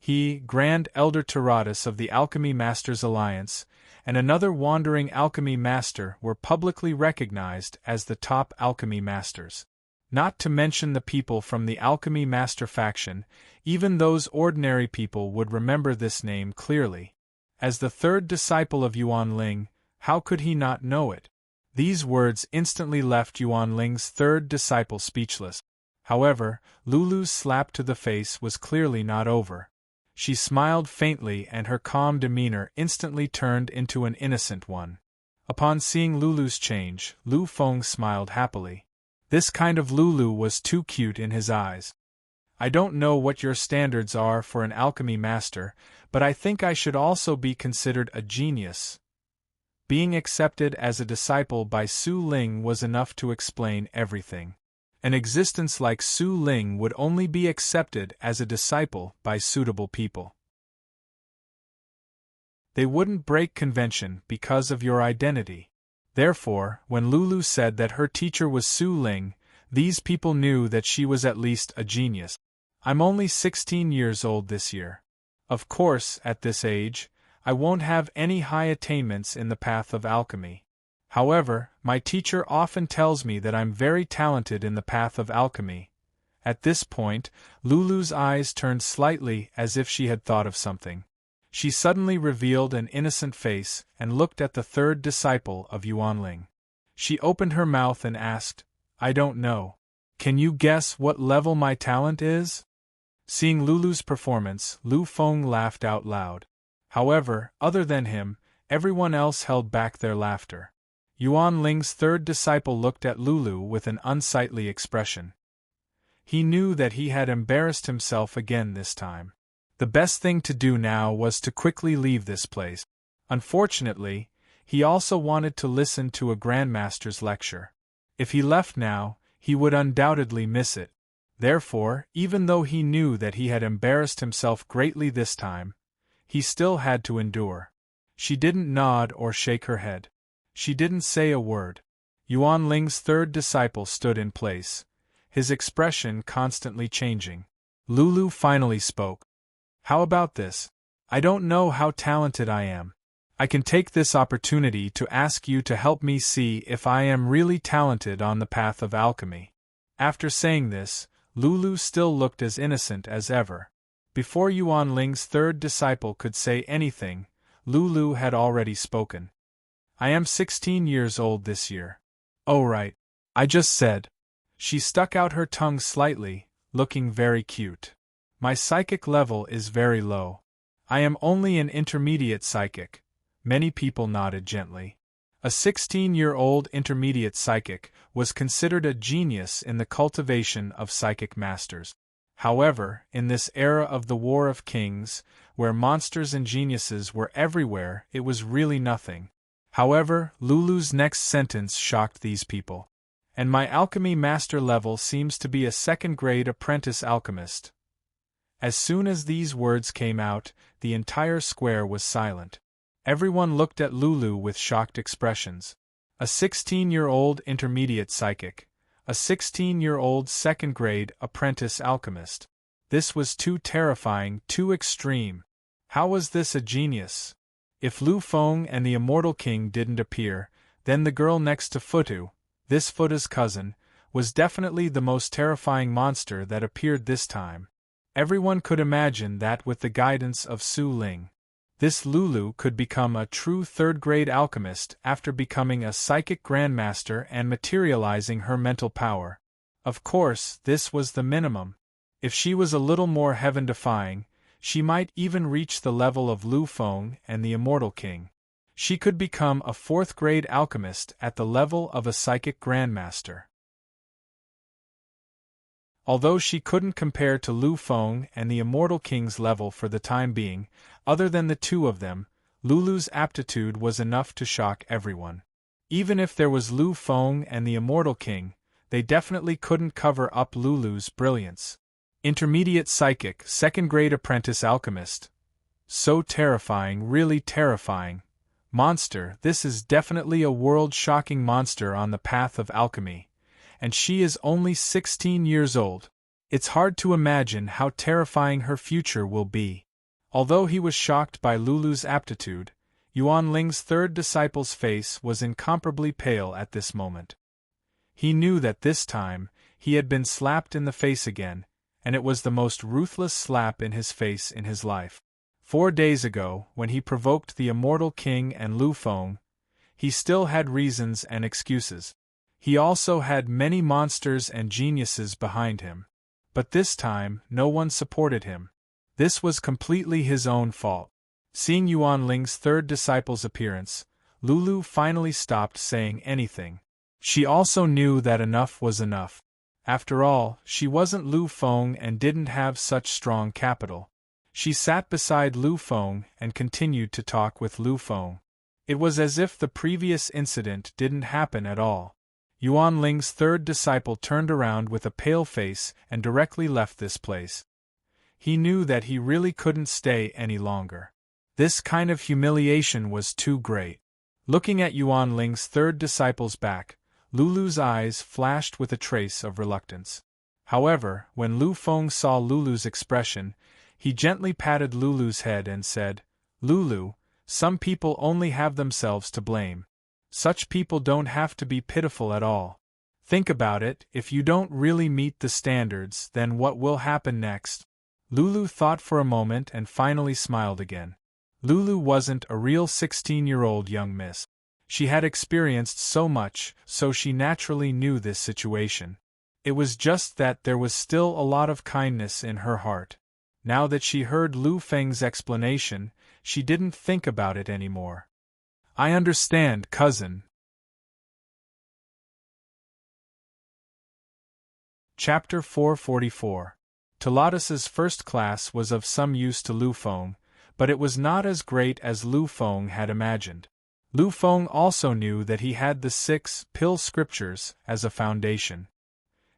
He, Grand Elder Teratus of the Alchemy Masters Alliance, and another wandering alchemy master were publicly recognized as the top alchemy masters. Not to mention the people from the alchemy master faction, even those ordinary people would remember this name clearly. As the third disciple of Yuan Ling, how could he not know it? These words instantly left Yuan Ling's third disciple speechless. However, Lulu's slap to the face was clearly not over. She smiled faintly and her calm demeanor instantly turned into an innocent one. Upon seeing Lulu's change, Lu Feng smiled happily. This kind of Lulu was too cute in his eyes. I don't know what your standards are for an alchemy master, but I think I should also be considered a genius. Being accepted as a disciple by Su Ling was enough to explain everything. An existence like Su Ling would only be accepted as a disciple by suitable people. They wouldn't break convention because of your identity. Therefore, when Lulu said that her teacher was Su Ling, these people knew that she was at least a genius. I'm only 16 years old this year. Of course, at this age, I won't have any high attainments in the path of alchemy. However, my teacher often tells me that I'm very talented in the path of alchemy. At this point, Lulu's eyes turned slightly as if she had thought of something. She suddenly revealed an innocent face and looked at the third disciple of Yuan Ling. She opened her mouth and asked, I don't know. Can you guess what level my talent is? Seeing Lulu's performance, Lu Feng laughed out loud. However, other than him, everyone else held back their laughter. Yuan Ling's third disciple looked at Lulu with an unsightly expression. He knew that he had embarrassed himself again this time. The best thing to do now was to quickly leave this place. Unfortunately, he also wanted to listen to a Grandmaster's lecture. If he left now, he would undoubtedly miss it. Therefore, even though he knew that he had embarrassed himself greatly this time, he still had to endure. She didn't nod or shake her head. She didn't say a word. Yuan Ling's third disciple stood in place, his expression constantly changing. Lulu finally spoke. How about this? I don't know how talented I am. I can take this opportunity to ask you to help me see if I am really talented on the path of alchemy. After saying this, Lulu still looked as innocent as ever. Before Yuan Ling's third disciple could say anything, Lulu had already spoken. I am 16 years old this year. Oh right. I just said. She stuck out her tongue slightly, looking very cute. My psychic level is very low. I am only an intermediate psychic. Many people nodded gently. A 16-year-old intermediate psychic was considered a genius in the cultivation of psychic masters. However, in this era of the War of Kings, where monsters and geniuses were everywhere, it was really nothing. However, Lulu's next sentence shocked these people. And my alchemy master level seems to be a second-grade apprentice alchemist. As soon as these words came out, the entire square was silent. Everyone looked at Lulu with shocked expressions. A 16-year-old intermediate psychic. A 16-year-old second-grade apprentice alchemist. This was too terrifying, too extreme. How was this a genius? If Lu Feng and the Immortal King didn't appear, then the girl next to Futu, this Futa's cousin, was definitely the most terrifying monster that appeared this time. Everyone could imagine that with the guidance of Su Ling, this Lulu could become a true third-grade alchemist after becoming a psychic grandmaster and materializing her mental power. Of course, this was the minimum. If she was a little more heaven-defying, she might even reach the level of Lu Feng and the Immortal King. She could become a fourth-grade alchemist at the level of a psychic grandmaster. Although she couldn't compare to Lu Feng and the Immortal King's level for the time being, other than the two of them, Lulu's aptitude was enough to shock everyone. Even if there was Lu Feng and the Immortal King, they definitely couldn't cover up Lulu's brilliance. Intermediate psychic, second-grade apprentice alchemist. So terrifying, really terrifying. Monster, this is definitely a world-shocking monster on the path of alchemy. And she is only 16 years old. It's hard to imagine how terrifying her future will be. Although he was shocked by Lulu's aptitude, Yuan Ling's third disciple's face was incomparably pale at this moment. He knew that this time, he had been slapped in the face again, and it was the most ruthless slap in his face in his life. 4 days ago, when he provoked the immortal king and Lu Feng, he still had reasons and excuses. He also had many monsters and geniuses behind him. But this time, no one supported him. This was completely his own fault. Seeing Yuan Ling's third disciple's appearance, Lulu finally stopped saying anything. She also knew that enough was enough. After all, she wasn't Lu Feng and didn't have such strong capital. She sat beside Lu Feng and continued to talk with Lu Feng. It was as if the previous incident didn't happen at all. Yuan Ling's third disciple turned around with a pale face and directly left this place. He knew that he really couldn't stay any longer. This kind of humiliation was too great. Looking at Yuan Ling's third disciple's back, Lulu's eyes flashed with a trace of reluctance. However, when Lu Feng saw Lulu's expression, he gently patted Lulu's head and said, "Lulu, some people only have themselves to blame. Such people don't have to be pitiful at all. Think about it, if you don't really meet the standards, then what will happen next?" Lulu thought for a moment and finally smiled again. Lulu wasn't a real 16-year-old young miss. She had experienced so much, so she naturally knew this situation. It was just that there was still a lot of kindness in her heart. Now that she heard Lu Feng's explanation, she didn't think about it anymore. "I understand, cousin." Chapter 444. Tolatus's first class was of some use to Lu Feng, but it was not as great as Lu Feng had imagined. Lu Feng also knew that he had the 6 pill scriptures as a foundation.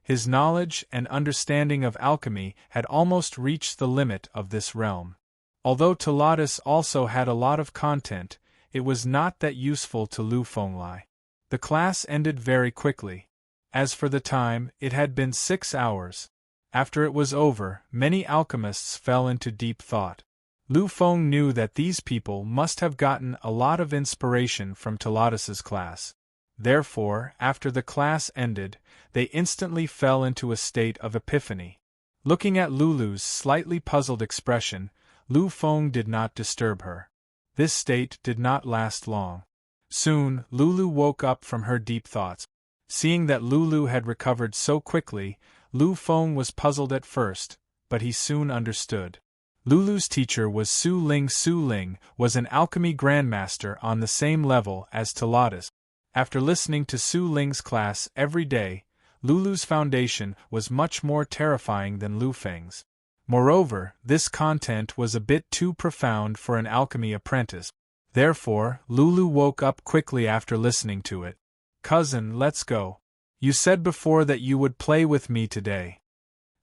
His knowledge and understanding of alchemy had almost reached the limit of this realm. Although Tolatus also had a lot of content, it was not that useful to Lu Feng. The class ended very quickly. As for the time, it had been 6 hours. After it was over, many alchemists fell into deep thought. Lu Feng knew that these people must have gotten a lot of inspiration from Tolatus's class. Therefore, after the class ended, they instantly fell into a state of epiphany. Looking at Lulu's slightly puzzled expression, Lu Feng did not disturb her. This state did not last long. Soon, Lulu woke up from her deep thoughts. Seeing that Lulu had recovered so quickly, Lu Feng was puzzled at first, but he soon understood. Lulu's teacher was Su Ling. Su Ling was an alchemy grandmaster on the same level as Tolatus. After listening to Su Ling's class every day, Lulu's foundation was much more terrifying than Lu Feng's. Moreover, this content was a bit too profound for an alchemy apprentice. Therefore, Lulu woke up quickly after listening to it. "Cousin, let's go. You said before that you would play with me today."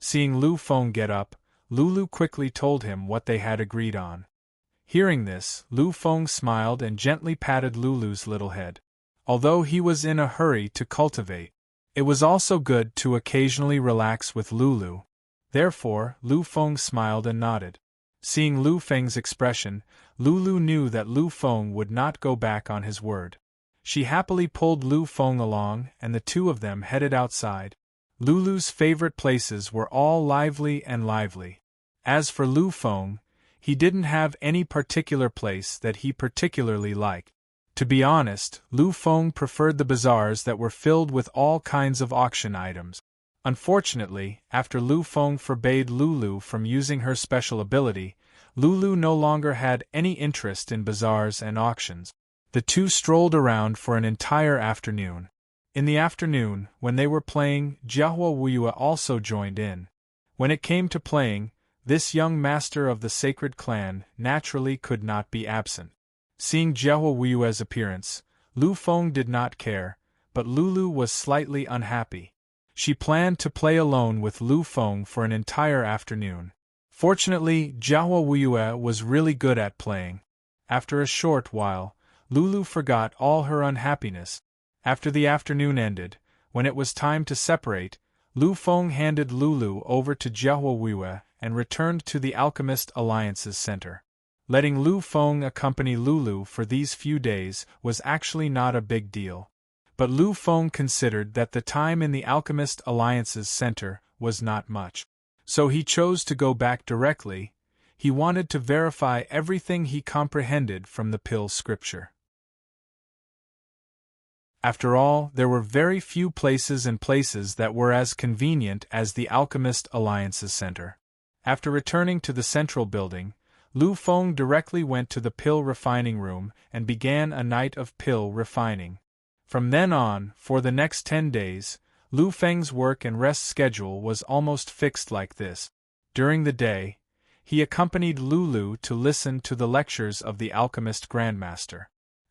Seeing Lu Feng get up, Lulu quickly told him what they had agreed on. Hearing this, Lu Feng smiled and gently patted Lulu's little head. Although he was in a hurry to cultivate, it was also good to occasionally relax with Lulu. Therefore, Lu Feng smiled and nodded. Seeing Lu Feng's expression, Lulu knew that Lu Feng would not go back on his word. She happily pulled Lu Feng along, and the two of them headed outside. Lulu's favorite places were all lively and lively. As for Lu Feng, he didn't have any particular place that he particularly liked. To be honest, Lu Feng preferred the bazaars that were filled with all kinds of auction items. Unfortunately, after Lu Feng forbade Lulu from using her special ability, Lulu no longer had any interest in bazaars and auctions. The two strolled around for an entire afternoon. In the afternoon, when they were playing, Jiahua Wuyue also joined in. When it came to playing, this young master of the sacred clan naturally could not be absent. Seeing Jiahua Wuyue's appearance, Lu Feng did not care, but Lulu was slightly unhappy. She planned to play alone with Lu Feng for an entire afternoon. Fortunately, Jiahua Wuyue was really good at playing. After a short while, Lulu forgot all her unhappiness. After the afternoon ended, when it was time to separate, Lu Feng handed Lulu over to Jiahua and returned to the Alchemist Alliance's center. Letting Lu Feng accompany Lulu for these few days was actually not a big deal. But Lu Feng considered that the time in the Alchemist Alliance's center was not much. So he chose to go back directly. He wanted to verify everything he comprehended from the pill scripture. After all, there were very few places that were as convenient as the Alchemist Alliance's center. After returning to the central building, Lu Feng directly went to the pill refining room and began a night of pill refining. From then on, for the next 10 days, Lu Feng's work and rest schedule was almost fixed like this. During the day, he accompanied Lulu to listen to the lectures of the Alchemist Grandmaster.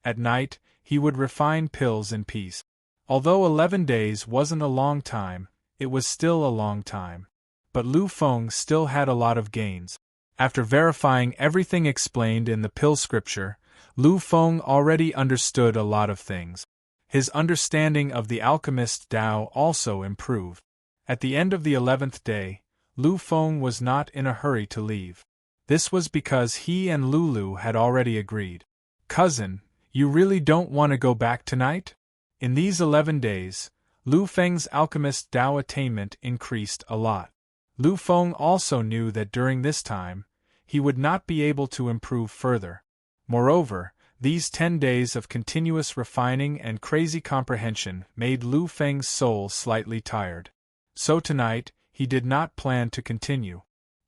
At night, he would refine pills in peace. Although 11 days wasn't a long time, it was still a long time. But Lu Feng still had a lot of gains. After verifying everything explained in the pill scripture, Lu Feng already understood a lot of things. His understanding of the alchemist Tao also improved. At the end of the 11th day, Lu Feng was not in a hurry to leave. This was because he and Lulu had already agreed. "Cousin, you really don't want to go back tonight?" In these 11 days, Lu Feng's alchemist Tao attainment increased a lot. Lu Feng also knew that during this time, he would not be able to improve further. Moreover, these 10 days of continuous refining and crazy comprehension made Lu Feng's soul slightly tired. So tonight, he did not plan to continue.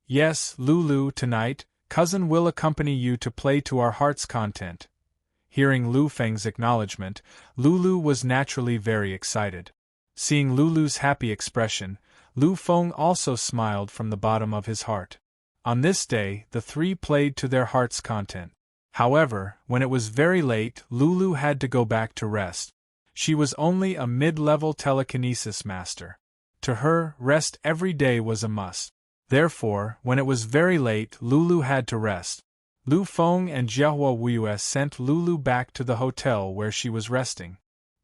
"Yes, Lulu, tonight, cousin will accompany you to play to our heart's content." Hearing Lu Feng's acknowledgement, Lulu was naturally very excited. Seeing Lulu's happy expression, Lu Feng also smiled from the bottom of his heart. On this day, the three played to their heart's content. However, when it was very late, Lulu had to go back to rest. She was only a mid-level telekinesis master. To her, rest every day was a must. Therefore, when it was very late, Lulu had to rest. Lu Feng and Jiahua sent Lulu back to the hotel where she was resting.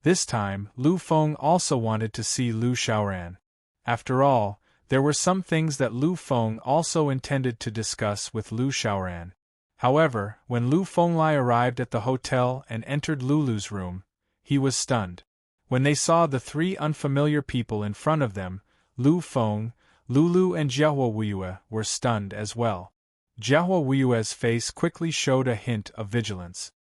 This time, Lu Feng also wanted to see Lu Xiaoran. After all, there were some things that Lu Feng also intended to discuss with Lu Xiaoran. However, when Lu Fenglai arrived at the hotel and entered Lulu's room, he was stunned. When they saw the three unfamiliar people in front of them, Lu Feng, Lulu and Jiahua were stunned as well. Jiahua's face quickly showed a hint of vigilance.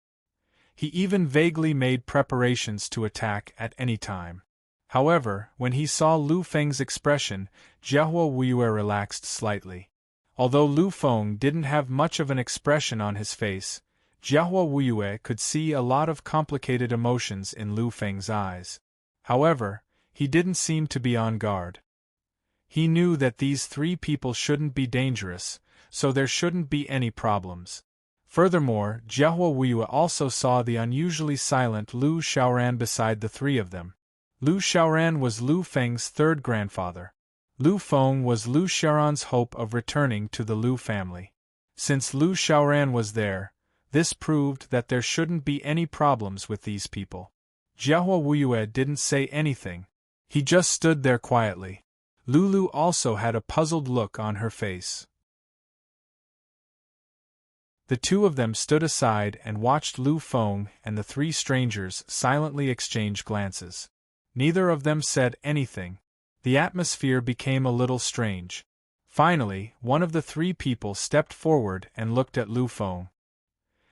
He even vaguely made preparations to attack at any time. However, when he saw Lu Feng's expression, Jiahua relaxed slightly. Although Lu Feng didn't have much of an expression on his face, Jiahua could see a lot of complicated emotions in Lu Feng's eyes. However, he didn't seem to be on guard. He knew that these three people shouldn't be dangerous, so there shouldn't be any problems. Furthermore, Jiahua also saw the unusually silent Lu Xiaoran beside the three of them. Lu Xiaoran was Lu Feng's third grandfather. Lu Feng was Lu Xiaoran's hope of returning to the Lu family. Since Lu Xiaoran was there, this proved that there shouldn't be any problems with these people. Jiahua didn't say anything. He just stood there quietly. Lulu also had a puzzled look on her face. The two of them stood aside and watched Lu Feng and the three strangers silently exchange glances. Neither of them said anything. The atmosphere became a little strange. Finally, one of the three people stepped forward and looked at Lu Feng.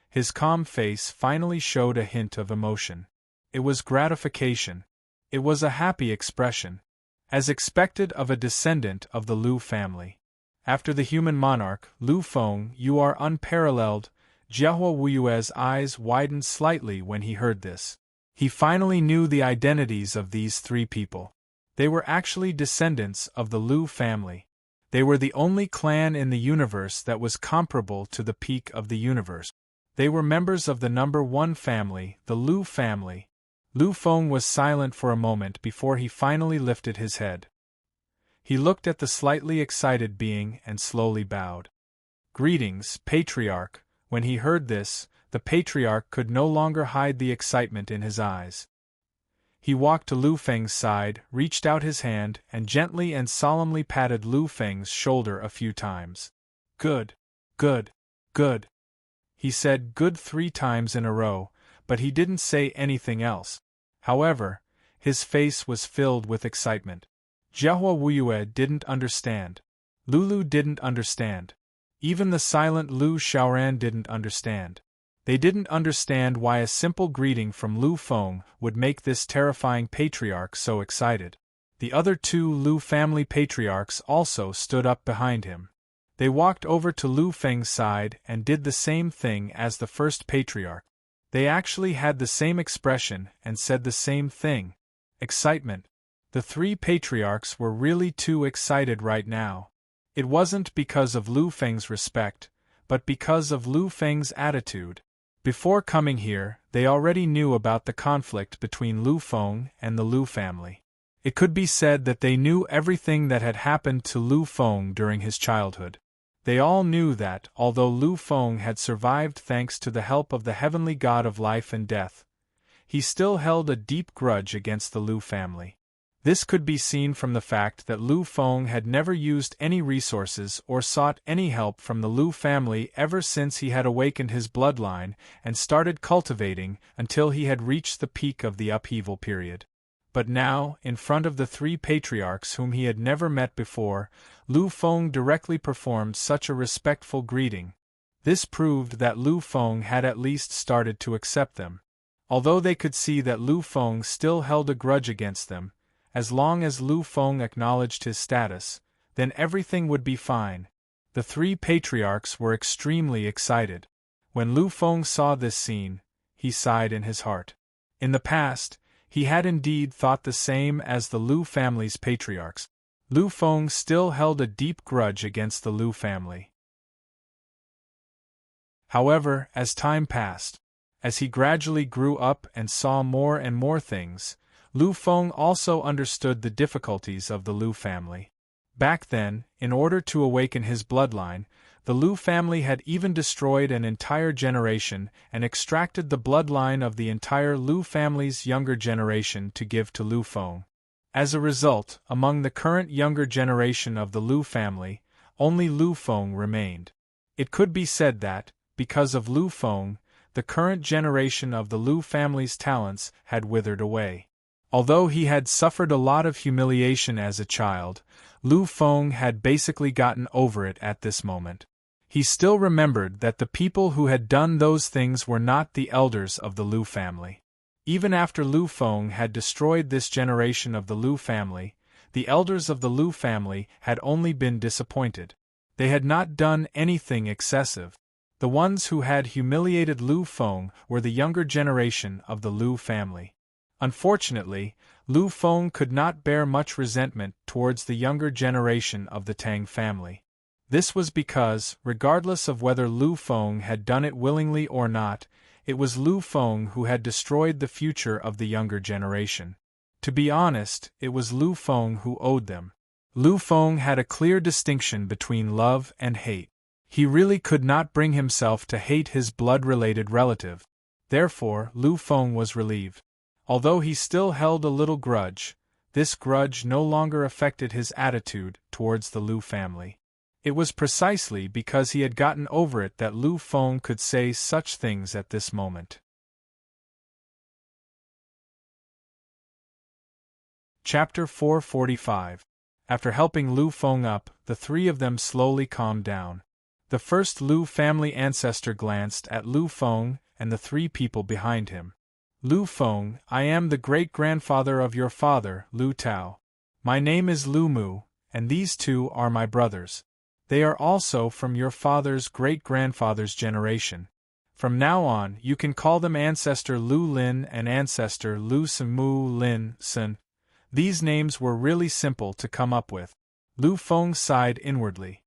His calm face finally showed a hint of emotion. It was gratification. It was a happy expression, as expected of a descendant of the Lu family. After the human monarch, Lu Feng, you are unparalleled. Jiahua's eyes widened slightly when he heard this. He finally knew the identities of these three people. They were actually descendants of the Lu family. They were the only clan in the universe that was comparable to the peak of the universe. They were members of the number one family, the Lu family. Lu Feng was silent for a moment before he finally lifted his head. He looked at the slightly excited being and slowly bowed. "Greetings, Patriarch." When he heard this, the Patriarch could no longer hide the excitement in his eyes. He walked to Lu Feng's side, reached out his hand, and gently and solemnly patted Lu Feng's shoulder a few times. Good. Good. Good. He said good 3 times in a row, but he didn't say anything else. However, his face was filled with excitement. Jiahua Wuyue didn't understand. Lulu didn't understand. Even the silent Lu Xiaoran didn't understand. They didn't understand why a simple greeting from Lu Feng would make this terrifying patriarch so excited. The other 2 Lu family patriarchs also stood up behind him. They walked over to Lu Feng's side and did the same thing as the first patriarch. They actually had the same expression and said the same thing. Excitement. The 3 patriarchs were really too excited right now. It wasn't because of Lu Feng's respect, but because of Lu Feng's attitude. Before coming here, they already knew about the conflict between Lu Feng and the Lu family. It could be said that they knew everything that had happened to Lu Feng during his childhood. They all knew that, although Lu Feng had survived thanks to the help of the heavenly god of life and death, he still held a deep grudge against the Lu family. This could be seen from the fact that Lu Feng had never used any resources or sought any help from the Lu family ever since he had awakened his bloodline and started cultivating until he had reached the peak of the upheaval period. But now, in front of the 3 patriarchs whom he had never met before, Lu Feng directly performed such a respectful greeting. This proved that Lu Feng had at least started to accept them. Although they could see that Lu Feng still held a grudge against them, as long as Lu Feng acknowledged his status, then everything would be fine. The 3 patriarchs were extremely excited. When Lu Feng saw this scene, he sighed in his heart. In the past, he had indeed thought the same as the Lu family's patriarchs. Lu Feng still held a deep grudge against the Lu family. However, as time passed, as he gradually grew up and saw more and more things, Lu Feng also understood the difficulties of the Lu family. Back then, in order to awaken his bloodline, the Lu family had even destroyed an entire generation and extracted the bloodline of the entire Lu family's younger generation to give to Lu Feng. As a result, among the current younger generation of the Lu family, only Lu Feng remained. It could be said that, because of Lu Feng, the current generation of the Lu family's talents had withered away. Although he had suffered a lot of humiliation as a child, Lu Feng had basically gotten over it at this moment. He still remembered that the people who had done those things were not the elders of the Lu family. Even after Lu Feng had destroyed this generation of the Lu family, the elders of the Lu family had only been disappointed. They had not done anything excessive. The ones who had humiliated Lu Feng were the younger generation of the Lu family. Unfortunately, Lu Feng could not bear much resentment towards the younger generation of the Tang family. This was because, regardless of whether Lu Feng had done it willingly or not, it was Lu Feng who had destroyed the future of the younger generation. To be honest, it was Lu Feng who owed them. Lu Feng had a clear distinction between love and hate. He really could not bring himself to hate his blood-related relative. Therefore, Lu Feng was relieved. Although he still held a little grudge, this grudge no longer affected his attitude towards the Lu family. It was precisely because he had gotten over it that Lu Feng could say such things at this moment. Chapter 445. After helping Lu Feng up, the 3 of them slowly calmed down. The first Lu family ancestor glanced at Lu Feng and the 3 people behind him. Lu Feng, I am the great-grandfather of your father, Lu Tao. My name is Lu Mu, and these 2 are my brothers. They are also from your father's great-grandfather's generation. From now on, you can call them Ancestor Lu Lin and Ancestor Lu Simu Lin Sun. These names were really simple to come up with. Lu Feng sighed inwardly.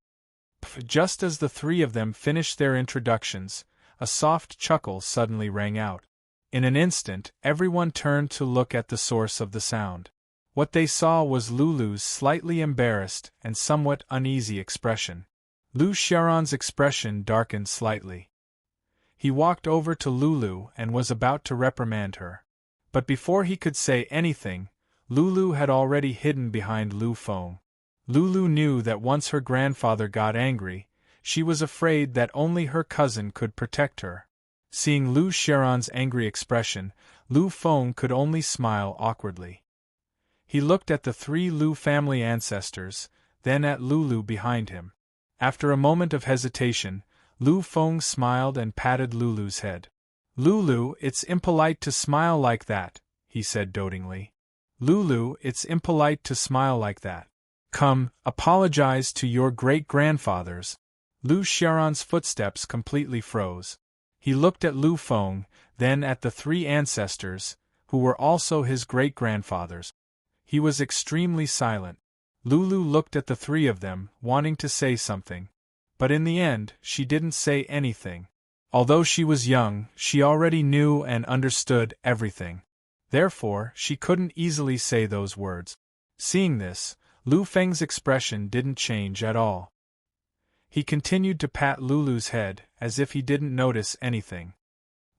Just as the 3 of them finished their introductions, a soft chuckle suddenly rang out. In an instant, everyone turned to look at the source of the sound. What they saw was Lulu's slightly embarrassed and somewhat uneasy expression. Lu Xiaoran's expression darkened slightly. He walked over to Lulu and was about to reprimand her. But before he could say anything, Lulu had already hidden behind Lu Feng. Lulu knew that once her grandfather got angry, she was afraid that only her cousin could protect her. Seeing Lu Sharon's angry expression, Lu Feng could only smile awkwardly. He looked at the 3 Lu family ancestors, then at Lulu behind him. After a moment of hesitation, Lu Feng smiled and patted Lulu's head. "Lulu, it's impolite to smile like that," he said dotingly. "Lulu, it's impolite to smile like that. Come, apologize to your great-grandfathers." Lu Sharon's footsteps completely froze. He looked at Lu Feng, then at the 3 ancestors, who were also his great-grandfathers. He was extremely silent. Lulu looked at the 3 of them, wanting to say something. But in the end, she didn't say anything. Although she was young, she already knew and understood everything. Therefore, she couldn't easily say those words. Seeing this, Lu Feng's expression didn't change at all. He continued to pat Lulu's head, as if he didn't notice anything.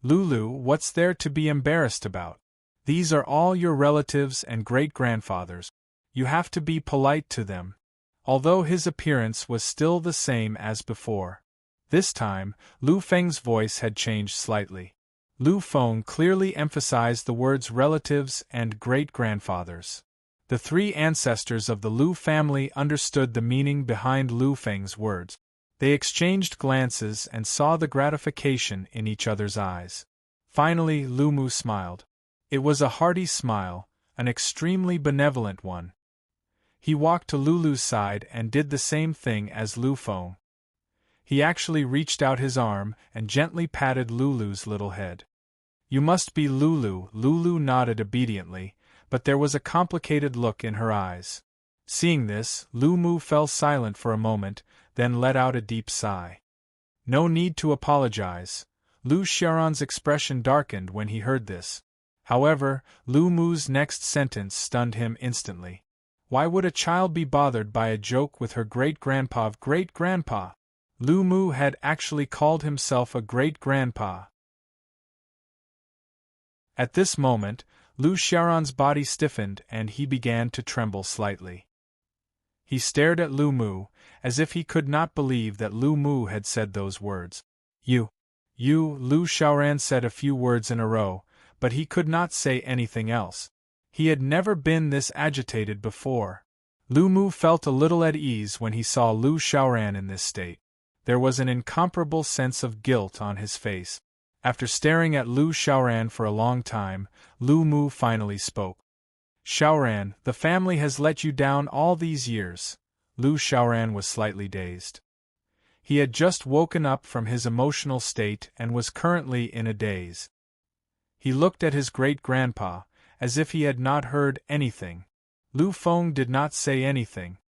"Lulu, what's there to be embarrassed about? These are all your relatives and great-grandfathers. You have to be polite to them." Although his appearance was still the same as before. This time, Lu Feng's voice had changed slightly. Lu Feng clearly emphasized the words relatives and great-grandfathers. The 3 ancestors of the Lu family understood the meaning behind Lu Feng's words. They exchanged glances and saw the gratification in each other's eyes. Finally, Lu Mu smiled. It was a hearty smile, an extremely benevolent one. He walked to Lulu's side and did the same thing as Lu Feng. He actually reached out his arm and gently patted Lulu's little head. "You must be Lulu." Lulu nodded obediently, but there was a complicated look in her eyes. Seeing this, Lu Mu fell silent for a moment, then let out a deep sigh. "No need to apologize." Lu Sharon's expression darkened when he heard this. However, Lu Mu's next sentence stunned him instantly. Why would a child be bothered by a joke with her great-grandpa? Great-grandpa? Lu Mu had actually called himself a great-grandpa. At this moment, Lu Sharon's body stiffened and he began to tremble slightly. He stared at Lu Mu, as if he could not believe that Lu Mu had said those words. You, Lu Shaoran said a few words in a row, but he could not say anything else. He had never been this agitated before. Lu Mu felt a little at ease when he saw Lu Shaoran in this state. There was an incomparable sense of guilt on his face. After staring at Lu Shaoran for a long time, Lu Mu finally spoke. "Shaoran, the family has let you down all these years." Lu Shaoran was slightly dazed. He had just woken up from his emotional state and was currently in a daze. He looked at his great-grandpa, as if he had not heard anything. Lu Feng did not say anything.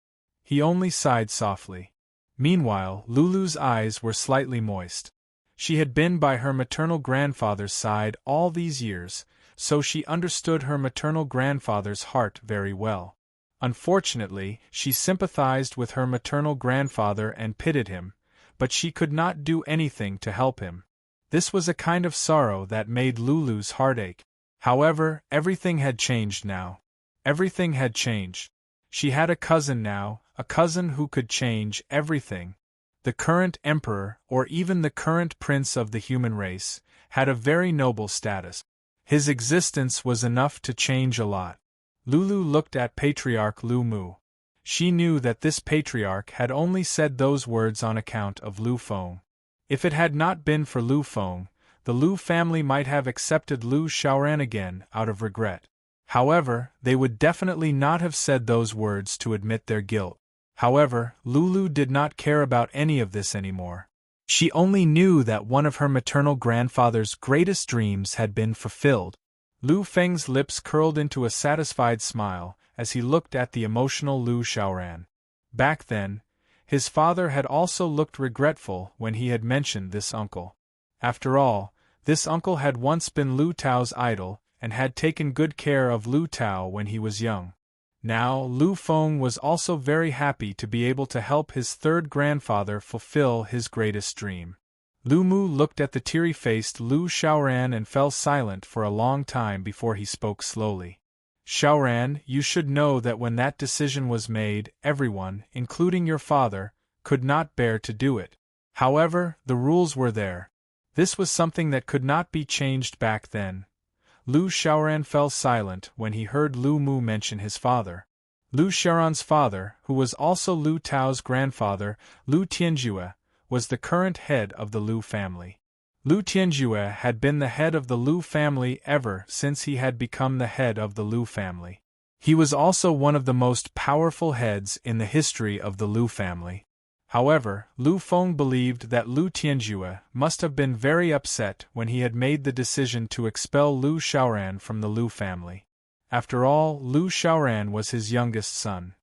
He only sighed softly. Meanwhile, Lulu's eyes were slightly moist. She had been by her maternal grandfather's side all these years, so she understood her maternal grandfather's heart very well. Unfortunately, she sympathized with her maternal grandfather and pitied him, but she could not do anything to help him. This was a kind of sorrow that made Lulu's heart ache. However, everything had changed now. Everything had changed. She had a cousin now, a cousin who could change everything. The current emperor, or even the current prince of the human race, had a very noble status. His existence was enough to change a lot. Lulu looked at Patriarch Lu Mu. She knew that this patriarch had only said those words on account of Lu Feng. If it had not been for Lu Feng, the Lu family might have accepted Lu Shaoran again out of regret. However, they would definitely not have said those words to admit their guilt. However, Lulu did not care about any of this anymore. She only knew that one of her maternal grandfather's greatest dreams had been fulfilled. Lu Feng's lips curled into a satisfied smile as he looked at the emotional Lu Shaoran. Back then, his father had also looked regretful when he had mentioned this uncle. After all, this uncle had once been Lu Tao's idol and had taken good care of Lu Tao when he was young. Now, Lu Feng was also very happy to be able to help his third grandfather fulfill his greatest dream. Lu Mu looked at the teary-faced Lu Xiaoran and fell silent for a long time before he spoke slowly. Xiaoran, you should know that when that decision was made, everyone, including your father, could not bear to do it. However, the rules were there. This was something that could not be changed back then. Lu Xiaoran fell silent when he heard Lu Mu mention his father. Lu Xiaoran's father, who was also Lu Tao's grandfather, Lu Tianjue, was the current head of the Lu family. Lu Tianjue had been the head of the Lu family ever since he had become the head of the Lu family. He was also one of the most powerful heads in the history of the Lu family. However, Lu Feng believed that Lu Tianjue must have been very upset when he had made the decision to expel Lu Xiaoran from the Lu family. After all, Lu Xiaoran was his youngest son.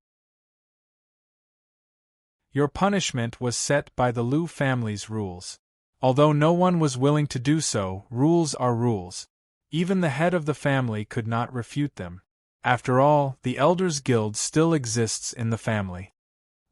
Your punishment was set by the Lu family's rules. Although no one was willing to do so, rules are rules. Even the head of the family could not refute them. After all, the Elders' Guild still exists in the family.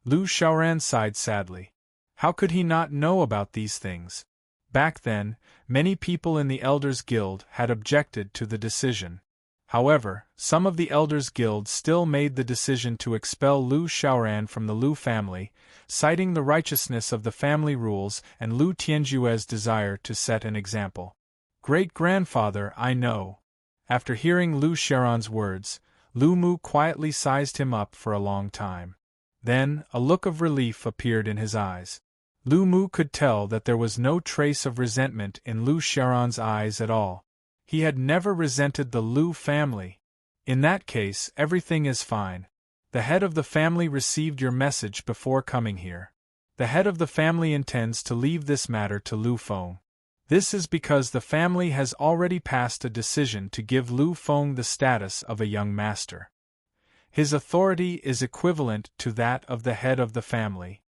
Lu Xiaoran sighed sadly. How could he not know about these things? Back then, many people in the Elders' Guild had objected to the decision. However, some of the Elders' Guild still made the decision to expel Lu Xiaoran from the Lu family, citing the righteousness of the family rules and Lu Tianjue's desire to set an example. Great-grandfather, I know. After hearing Lu Xiaoran's words, Lu Mu quietly sized him up for a long time. Then, a look of relief appeared in his eyes. Lu Mu could tell that there was no trace of resentment in Lu Xiaoran's eyes at all. He had never resented the Lu family. In that case, everything is fine. The head of the family received your message before coming here. The head of the family intends to leave this matter to Lu Feng. This is because the family has already passed a decision to give Lu Feng the status of a young master. His authority is equivalent to that of the head of the family.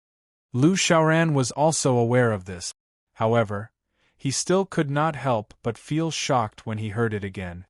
Lu Xiaoran was also aware of this. However, he still could not help but feel shocked when he heard it again.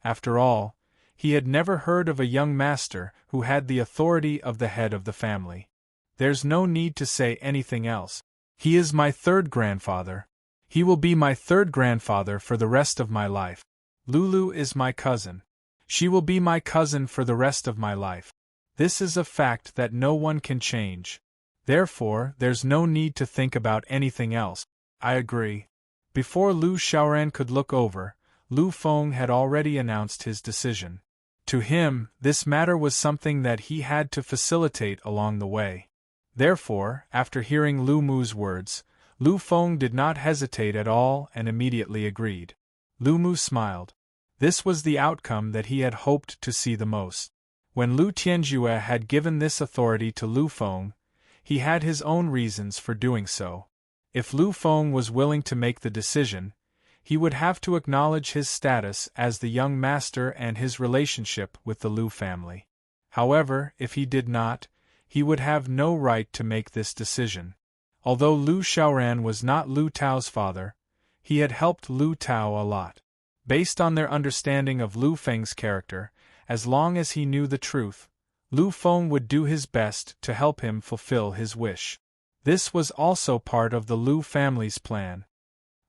After all, he had never heard of a young master who had the authority of the head of the family. There's no need to say anything else. He is my third grandfather. He will be my third grandfather for the rest of my life. Lulu is my cousin. She will be my cousin for the rest of my life. This is a fact that no one can change. Therefore, there's no need to think about anything else. I agree. Before Lu Xiaoran could look over, Lu Feng had already announced his decision. To him, this matter was something that he had to facilitate along the way. Therefore, after hearing Lu Mu's words, Lu Feng did not hesitate at all and immediately agreed. Lu Mu smiled. This was the outcome that he had hoped to see the most. When Lu Tianjue had given this authority to Lu Feng, he had his own reasons for doing so. If Lu Feng was willing to make the decision, he would have to acknowledge his status as the young master and his relationship with the Lu family. However, if he did not, he would have no right to make this decision. Although Lu Xiaoran was not Lu Tao's father, he had helped Lu Tao a lot. Based on their understanding of Lu Feng's character, as long as he knew the truth, Lu Feng would do his best to help him fulfill his wish. This was also part of the Lu family's plan.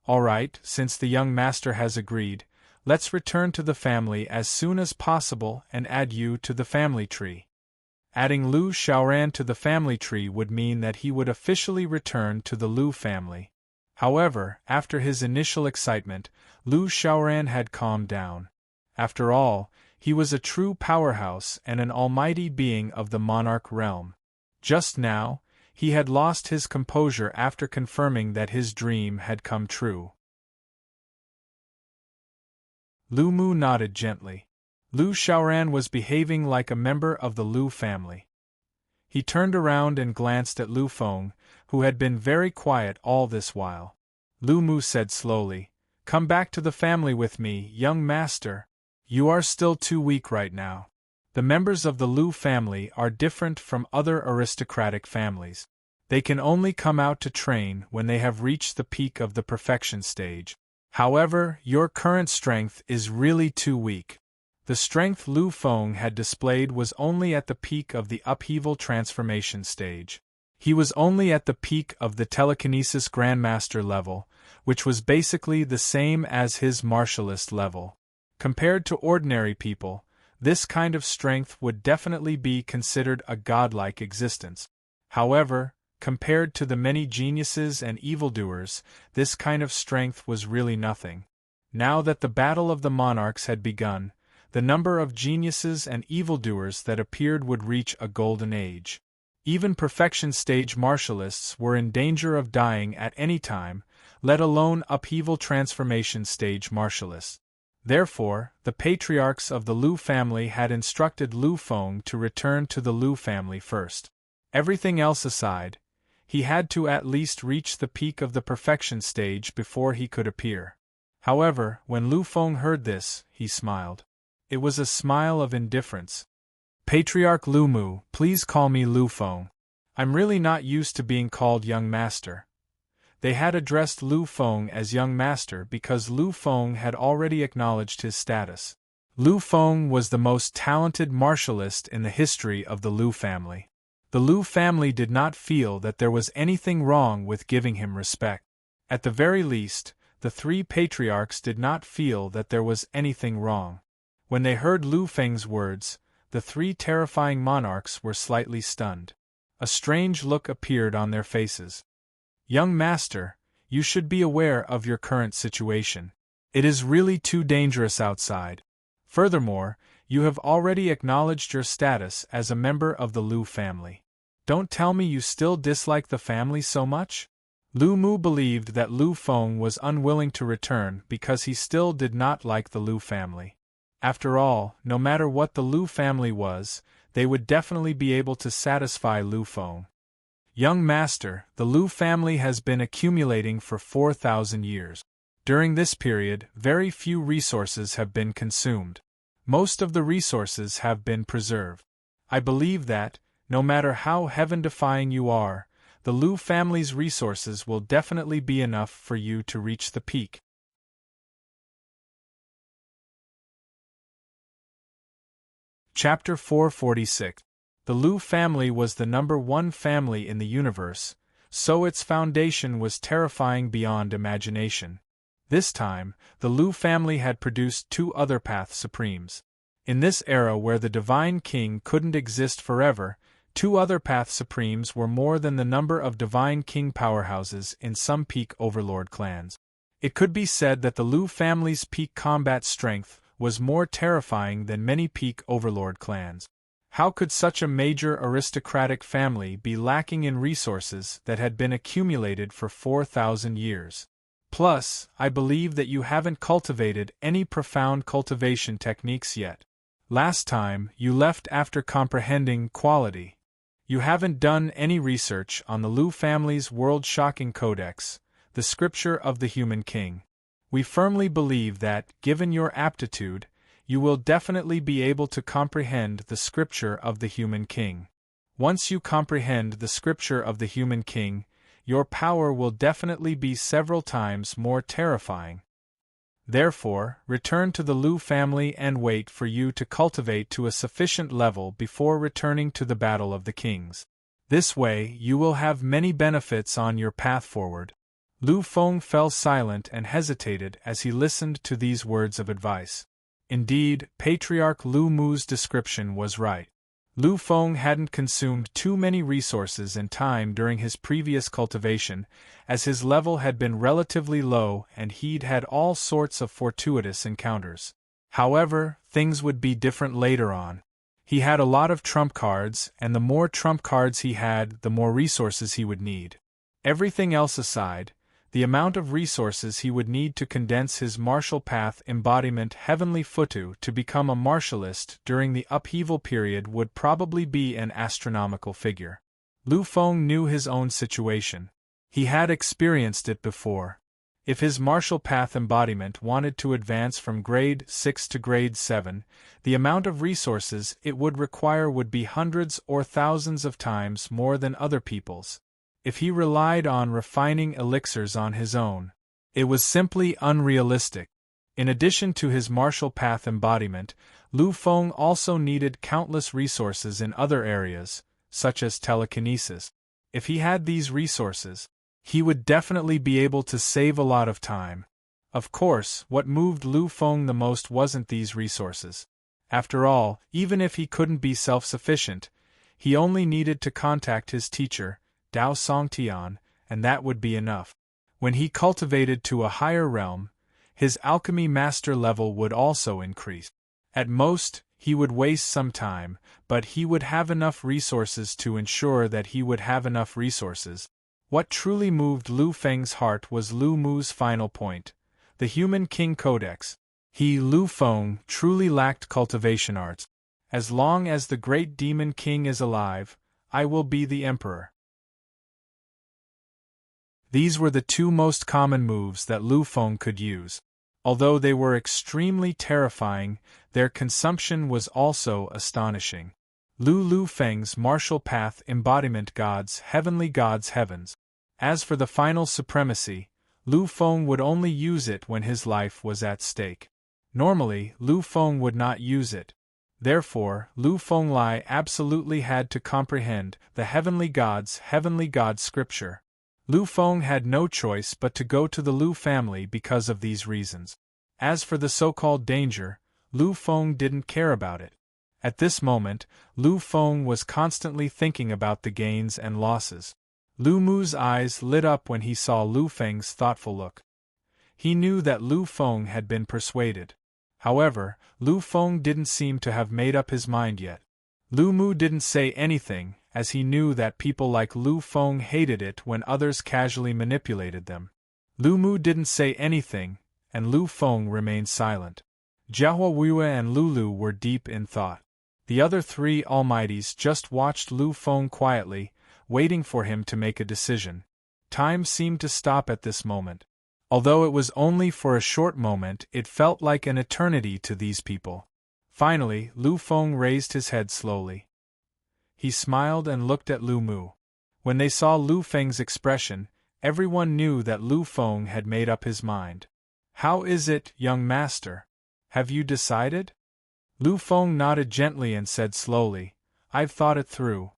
Alright, since the young master has agreed, let's return to the family as soon as possible and add you to the family tree. Adding Lu Xiaoran to the family tree would mean that he would officially return to the Lu family. However, after his initial excitement, Lu Xiaoran had calmed down. After all, he was a true powerhouse and an almighty being of the monarch realm. Just now, he had lost his composure after confirming that his dream had come true. Lu Mu nodded gently. Lu Xiaoran was behaving like a member of the Lu family. He turned around and glanced at Lu Feng, who had been very quiet all this while. Lu Mu said slowly, "Come back to the family with me, young master. You are still too weak right now. The members of the Lu family are different from other aristocratic families. They can only come out to train when they have reached the peak of the perfection stage. However, your current strength is really too weak." The strength Lu Feng had displayed was only at the peak of the upheaval transformation stage. He was only at the peak of the telekinesis grandmaster level, which was basically the same as his martialist level. Compared to ordinary people, this kind of strength would definitely be considered a godlike existence. However, compared to the many geniuses and evildoers, this kind of strength was really nothing. Now that the Battle of the Monarchs had begun, the number of geniuses and evildoers that appeared would reach a golden age. Even perfection stage martialists were in danger of dying at any time, let alone upheaval transformation stage martialists. Therefore, the patriarchs of the Lu family had instructed Lu Feng to return to the Lu family first. Everything else aside, he had to at least reach the peak of the perfection stage before he could appear. However, when Lu Feng heard this, he smiled. It was a smile of indifference. Patriarch Lu Mu, please call me Lu Feng. I'm really not used to being called young master. They had addressed Lu Feng as young master because Lu Feng had already acknowledged his status. Lu Feng was the most talented martialist in the history of the Lu family. The Lu family did not feel that there was anything wrong with giving him respect. At the very least, the three patriarchs did not feel that there was anything wrong. When they heard Lu Feng's words, the three terrifying monarchs were slightly stunned. A strange look appeared on their faces. Young master, you should be aware of your current situation. It is really too dangerous outside. Furthermore, you have already acknowledged your status as a member of the Lu family. Don't tell me you still dislike the family so much? Lu Mu believed that Lu Feng was unwilling to return because he still did not like the Lu family. After all, no matter what the Lu family was, they would definitely be able to satisfy Lu Feng. Young master, the Lu family has been accumulating for 4,000 years. During this period, very few resources have been consumed. Most of the resources have been preserved. I believe that, no matter how heaven-defying you are, the Lu family's resources will definitely be enough for you to reach the peak. Chapter 446. The Lu family was the number one family in the universe, so its foundation was terrifying beyond imagination. This time, the Lu family had produced two other Path Supremes. In this era where the Divine King couldn't exist forever, two other Path Supremes were more than the number of Divine King powerhouses in some peak Overlord clans. It could be said that the Lu family's peak combat strength was more terrifying than many peak Overlord clans. How could such a major aristocratic family be lacking in resources that had been accumulated for 4,000 years? Plus, I believe that you haven't cultivated any profound cultivation techniques yet. Last time, you left after comprehending quality. You haven't done any research on the Lu family's world-shocking codex, the Scripture of the Human King. We firmly believe that, given your aptitude, you will definitely be able to comprehend the Scripture of the Human King. Once you comprehend the Scripture of the Human King, your power will definitely be several times more terrifying. Therefore, return to the Lu family and wait for you to cultivate to a sufficient level before returning to the Battle of the Kings. This way, you will have many benefits on your path forward. Lu Feng fell silent and hesitated as he listened to these words of advice. Indeed, Patriarch Lu Mu's description was right. Lu Feng hadn't consumed too many resources and time during his previous cultivation, as his level had been relatively low and he'd had all sorts of fortuitous encounters. However, things would be different later on. He had a lot of trump cards, and the more trump cards he had, the more resources he would need. Everything else aside, the amount of resources he would need to condense his martial path embodiment Heavenly Futu to become a martialist during the upheaval period would probably be an astronomical figure. Lu Feng knew his own situation. He had experienced it before. If his martial path embodiment wanted to advance from grade 6 to grade 7, the amount of resources it would require would be hundreds or thousands of times more than other people's. If he relied on refining elixirs on his own, it was simply unrealistic. In addition to his martial path embodiment, Lu Feng also needed countless resources in other areas, such as telekinesis. If he had these resources, he would definitely be able to save a lot of time. Of course, what moved Lu Feng the most wasn't these resources. After all, even if he couldn't be self-sufficient, he only needed to contact his teacher, Dao Songtian, and that would be enough. When he cultivated to a higher realm, his alchemy master level would also increase. At most, he would waste some time, but he would have enough resources to ensure that he would have enough resources. What truly moved Lu Feng's heart was Lu Mu's final point, the Human King Codex. He, Lu Feng, truly lacked cultivation arts. As long as the great demon king is alive, I will be the emperor. These were the two most common moves that Lu Feng could use. Although they were extremely terrifying, their consumption was also astonishing. Lu Feng's martial path embodiment gods, heavens. As for the final supremacy, Lu Feng would only use it when his life was at stake. Normally, Lu Feng would not use it. Therefore, Lu Fenglai absolutely had to comprehend the heavenly gods scripture. Lu Feng had no choice but to go to the Lu family because of these reasons. As for the so-called danger, Lu Feng didn't care about it. At this moment, Lu Feng was constantly thinking about the gains and losses. Lu Mu's eyes lit up when he saw Lu Feng's thoughtful look. He knew that Lu Feng had been persuaded. However, Lu Feng didn't seem to have made up his mind yet. Lu Mu didn't say anything, as he knew that people like Lu Feng hated it when others casually manipulated them. Lu Mu didn't say anything, and Lu Feng remained silent. Jiahua Wuyue and Lulu were deep in thought. The other three almighties just watched Lu Feng quietly, waiting for him to make a decision. Time seemed to stop at this moment. Although it was only for a short moment, it felt like an eternity to these people. Finally, Lu Feng raised his head slowly. He smiled and looked at Lu Mu. When they saw Lu Feng's expression, everyone knew that Lu Feng had made up his mind. "How is it, young master? Have you decided?" Lu Feng nodded gently and said slowly, "I've thought it through.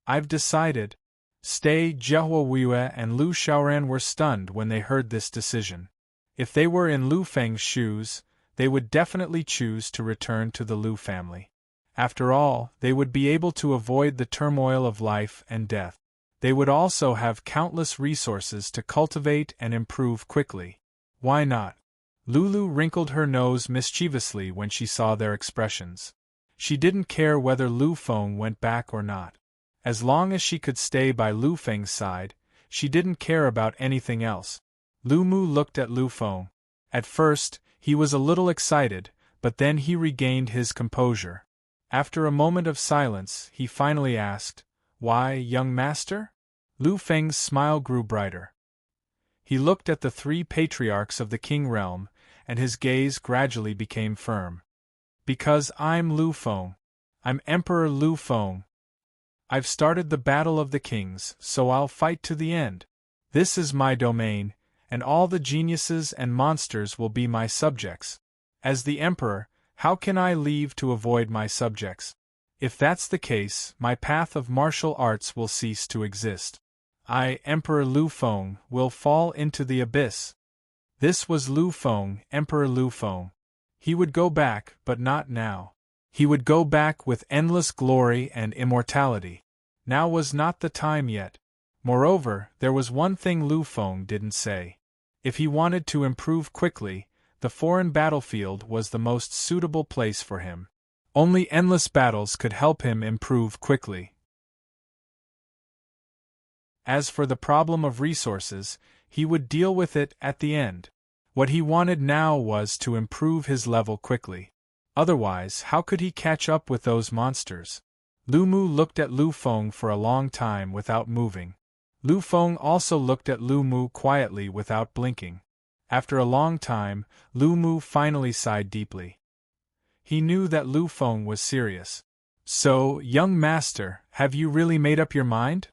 I've decided." Jiahua Wuyue and Lu Xiaoran were stunned when they heard this decision. If they were in Lu Feng's shoes, they would definitely choose to return to the Lu family. After all, they would be able to avoid the turmoil of life and death. They would also have countless resources to cultivate and improve quickly. Why not? Lulu wrinkled her nose mischievously when she saw their expressions. She didn't care whether Lu Feng went back or not. As long as she could stay by Lu Feng's side, she didn't care about anything else. Lu Mu looked at Lu Feng. At first, he was a little excited, but then he regained his composure. After a moment of silence, he finally asked, "Why, young master?" Lu Feng's smile grew brighter. He looked at the three patriarchs of the King realm, and his gaze gradually became firm. "Because I'm Lu Feng. I'm Emperor Lu Feng. I've started the Battle of the Kings, so I'll fight to the end. This is my domain, and all the geniuses and monsters will be my subjects. As the Emperor, how can I leave to avoid my subjects? If that's the case, my path of martial arts will cease to exist. I, Emperor Lu Feng, will fall into the abyss." This was Lu Feng, Emperor Lu Feng. He would go back, but not now. He would go back with endless glory and immortality. Now was not the time yet. Moreover, there was one thing Lu Feng didn't say. If he wanted to improve quickly, the foreign battlefield was the most suitable place for him. Only endless battles could help him improve quickly. As for the problem of resources, he would deal with it at the end. What he wanted now was to improve his level quickly. Otherwise, how could he catch up with those monsters? Lu Mu looked at Lu Feng for a long time without moving. Lu Feng also looked at Lu Mu quietly without blinking. After a long time, Lu Mu finally sighed deeply. He knew that Lu Feng was serious. "So, young master, have you really made up your mind?"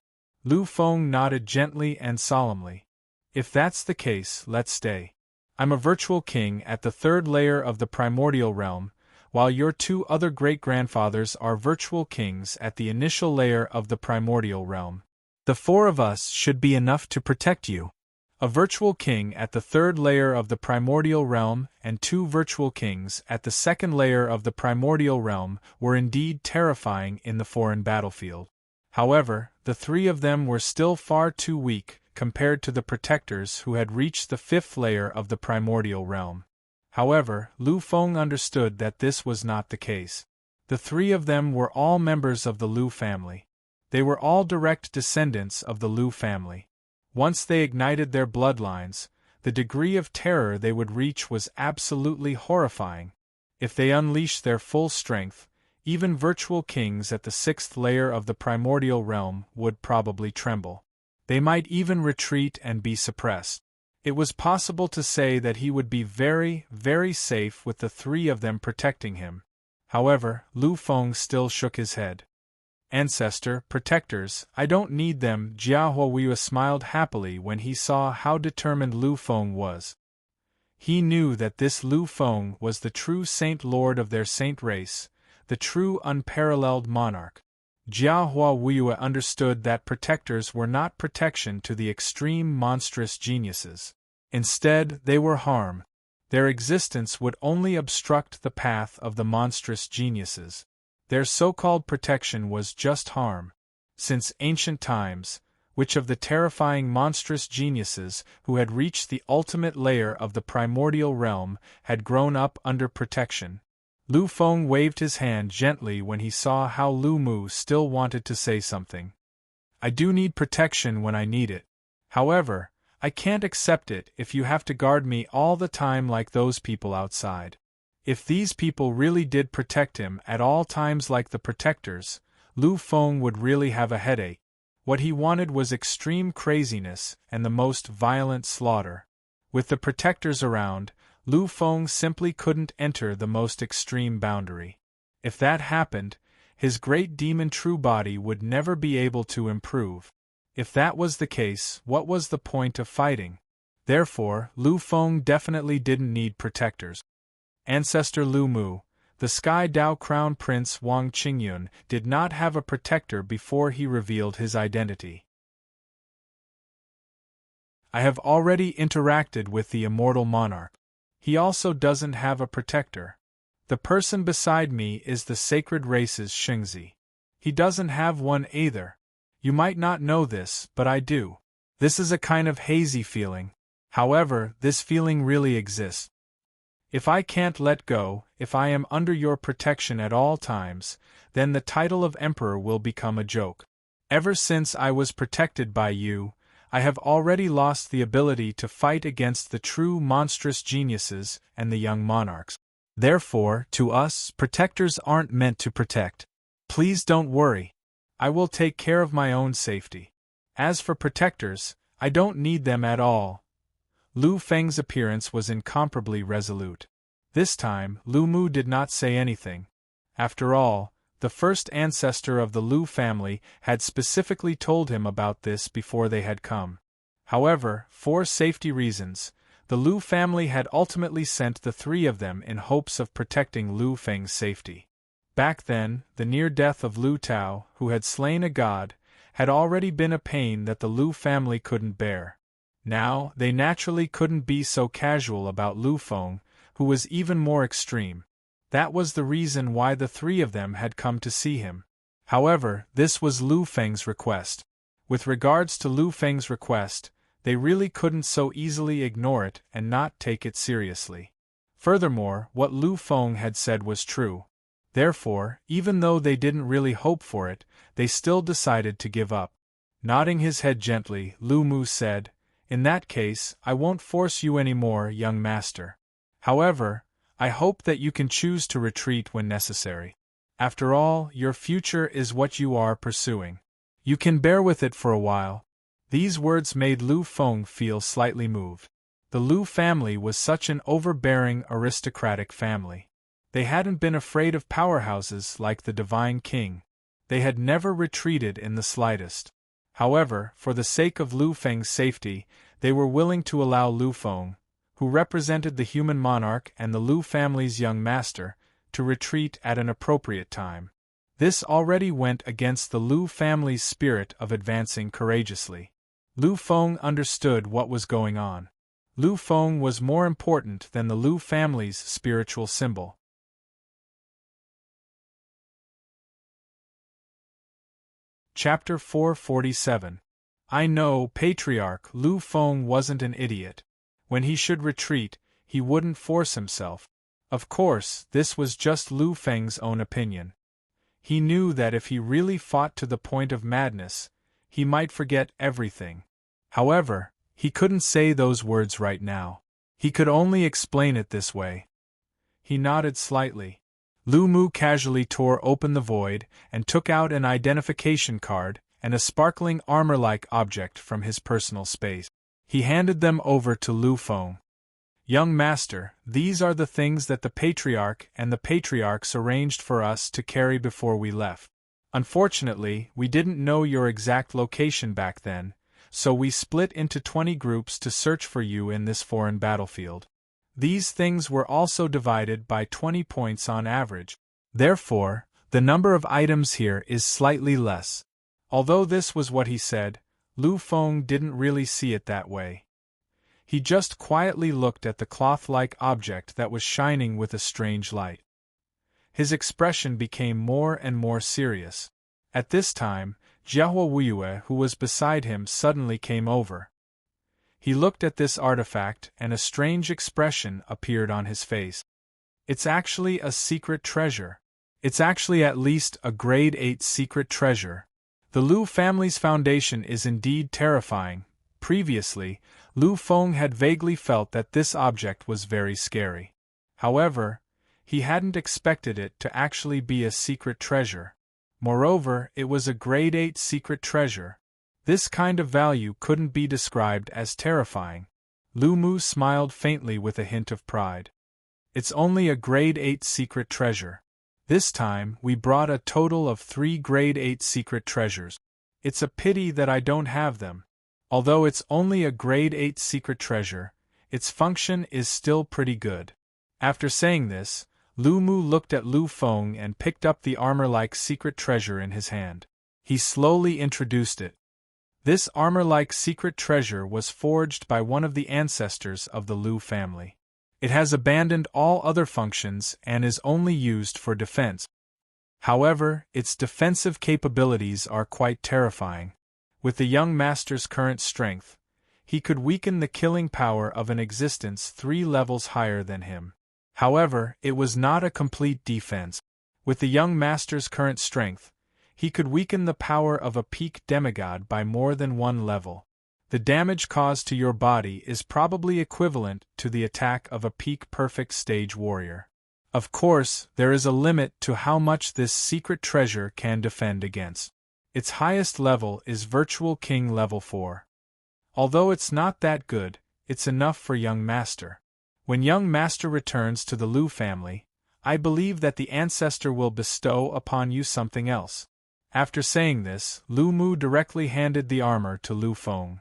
Lu Feng nodded gently and solemnly. "If that's the case, let's stay. I'm a virtual king at the third layer of the primordial realm, while your two other great-grandfathers are virtual kings at the initial layer of the primordial realm. The 4 of us should be enough to protect you. A virtual king at the 3rd layer of the primordial realm and 2 virtual kings at the 2nd layer of the primordial realm were indeed terrifying in the foreign battlefield. However, the 3 of them were still far too weak compared to the protectors who had reached the 5th layer of the primordial realm. However, Lu Feng understood that this was not the case. The 3 of them were all members of the Lu family. They were all direct descendants of the Lu family. Once they ignited their bloodlines, the degree of terror they would reach was absolutely horrifying. If they unleashed their full strength, even virtual kings at the 6th layer of the primordial realm would probably tremble. They might even retreat and be suppressed. It was possible to say that he would be very, very safe with the 3 of them protecting him. However, Lu Feng still shook his head. Ancestor, protectors, I don't need them. Jia Huoyu smiled happily when he saw how determined Lu Feng was. He knew that this Lu Feng was the true saint lord of their saint race, the true unparalleled monarch. Jia Huoyu understood that protectors were not protection to the extreme monstrous geniuses. Instead, they were harm. Their existence would only obstruct the path of the monstrous geniuses. Their so-called protection was just harm. Since ancient times, which of the terrifying monstrous geniuses who had reached the ultimate layer of the primordial realm had grown up under protection? Lu Feng waved his hand gently when he saw how Lu Mu still wanted to say something. I do need protection when I need it. However, I can't accept it if you have to guard me all the time like those people outside. If these people really did protect him at all times like the protectors, Lu Feng would really have a headache. What he wanted was extreme craziness and the most violent slaughter. With the protectors around, Lu Feng simply couldn't enter the most extreme boundary. If that happened, his great demon true body would never be able to improve. If that was the case, what was the point of fighting? Therefore, Lu Feng definitely didn't need protectors. Ancestor Lu Mu, the Sky Dao Crown Prince Wang Qingyun, did not have a protector before he revealed his identity. I have already interacted with the immortal monarch. He also doesn't have a protector. The person beside me is the sacred race's Xingzi. He doesn't have one either. You might not know this, but I do. This is a kind of hazy feeling. However, this feeling really exists. If I can't let go, if I am under your protection at all times, then the title of emperor will become a joke. Ever since I was protected by you, I have already lost the ability to fight against the true monstrous geniuses and the young monarchs. Therefore, to us, protectors aren't meant to protect. Please don't worry. I will take care of my own safety. As for protectors, I don't need them at all. Lu Feng's appearance was incomparably resolute. This time, Lu Mu did not say anything. After all, the first ancestor of the Lu family had specifically told him about this before they had come. However, for safety reasons, the Lu family had ultimately sent the 3 of them in hopes of protecting Lu Feng's safety. Back then, the near death of Lu Tao, who had slain a god, had already been a pain that the Lu family couldn't bear. Now, they naturally couldn't be so casual about Lu Feng, who was even more extreme. That was the reason why the 3 of them had come to see him. However, this was Lu Feng's request. With regards to Lu Feng's request, they really couldn't so easily ignore it and not take it seriously. Furthermore, what Lu Feng had said was true. Therefore, even though they didn't really hope for it, they still decided to give up. Nodding his head gently, Lu Mu said, "In that case, I won't force you anymore, young master. However, I hope that you can choose to retreat when necessary. After all, your future is what you are pursuing. You can bear with it for a while." These words made Lu Feng feel slightly moved. The Lu family was such an overbearing aristocratic family. They hadn't been afraid of powerhouses like the Divine King. They had never retreated in the slightest. However, for the sake of Lu Feng's safety, they were willing to allow Lu Feng, who represented the human monarch and the Lu family's young master, to retreat at an appropriate time. This already went against the Lu family's spirit of advancing courageously. Lu Feng understood what was going on. Lu Feng was more important than the Lu family's spiritual symbol. Chapter 447. I know Patriarch Lu Feng wasn't an idiot. When he should retreat, he wouldn't force himself. Of course, this was just Lu Feng's own opinion. He knew that if he really fought to the point of madness, he might forget everything. However, he couldn't say those words right now. He could only explain it this way. He nodded slightly. Lu Mu casually tore open the void and took out an identification card and a sparkling armor-like object from his personal space. He handed them over to Lu Feng. Young Master, these are the things that the Patriarch and the Patriarchs arranged for us to carry before we left. Unfortunately, we didn't know your exact location back then, so we split into 20 groups to search for you in this foreign battlefield. These things were also divided by 20 points on average. Therefore, the number of items here is slightly less. Although this was what he said, Lu Feng didn't really see it that way. He just quietly looked at the cloth-like object that was shining with a strange light. His expression became more and more serious. At this time, Jiahua Wuyue, who was beside him, suddenly came over. He looked at this artifact and a strange expression appeared on his face. It's actually a secret treasure. It's actually at least a grade 8 secret treasure. The Lu family's foundation is indeed terrifying. Previously, Lu Feng had vaguely felt that this object was very scary. However, he hadn't expected it to actually be a secret treasure. Moreover, it was a grade 8 secret treasure. This kind of value couldn't be described as terrifying. Lu Mu smiled faintly with a hint of pride. It's only a grade 8 secret treasure. This time, we brought a total of 3 grade 8 secret treasures. It's a pity that I don't have them. Although it's only a grade 8 secret treasure, its function is still pretty good. After saying this, Lu Mu looked at Lu Feng and picked up the armor-like secret treasure in his hand. He slowly introduced it. This armor-like secret treasure was forged by one of the ancestors of the Lu family. It has abandoned all other functions and is only used for defense. However, its defensive capabilities are quite terrifying. With the young master's current strength, he could weaken the killing power of an existence 3 levels higher than him. However, it was not a complete defense. With the young master's current strength, he could weaken the power of a peak demigod by more than 1 level. The damage caused to your body is probably equivalent to the attack of a peak perfect stage warrior. Of course, there is a limit to how much this secret treasure can defend against. Its highest level is Virtual King level 4. Although it's not that good, it's enough for young master. When young master returns to the Lu family, I believe that the ancestor will bestow upon you something else. After saying this, Lu Mu directly handed the armor to Lu Feng.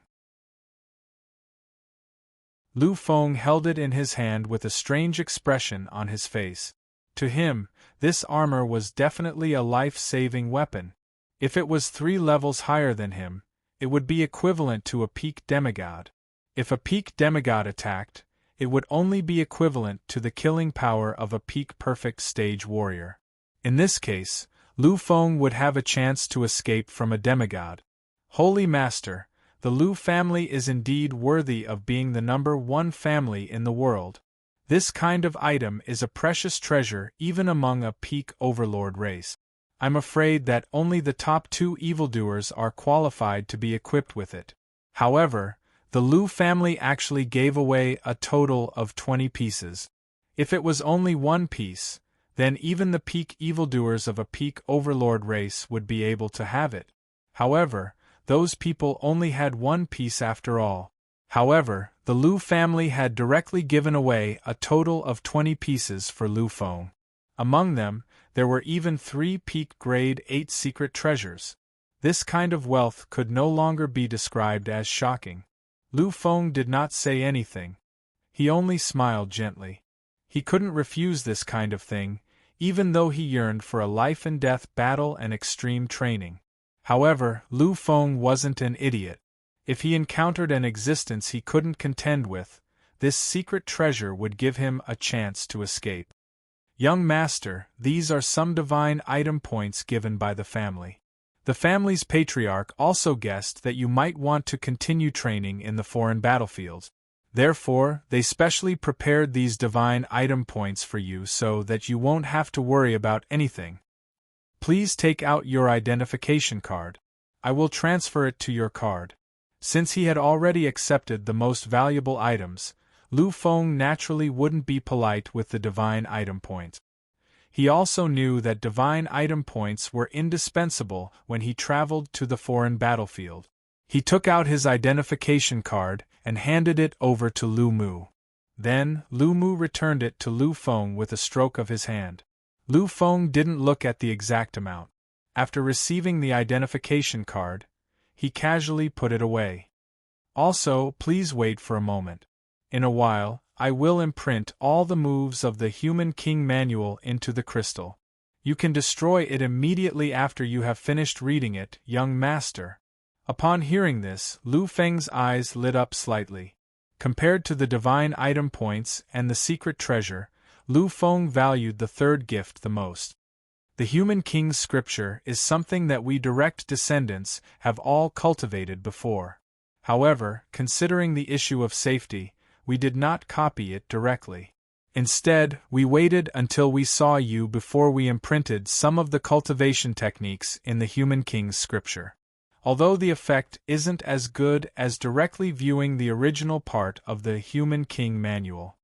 Lu Feng held it in his hand with a strange expression on his face. To him, this armor was definitely a life-saving weapon. If it was 3 levels higher than him, it would be equivalent to a peak demigod. If a peak demigod attacked, it would only be equivalent to the killing power of a peak perfect stage warrior. In this case, Lu Feng would have a chance to escape from a demigod. Holy Master, the Lu family is indeed worthy of being the number 1 family in the world. This kind of item is a precious treasure even among a peak Overlord race. I'm afraid that only the top 2 evildoers are qualified to be equipped with it. However, the Lu family actually gave away a total of 20 pieces. If it was only 1 piece, then even the peak evildoers of a peak Overlord race would be able to have it. However, those people only had 1 piece after all. However, the Lu family had directly given away a total of 20 pieces for Lu Feng. Among them, there were even 3 peak grade 8 secret treasures. This kind of wealth could no longer be described as shocking. Lu Feng did not say anything. He only smiled gently. He couldn't refuse this kind of thing, even though he yearned for a life-and-death battle and extreme training. However, Lu Feng wasn't an idiot. If he encountered an existence he couldn't contend with, this secret treasure would give him a chance to escape. Young master, these are some divine item points given by the family. The family's patriarch also guessed that you might want to continue training in the foreign battlefields. Therefore, they specially prepared these divine item points for you so that you won't have to worry about anything. Please take out your identification card. I will transfer it to your card. Since he had already accepted the most valuable items, Lu Feng naturally wouldn't be polite with the divine item points. He also knew that divine item points were indispensable when he traveled to the foreign battlefield. He took out his identification card and handed it over to Lu Mu. Then, Lu Mu returned it to Lu Feng with a stroke of his hand. Lu Feng didn't look at the exact amount. After receiving the identification card, he casually put it away. Also, please wait for a moment. In a while, I will imprint all the moves of the Human King Manual into the crystal. You can destroy it immediately after you have finished reading it, young master. Upon hearing this, Lu Feng's eyes lit up slightly. Compared to the divine item points and the secret treasure, Lu Feng valued the third gift the most. The Human King's scripture is something that we direct descendants have all cultivated before. However, considering the issue of safety, we did not copy it directly. Instead, we waited until we saw you before we imprinted some of the cultivation techniques in the Human King's scripture. Although the effect isn't as good as directly viewing the original part of the Human King Manual.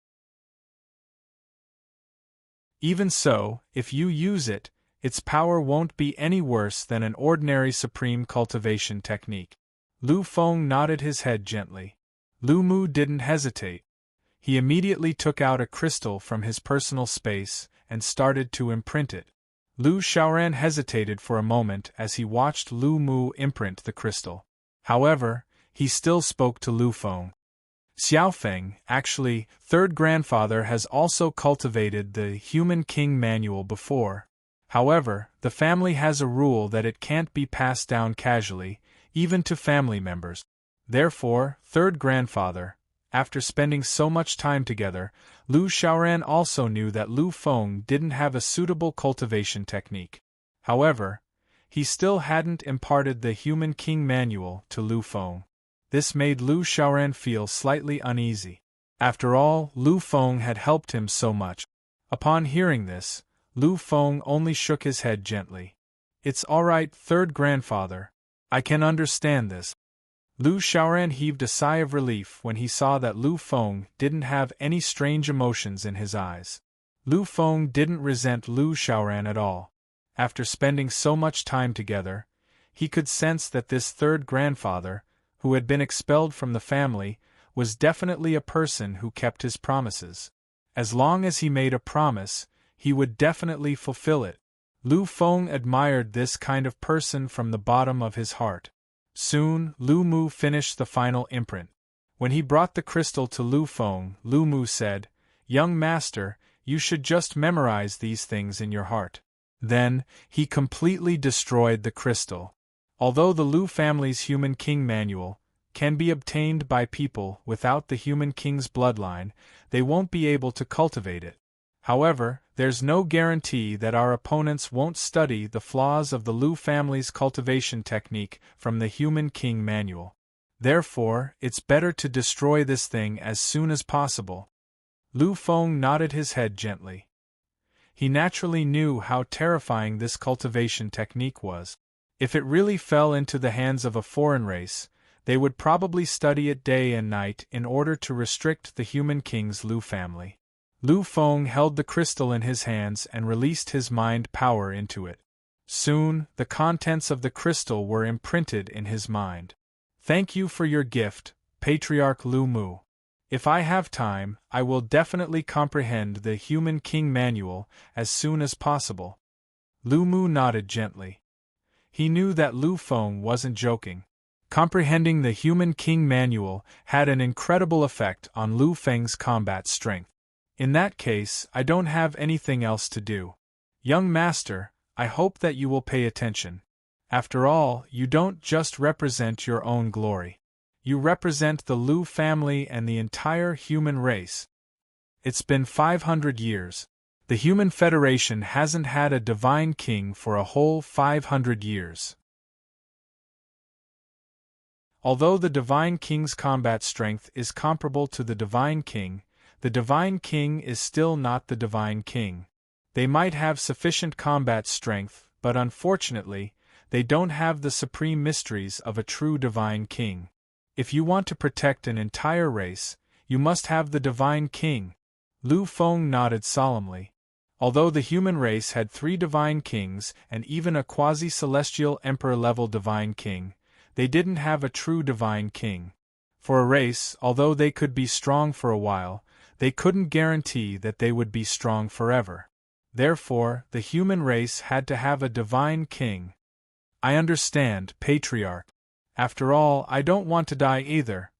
Even so, if you use it, its power won't be any worse than an ordinary supreme cultivation technique. Lu Feng nodded his head gently. Lu Mu didn't hesitate. He immediately took out a crystal from his personal space and started to imprint it. Lu Xiaoran hesitated for a moment as he watched Lu Mu imprint the crystal. However, he still spoke to Lu Feng. Xiaofeng, actually, third grandfather, has also cultivated the Human King Manual before. However, the family has a rule that it can't be passed down casually, even to family members. Therefore, third grandfather, after spending so much time together, Lu Xiaoran also knew that Lu Feng didn't have a suitable cultivation technique. However, he still hadn't imparted the Human King Manual to Lu Feng. This made Lu Xiaoran feel slightly uneasy. After all, Lu Feng had helped him so much. Upon hearing this, Lu Feng only shook his head gently. It's all right, third grandfather. I can understand this. Lu Xiaoran heaved a sigh of relief when he saw that Lu Feng didn't have any strange emotions in his eyes. Lu Feng didn't resent Lu Xiaoran at all. After spending so much time together, he could sense that this third grandfather, who had been expelled from the family, was definitely a person who kept his promises. As long as he made a promise, he would definitely fulfill it. Lu Feng admired this kind of person from the bottom of his heart. Soon, Lu Mu finished the final imprint. When he brought the crystal to Lu Feng, Lu Mu said, "Young master, you should just memorize these things in your heart." Then, he completely destroyed the crystal. Although the Lu family's Human King Manual can be obtained by people without the Human King's bloodline, they won't be able to cultivate it. However, there's no guarantee that our opponents won't study the flaws of the Lu family's cultivation technique from the Human King Manual. Therefore, it's better to destroy this thing as soon as possible. Lu Feng nodded his head gently. He naturally knew how terrifying this cultivation technique was. If it really fell into the hands of a foreign race, they would probably study it day and night in order to restrict the Human King's Lu family. Lu Feng held the crystal in his hands and released his mind power into it. Soon, the contents of the crystal were imprinted in his mind. Thank you for your gift, Patriarch Lu Mu. If I have time, I will definitely comprehend the Human King Manual as soon as possible. Lu Mu nodded gently. He knew that Lu Feng wasn't joking. Comprehending the Human King Manual had an incredible effect on Lu Feng's combat strength. In that case, I don't have anything else to do. Young master, I hope that you will pay attention. After all, you don't just represent your own glory. You represent the Lu family and the entire human race. It's been 500 years. The human federation hasn't had a divine king for a whole 500 years. Although the Divine King's combat strength is comparable to the Divine King, the Divine King is still not the Divine King. They might have sufficient combat strength, but unfortunately, they don't have the supreme mysteries of a true Divine King. If you want to protect an entire race, you must have the Divine King. Lu Feng nodded solemnly. Although the human race had 3 Divine Kings and even a quasi-celestial Emperor-level Divine King, they didn't have a true Divine King. For a race, although they could be strong for a while, they couldn't guarantee that they would be strong forever. Therefore, the human race had to have a Divine King. I understand, Patriarch. After all, I don't want to die either.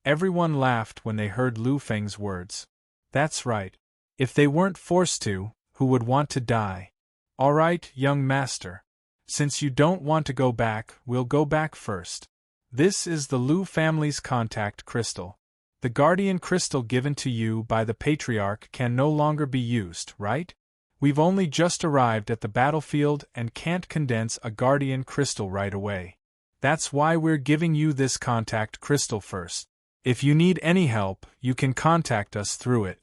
Everyone laughed when they heard Lu Feng's words. That's right. If they weren't forced to, who would want to die? All right, young master. Since you don't want to go back, we'll go back first. This is the Lu family's contact crystal. The guardian crystal given to you by the Patriarch can no longer be used, right? We've only just arrived at the battlefield and can't condense a guardian crystal right away. That's why we're giving you this contact crystal first. If you need any help, you can contact us through it.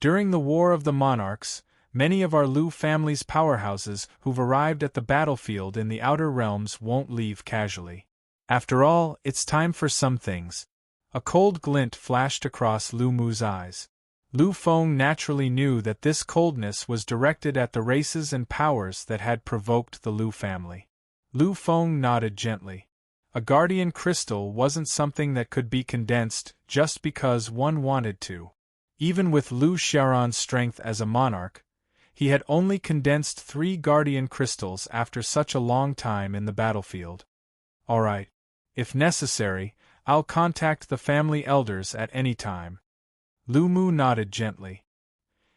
During the War of the Monarchs, many of our Lu family's powerhouses who've arrived at the battlefield in the Outer Realms won't leave casually. After all, it's time for some things. A cold glint flashed across Lu Mu's eyes. Lu Feng naturally knew that this coldness was directed at the races and powers that had provoked the Lu family. Lu Feng nodded gently. A guardian crystal wasn't something that could be condensed just because one wanted to. Even with Lu Xiaoran's strength as a monarch, he had only condensed 3 guardian crystals after such a long time in the battlefield. All right. If necessary, I'll contact the family elders at any time. Lu Mu nodded gently.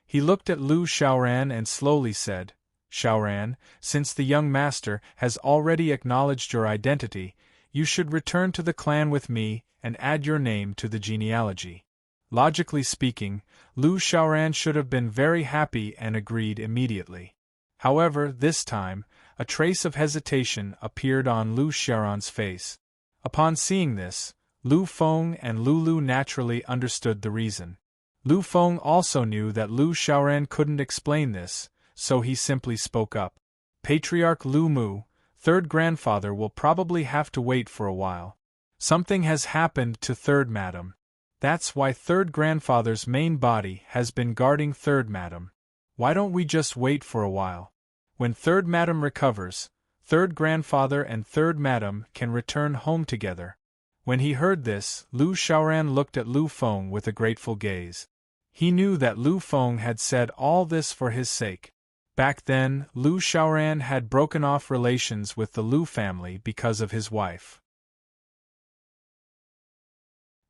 He looked at Lu Xiaoran and slowly said, Xiaoran, since the young master has already acknowledged your identity, you should return to the clan with me and add your name to the genealogy. Logically speaking, Lu Xiaoran should have been very happy and agreed immediately. However, this time, a trace of hesitation appeared on Lu Xiaoran's face. Upon seeing this, Lu Feng and Lulu naturally understood the reason. Lu Feng also knew that Lu Xiaoran couldn't explain this, so he simply spoke up. Patriarch Lu Mu, 3rd grandfather, will probably have to wait for a while. Something has happened to 3rd Madam. That's why 3rd grandfather's main body has been guarding 3rd Madam. Why don't we just wait for a while? When 3rd Madam recovers, 3rd grandfather and 3rd Madam can return home together. When he heard this, Lu Xiaoran looked at Lu Feng with a grateful gaze. He knew that Lu Feng had said all this for his sake. Back then, Lu Xiaoran had broken off relations with the Lu family because of his wife.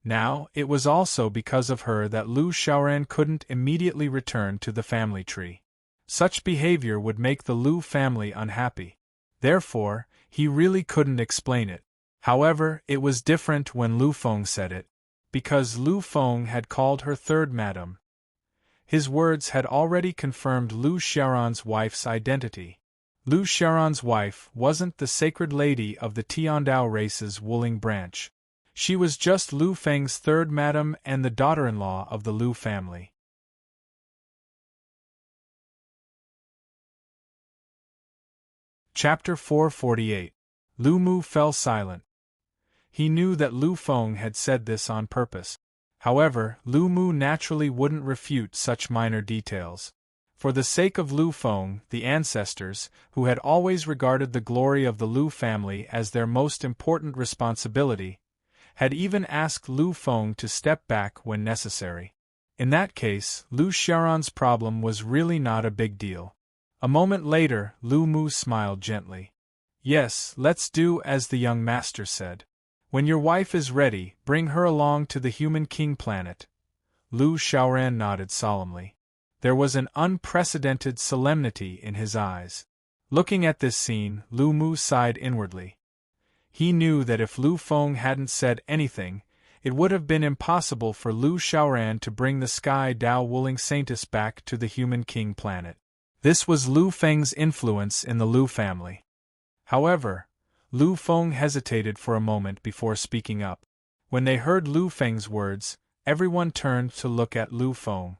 Now, it was also because of her that Lu Xiaoran couldn't immediately return to the family tree. Such behavior would make the Lu family unhappy. Therefore, he really couldn't explain it. However, it was different when Lu Feng said it, because Lu Feng had called her 3rd Madam. His words had already confirmed Lu Xiaoran's wife's identity. Lu Xiaoran's wife wasn't the sacred lady of the Tiandao race's Wuling branch. She was just Lu Feng's 3rd Madam and the daughter-in-law of the Lu family. Chapter 448. Lu Mu fell silent. He knew that Lu Feng had said this on purpose. However, Lu Mu naturally wouldn't refute such minor details. For the sake of Lu Feng, the ancestors, who had always regarded the glory of the Lu family as their most important responsibility, had even asked Lu Feng to step back when necessary. In that case, Lu Xiaoran's problem was really not a big deal. A moment later, Lu Mu smiled gently. Yes, let's do as the young master said. When your wife is ready, bring her along to the Human King planet. Lu Xiaoran nodded solemnly. There was an unprecedented solemnity in his eyes. Looking at this scene, Lu Mu sighed inwardly. He knew that if Lu Feng hadn't said anything, it would have been impossible for Lu Xiaoran to bring the Sky Dao Wuling Saintess back to the human king planet. This was Lu Feng's influence in the Lu family. However, Lu Feng hesitated for a moment before speaking up. When they heard Lu Feng's words, everyone turned to look at Lu Feng.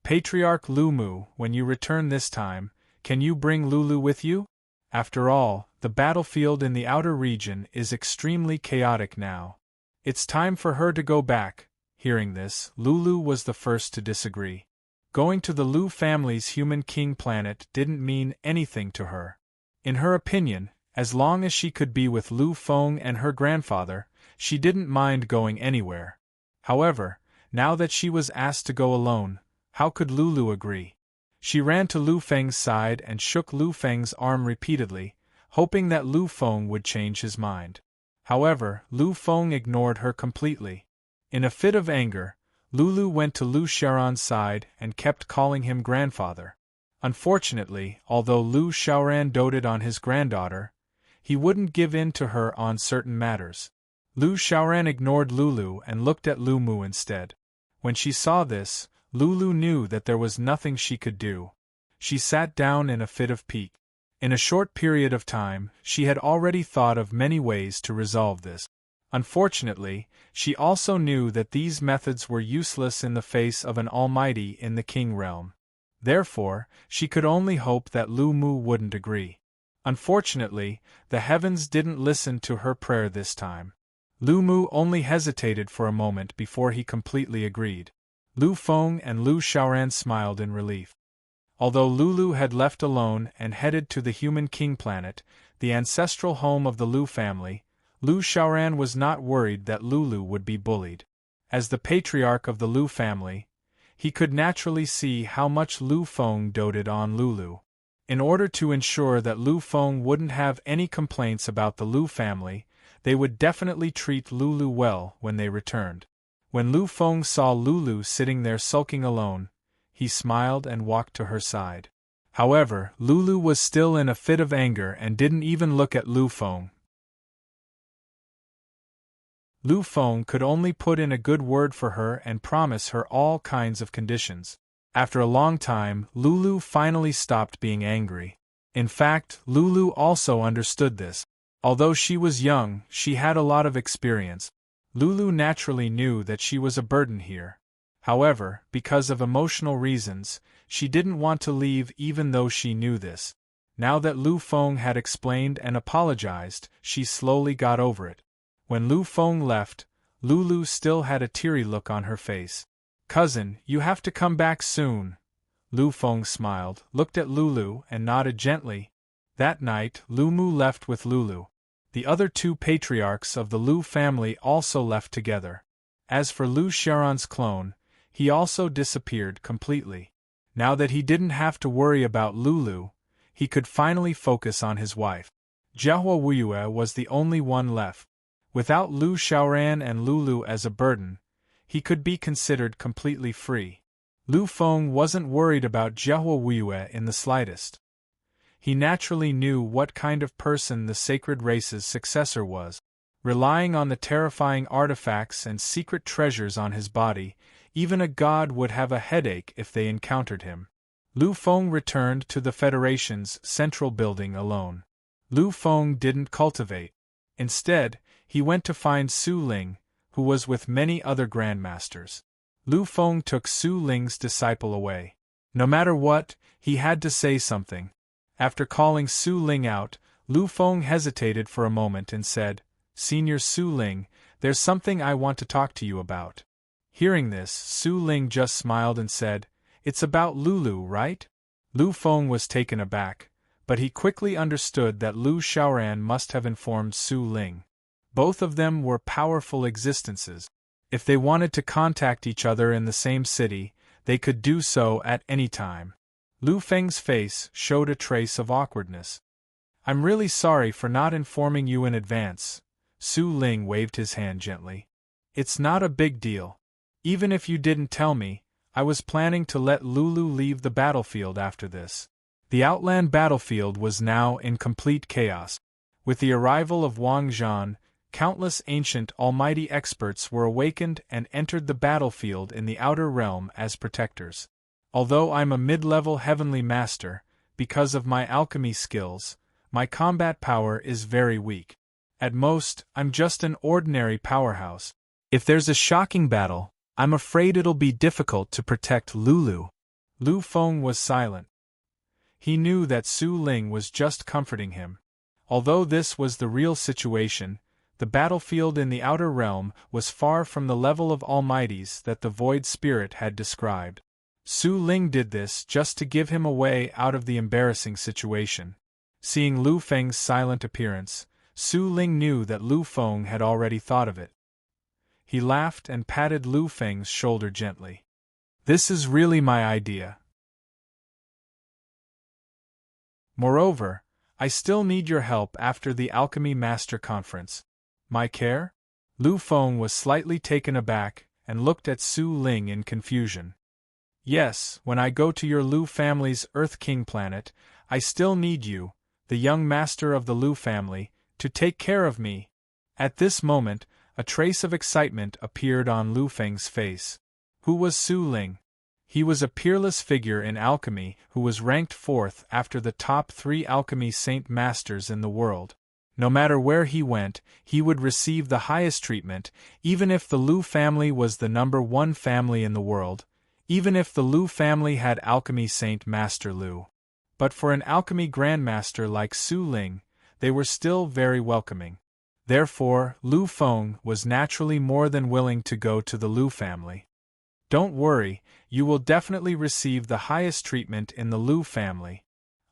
Patriarch Lu Mu, when you return this time, can you bring Lulu with you? After all, the battlefield in the outer region is extremely chaotic now. It's time for her to go back. Hearing this, Lulu was the first to disagree. Going to the Lu family's human king planet didn't mean anything to her. In her opinion, as long as she could be with Lu Feng and her grandfather, she didn't mind going anywhere. However, now that she was asked to go alone, how could Lulu agree? She ran to Lu Feng's side and shook Lu Feng's arm repeatedly, hoping that Lu Feng would change his mind. However, Lu Feng ignored her completely. In a fit of anger, Lulu went to Lu Xiaoran's side and kept calling him grandfather. Unfortunately, although Lu Xiaoran doted on his granddaughter, he wouldn't give in to her on certain matters. Lu Xiaoran ignored Lulu and looked at Lu Mu instead. When she saw this, Lulu knew that there was nothing she could do. She sat down in a fit of pique. In a short period of time, she had already thought of many ways to resolve this. Unfortunately, she also knew that these methods were useless in the face of an almighty in the king realm. Therefore, she could only hope that Lu Mu wouldn't agree. Unfortunately, the heavens didn't listen to her prayer this time. Lu Mu only hesitated for a moment before he completely agreed. Lu Feng and Lu Xiaoran smiled in relief. Although Lulu had left alone and headed to the human king planet, the ancestral home of the Lu family, Lu Xiaoran was not worried that Lulu would be bullied. As the patriarch of the Lu family, he could naturally see how much Lu Feng doted on Lulu. In order to ensure that Lu Feng wouldn't have any complaints about the Lu family, they would definitely treat Lulu well when they returned. When Lu Feng saw Lulu sitting there sulking alone, he smiled and walked to her side. However, Lulu was still in a fit of anger and didn't even look at Lu Feng. Lu Feng could only put in a good word for her and promise her all kinds of conditions. After a long time, Lulu finally stopped being angry. In fact, Lulu also understood this. Although she was young, she had a lot of experience. Lulu naturally knew that she was a burden here. However, because of emotional reasons, she didn't want to leave even though she knew this. Now that Lu Feng had explained and apologized, she slowly got over it. When Lu Feng left, Lulu still had a teary look on her face. "Cousin, you have to come back soon." Lu Feng smiled, looked at Lulu and nodded gently. That night, Lu Mu left with Lulu. The other two patriarchs of the Lu family also left together. As for Lu Xiaoran's clone, he also disappeared completely. Now that he didn't have to worry about Lulu, he could finally focus on his wife. Jiahua Wuyue was the only one left. Without Lu Xiaoran and Lulu as a burden, he could be considered completely free. Lu Feng wasn't worried about Jiahua Wuyue in the slightest. He naturally knew what kind of person the sacred race's successor was. Relying on the terrifying artifacts and secret treasures on his body, even a god would have a headache if they encountered him. Lu Feng returned to the Federation's central building alone. Lu Feng didn't cultivate. Instead, he went to find Su Ling, who was with many other grandmasters. Lu Feng took Su Ling's disciple away. No matter what, he had to say something. After calling Su Ling out, Lu Feng hesitated for a moment and said, "Senior Su Ling, there's something I want to talk to you about." Hearing this, Su Ling just smiled and said, "It's about Lulu, right?" Lu Feng was taken aback, but he quickly understood that Lu Xiaoran must have informed Su Ling. Both of them were powerful existences. If they wanted to contact each other in the same city, they could do so at any time. Lu Feng's face showed a trace of awkwardness. "I'm really sorry for not informing you in advance." Su Ling waved his hand gently. "It's not a big deal. Even if you didn't tell me, I was planning to let Lulu leave the battlefield after this. The Outland battlefield was now in complete chaos. With the arrival of Wang Zhan, countless ancient almighty experts were awakened and entered the battlefield in the outer realm as protectors. Although I'm a mid-level heavenly master, because of my alchemy skills, my combat power is very weak. At most, I'm just an ordinary powerhouse. If there's a shocking battle, I'm afraid it'll be difficult to protect Lulu. Lu Feng was silent. He knew that Su Ling was just comforting him. Although this was the real situation, the battlefield in the outer realm was far from the level of almighties that the Void Spirit had described. Su Ling did this just to give him a way out of the embarrassing situation. Seeing Lu Feng's silent appearance, Su Ling knew that Lu Feng had already thought of it. He laughed and patted Lu Feng's shoulder gently. This is really my idea. Moreover, I still need your help after the Alchemy Master Conference. My care? Lu Feng was slightly taken aback and looked at Su Ling in confusion. Yes, when I go to your Lu family's Earth King planet, I still need you, the young master of the Lu family, to take care of me. At this moment, a trace of excitement appeared on Lu Feng's face. Who was Su Ling? He was a peerless figure in alchemy who was ranked 4th after the top 3 alchemy saint masters in the world. No matter where he went, he would receive the highest treatment, even if the Lu family was the number 1 family in the world, even if the Lu family had alchemy saint master Lu. But for an alchemy grandmaster like Su Ling, they were still very welcoming. Therefore, Lu Feng was naturally more than willing to go to the Lu family. Don't worry, you will definitely receive the highest treatment in the Lu family.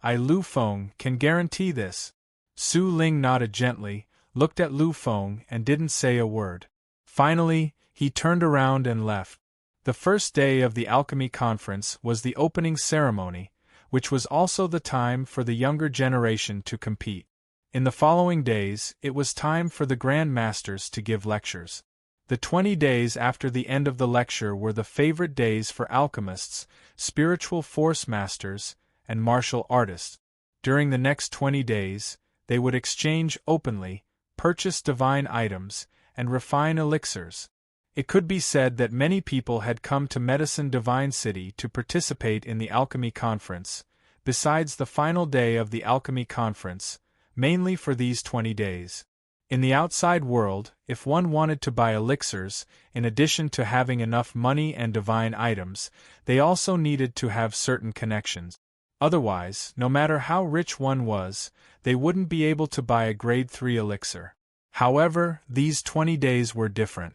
I, Lu Feng, can guarantee this. Su Ling nodded gently, looked at Lu Feng and didn't say a word. Finally, he turned around and left. The first day of the alchemy conference was the opening ceremony, which was also the time for the younger generation to compete. In the following days, it was time for the Grand Masters to give lectures. The 20 days after the end of the lecture were the favorite days for alchemists, spiritual force masters, and martial artists. During the next 20 days, they would exchange openly, purchase divine items, and refine elixirs. It could be said that many people had come to Medicine Divine City to participate in the alchemy conference, besides the final day of the alchemy conference, mainly for these 20 days. In the outside world, if one wanted to buy elixirs, in addition to having enough money and divine items, they also needed to have certain connections. Otherwise, no matter how rich one was, they wouldn't be able to buy a grade 3 elixir. However, these 20 days were different.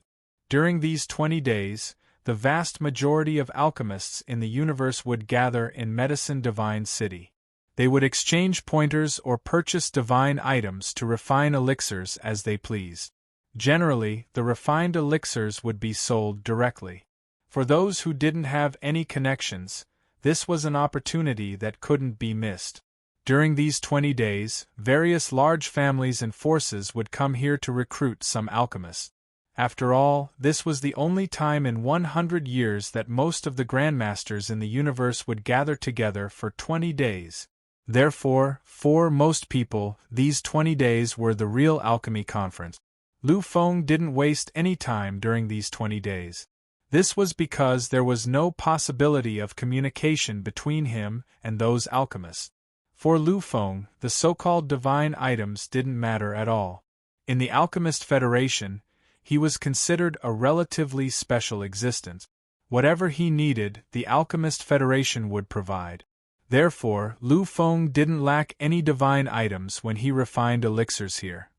During these 20 days, the vast majority of alchemists in the universe would gather in Medicine Divine City. They would exchange pointers or purchase divine items to refine elixirs as they pleased. Generally, the refined elixirs would be sold directly. For those who didn't have any connections, this was an opportunity that couldn't be missed. During these 20 days, various large families and forces would come here to recruit some alchemists. After all, this was the only time in 100 years that most of the grandmasters in the universe would gather together for 20 days. Therefore, for most people, these 20 days were the real alchemy conference. Lu Feng didn't waste any time during these 20 days. This was because there was no possibility of communication between him and those alchemists. For Lu Feng, the so-called divine items didn't matter at all. In the Alchemist Federation, he was considered a relatively special existence. Whatever he needed, the Alchemist Federation would provide. Therefore, Lu Feng didn't lack any divine items when he refined elixirs here.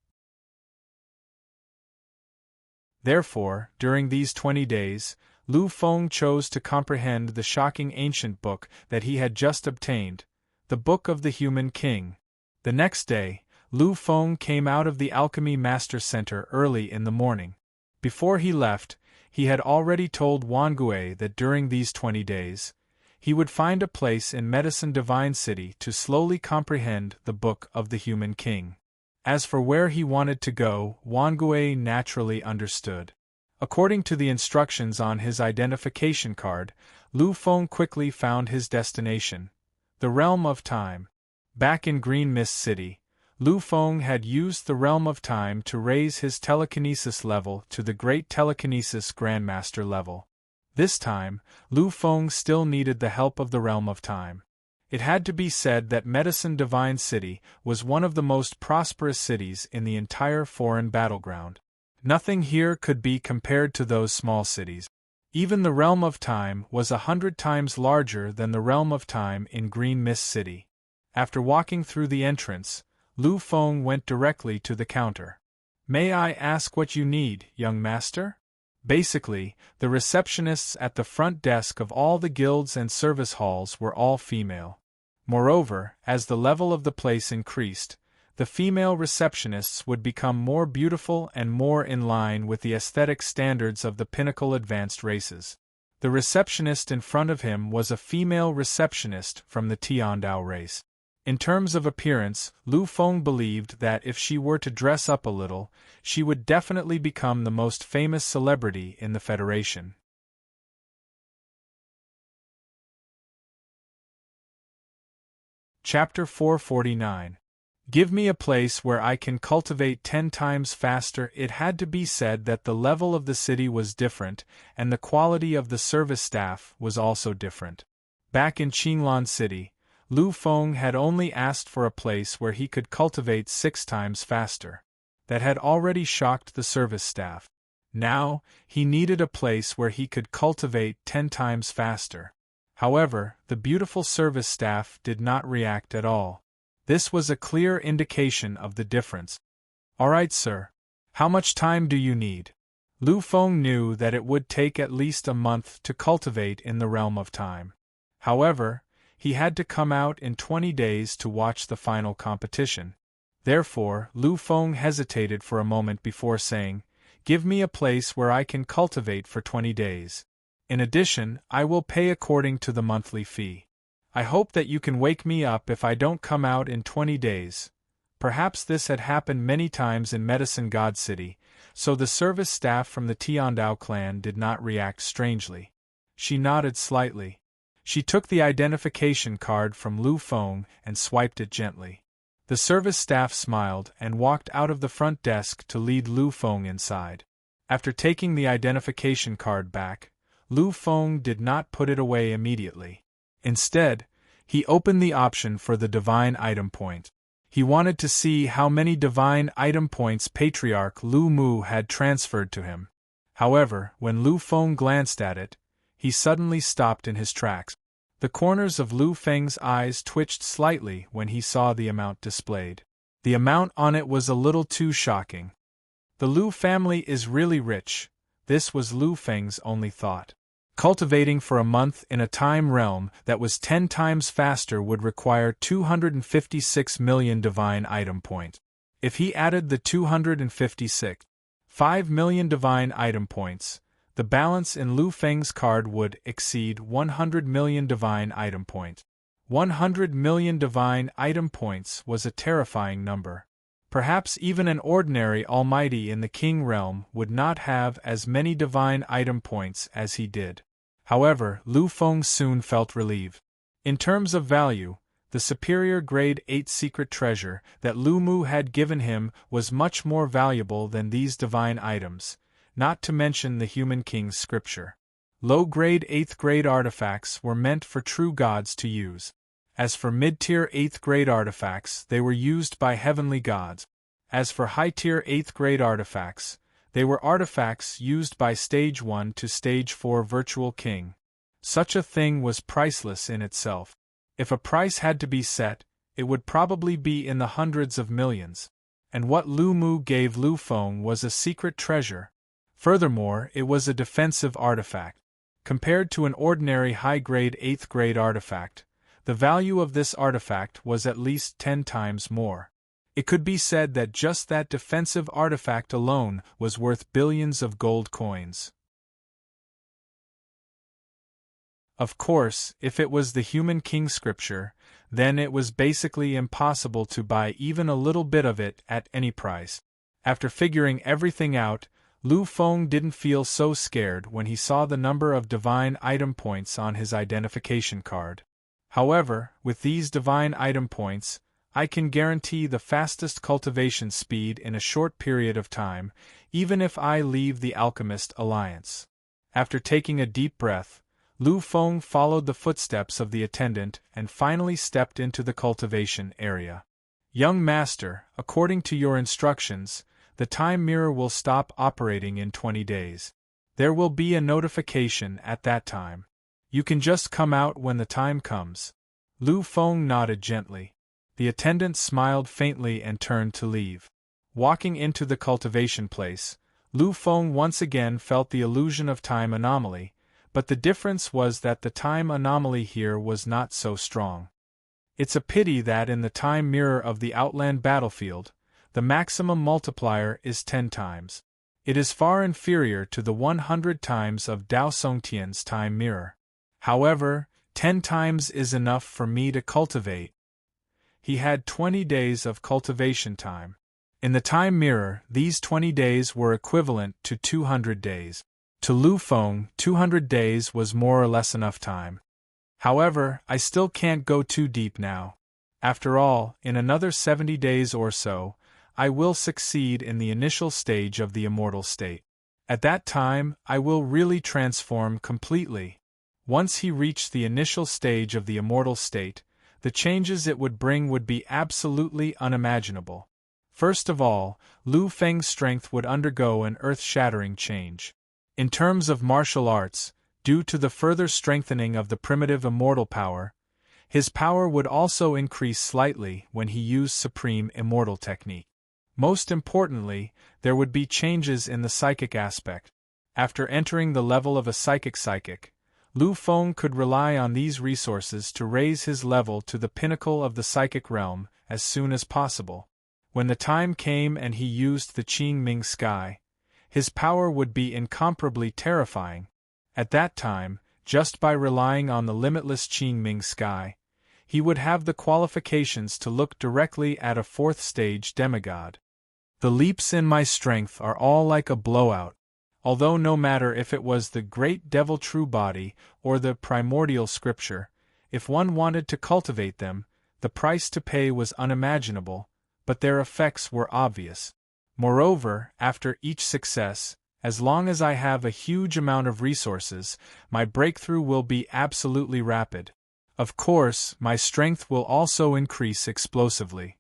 Therefore, during these 20 days, Lu Feng chose to comprehend the shocking ancient book that he had just obtained, the Book of the Human King. The next day, Lu Feng came out of the Alchemy Master Center early in the morning. Before he left, he had already told Wangui that during these 20 days, he would find a place in Medicine Divine City to slowly comprehend the Book of the Human King. As for where he wanted to go, Wangui naturally understood. According to the instructions on his identification card, Lu Feng quickly found his destination, the Realm of Time. Back in Green Mist City, Lu Feng had used the Realm of Time to raise his telekinesis level to the Great Telekinesis Grandmaster level. This time, Lu Feng still needed the help of the Realm of Time. It had to be said that Medicine Divine City was one of the most prosperous cities in the entire foreign battleground. Nothing here could be compared to those small cities. Even the Realm of Time was 100 times larger than the Realm of Time in Green Mist City. After walking through the entrance, Lu Feng went directly to the counter. "May I ask what you need, young master?" Basically, the receptionists at the front desk of all the guilds and service halls were all female. Moreover, as the level of the place increased, the female receptionists would become more beautiful and more in line with the aesthetic standards of the pinnacle advanced races. The receptionist in front of him was a female receptionist from the Tiandao race. In terms of appearance, Lu Feng believed that if she were to dress up a little, she would definitely become the most famous celebrity in the Federation. Chapter 449. Give me a place where I can cultivate 10 times faster. It had to be said that the level of the city was different, and the quality of the service staff was also different. Back in Qinglan City, Lu Feng had only asked for a place where he could cultivate 6 times faster. That had already shocked the service staff. Now, he needed a place where he could cultivate 10 times faster. However, the beautiful service staff did not react at all. This was a clear indication of the difference. "All right, sir. How much time do you need?" Lu Feng knew that it would take at least a month to cultivate in the Realm of Time. However, he had to come out in 20 days to watch the final competition. Therefore, Lu Feng hesitated for a moment before saying, "Give me a place where I can cultivate for 20 days. In addition, I will pay according to the monthly fee. I hope that you can wake me up if I don't come out in 20 days. Perhaps this had happened many times in Medicine God City, so the service staff from the Tiandao clan did not react strangely. She nodded slightly. She took the identification card from Lu Feng and swiped it gently. The service staff smiled and walked out of the front desk to lead Lu Feng inside. After taking the identification card back, Lu Feng did not put it away immediately. Instead, he opened the option for the Divine Item Point. He wanted to see how many Divine Item Points Patriarch Lu Mu had transferred to him. However, when Lu Feng glanced at it, he suddenly stopped in his tracks. The corners of Lu Feng's eyes twitched slightly when he saw the amount displayed. The amount on it was a little too shocking. The Lu family is really rich. This was Lu Feng's only thought. Cultivating for a month in a time realm that was 10 times faster would require 256 million Divine Item Points. If he added the 256.5 million Divine Item Points, the balance in Lu Feng's card would exceed 100 million Divine Item Points. 100 million Divine Item Points was a terrifying number. Perhaps even an ordinary Almighty in the King Realm would not have as many Divine Item Points as he did. However, Lu Feng soon felt relieved. In terms of value, the superior grade 8 secret treasure that Lu Mu had given him was much more valuable than these divine items, not to mention the human king's scripture. Low-grade 8th grade artifacts were meant for true gods to use. As for mid-tier 8th grade artifacts, they were used by heavenly gods. As for high-tier 8th grade artifacts, they were artifacts used by Stage 1 to Stage 4 Virtual King. Such a thing was priceless in itself. If a price had to be set, it would probably be in the hundreds of millions. And what Lu Mu gave Lu Feng was a secret treasure. Furthermore, it was a defensive artifact. Compared to an ordinary high-grade 8th grade artifact, the value of this artifact was at least 10 times more. It could be said that just that defensive artifact alone was worth billions of gold coins. Of course, if it was the human king scripture, then it was basically impossible to buy even a little bit of it at any price. After figuring everything out, Lu Feng didn't feel so scared when he saw the number of divine item points on his identification card. However, with these divine item points, I can guarantee the fastest cultivation speed in a short period of time, even if I leave the Alchemist Alliance. After taking a deep breath, Lu Feng followed the footsteps of the attendant and finally stepped into the cultivation area. Young master, according to your instructions, the time mirror will stop operating in 20 days. There will be a notification at that time. You can just come out when the time comes. Lu Feng nodded gently. The attendant smiled faintly and turned to leave. Walking into the cultivation place, Lu Feng once again felt the illusion of time anomaly, but the difference was that the time anomaly here was not so strong. It's a pity that in the time mirror of the Outland battlefield, the maximum multiplier is 10 times. It is far inferior to the 100 times of Dao Songtian's time mirror. However, 10 times is enough for me to cultivate. He had 20 days of cultivation time. In the time mirror, these 20 days were equivalent to 200 days. To Lu Feng, 200 days was more or less enough time. However, I still can't go too deep now. After all, in another 70 days or so, I will succeed in the initial stage of the immortal state. At that time, I will really transform completely. Once he reached the initial stage of the immortal state, the changes it would bring would be absolutely unimaginable. First of all, Lu Feng's strength would undergo an earth-shattering change. In terms of martial arts, due to the further strengthening of the primitive immortal power, his power would also increase slightly when he used supreme immortal technique. Most importantly, there would be changes in the psychic aspect. After entering the level of a psychic, Lu Feng could rely on these resources to raise his level to the pinnacle of the psychic realm as soon as possible. When the time came and he used the Qingming sky, his power would be incomparably terrifying. At that time, just by relying on the limitless Qingming sky, he would have the qualifications to look directly at a fourth-stage demigod. The leaps in my strength are all like a blowout. Although no matter if it was the great devil true body or the primordial scripture, if one wanted to cultivate them, the price to pay was unimaginable, but their effects were obvious. Moreover, after each success, as long as I have a huge amount of resources, my breakthrough will be absolutely rapid. Of course, my strength will also increase explosively.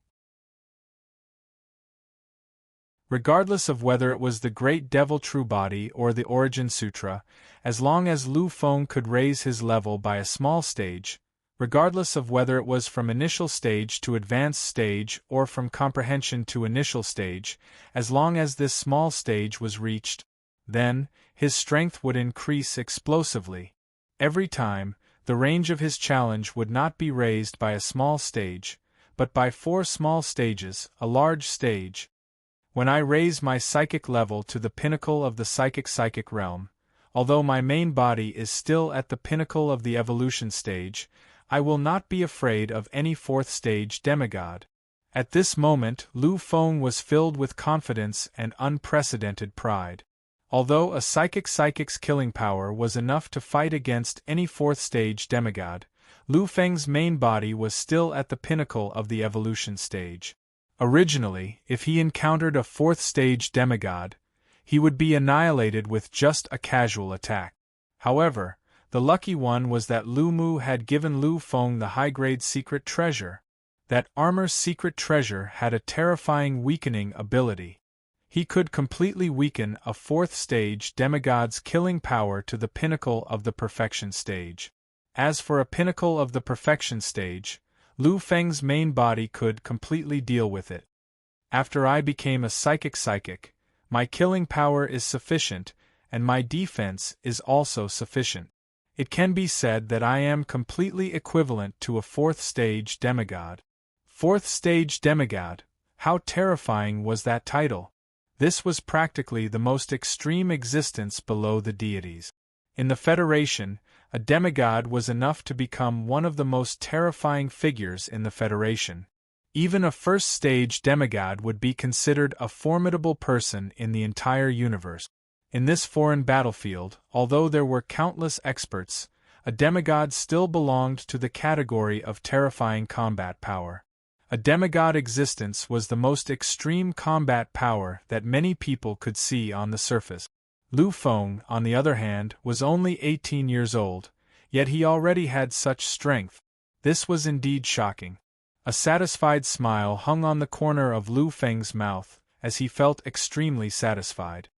Regardless of whether it was the Great Devil True Body or the Origin Sutra, as long as Lu Feng could raise his level by a small stage, regardless of whether it was from initial stage to advanced stage or from comprehension to initial stage, as long as this small stage was reached, then, his strength would increase explosively. Every time, the range of his challenge would not be raised by a small stage, but by 4 small stages, a large stage. When I raise my psychic level to the pinnacle of the psychic realm, although my main body is still at the pinnacle of the evolution stage, I will not be afraid of any 4th stage demigod. At this moment, Lu Feng was filled with confidence and unprecedented pride. Although a psychic's killing power was enough to fight against any 4th stage demigod, Lu Feng's main body was still at the pinnacle of the evolution stage. Originally, if he encountered a 4th stage demigod, he would be annihilated with just a casual attack. However, the lucky one was that Lu Mu had given Lu Feng the high-grade secret treasure. That armor's secret treasure had a terrifying weakening ability. He could completely weaken a 4th stage demigod's killing power to the pinnacle of the perfection stage. As for a pinnacle of the perfection stage, Lu Feng's main body could completely deal with it. After I became a psychic, my killing power is sufficient, and my defense is also sufficient. It can be said that I am completely equivalent to a 4th stage demigod. 4th stage demigod, how terrifying was that title? This was practically the most extreme existence below the deities. In the Federation, a demigod was enough to become one of the most terrifying figures in the Federation. Even a 1st stage demigod would be considered a formidable person in the entire universe. In this foreign battlefield, although there were countless experts, a demigod still belonged to the category of terrifying combat power. A demigod existence was the most extreme combat power that many people could see on the surface. Lu Feng, on the other hand, was only 18 years old, yet he already had such strength. This was indeed shocking. A satisfied smile hung on the corner of Lu Feng's mouth, as he felt extremely satisfied.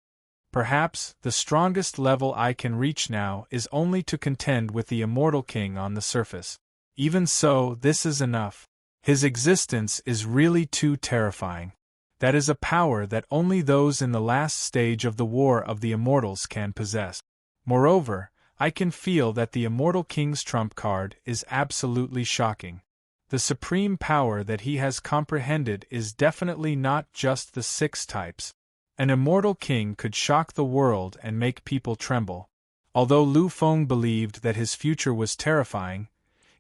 Perhaps the strongest level I can reach now is only to contend with the immortal king on the surface. Even so, this is enough. His existence is really too terrifying. That is a power that only those in the last stage of the War of the Immortals can possess. Moreover, I can feel that the immortal king's trump card is absolutely shocking. The supreme power that he has comprehended is definitely not just the 6 types. An immortal king could shock the world and make people tremble. Although Lu Feng believed that his future was terrifying,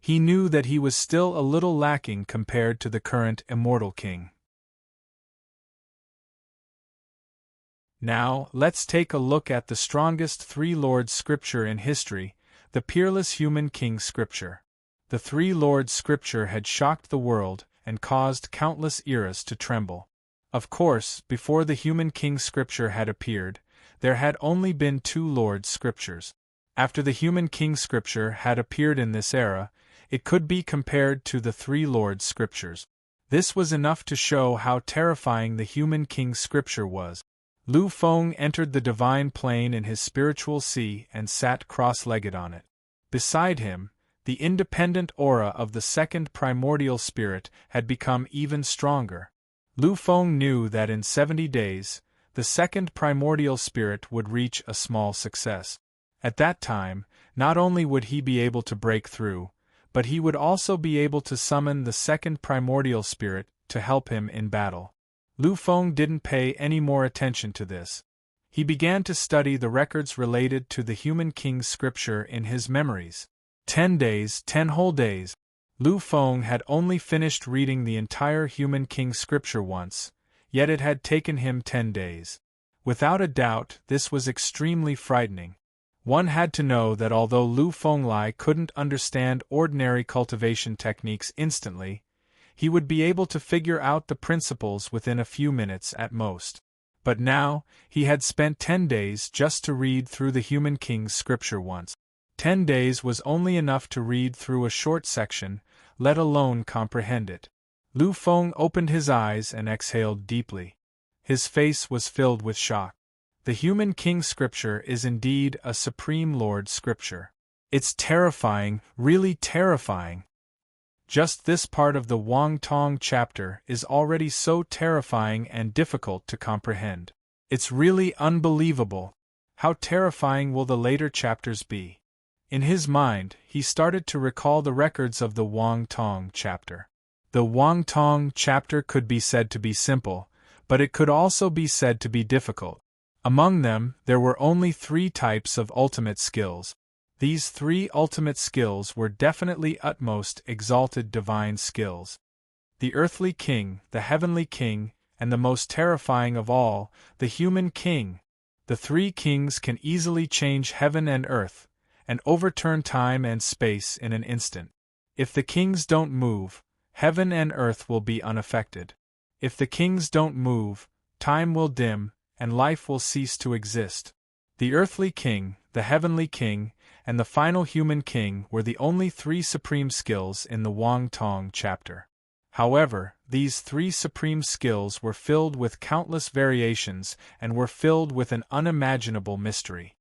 he knew that he was still a little lacking compared to the current immortal king. Now, let's take a look at the strongest 3 Lords scripture in history, the Peerless Human King scripture. The 3 Lords scripture had shocked the world and caused countless eras to tremble. Of course, before the Human King scripture had appeared, there had only been 2 Lords scriptures. After the Human King scripture had appeared in this era, it could be compared to the 3 Lords scriptures. This was enough to show how terrifying the Human King scripture was. Lu Feng entered the divine plane in his spiritual sea and sat cross-legged on it. Beside him, the independent aura of the second primordial spirit had become even stronger. Lu Feng knew that in 70 days, the second primordial spirit would reach a small success. At that time, not only would he be able to break through, but he would also be able to summon the second primordial spirit to help him in battle. Lu Feng didn't pay any more attention to this. He began to study the records related to the Human King's scripture in his memories. 10 days, 10 whole days. Lu Feng had only finished reading the entire Human King scripture once, yet it had taken him 10 days. Without a doubt, this was extremely frightening. One had to know that although Lu Fenglai couldn't understand ordinary cultivation techniques instantly, he would be able to figure out the principles within a few minutes at most. But now, he had spent 10 days just to read through the Human King's scripture once. 10 days was only enough to read through a short section, let alone comprehend it. Lu Feng opened his eyes and exhaled deeply. His face was filled with shock. The Human King scripture is indeed a Supreme Lord scripture. It's terrifying, really terrifying. Just this part of the Wang Tong chapter is already so terrifying and difficult to comprehend. It's really unbelievable. How terrifying will the later chapters be? In his mind, he started to recall the records of the Wang Tong chapter. The Wang Tong chapter could be said to be simple, but it could also be said to be difficult. Among them, there were only 3 types of ultimate skills. These 3 ultimate skills were definitely utmost exalted divine skills. The earthly king, the heavenly king, and the most terrifying of all, the human king. The 3 kings can easily change heaven and earth, and overturn time and space in an instant. If the kings don't move, heaven and earth will be unaffected. If the kings don't move, time will dim, and life will cease to exist. The earthly king, the heavenly king, and the final human king were the only 3 supreme skills in the Wang Tong chapter. However, these 3 supreme skills were filled with countless variations and were filled with an unimaginable mystery.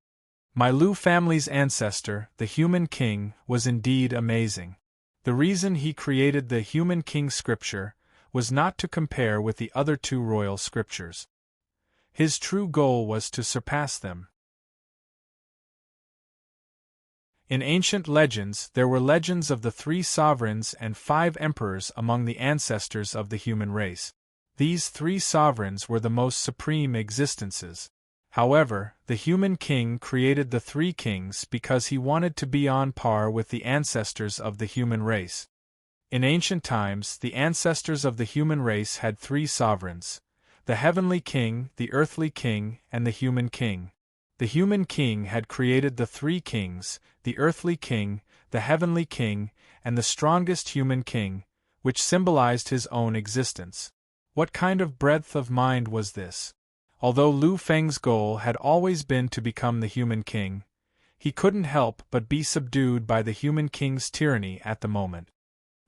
My Lu family's ancestor, the human king, was indeed amazing. The reason he created the Human King scripture was not to compare with the other 2 royal scriptures. His true goal was to surpass them. In ancient legends, there were legends of the 3 sovereigns and 5 emperors among the ancestors of the human race. These 3 sovereigns were the most supreme existences. However, the human king created the 3 kings because he wanted to be on par with the ancestors of the human race. In ancient times, the ancestors of the human race had 3 sovereigns: the heavenly king, the earthly king, and the human king. The human king had created the three kings, the earthly king, the heavenly king, and the strongest human king, which symbolized his own existence. What kind of breadth of mind was this? Although Lu Feng's goal had always been to become the human king, he couldn't help but be subdued by the human king's tyranny at the moment.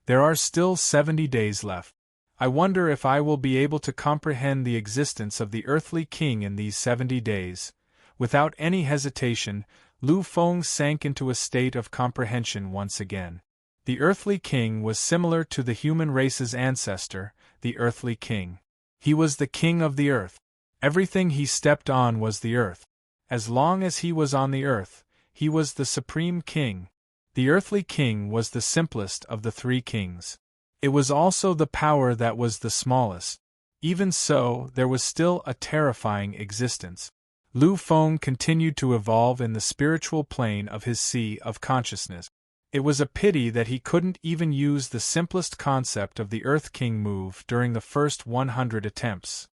There are still 70 days left. I wonder if I will be able to comprehend the existence of the earthly king in these 70 days. Without any hesitation, Lu Feng sank into a state of comprehension once again. The earthly king was similar to the human race's ancestor, the earthly king. He was the king of the earth. Everything he stepped on was the earth. As long as he was on the earth, he was the supreme king. The earthly king was the simplest of the three kings. It was also the power that was the smallest. Even so, there was still a terrifying existence. Lu Feng continued to evolve in the spiritual plane of his sea of consciousness. It was a pity that he couldn't even use the simplest concept of the Earth King move during the first 100 attempts.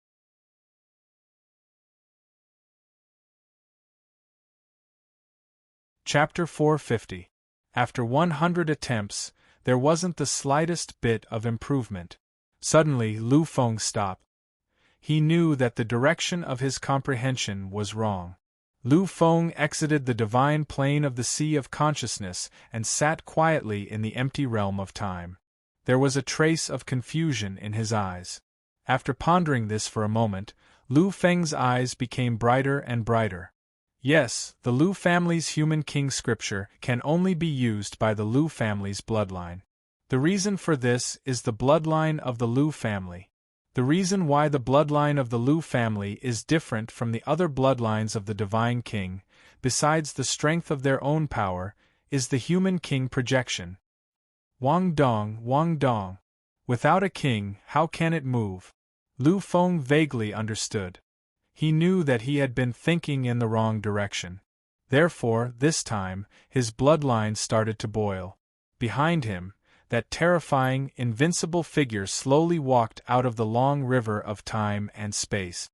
Chapter 450. After 100 attempts, there wasn't the slightest bit of improvement. Suddenly, Lu Feng stopped. He knew that the direction of his comprehension was wrong. Lu Feng exited the divine plane of the sea of consciousness and sat quietly in the empty realm of time. There was a trace of confusion in his eyes. After pondering this for a moment, Lu Feng's eyes became brighter and brighter. Yes, the Lu family's human king scripture can only be used by the Lu family's bloodline. The reason for this is the bloodline of the Lu family. The reason why the bloodline of the Lu family is different from the other bloodlines of the Divine King, besides the strength of their own power, is the human king projection. Wang Dong. Without a king, how can it move? Lu Feng vaguely understood. He knew that he had been thinking in the wrong direction. Therefore, this time, his bloodline started to boil. Behind him, that terrifying, invincible figure slowly walked out of the long river of time and space.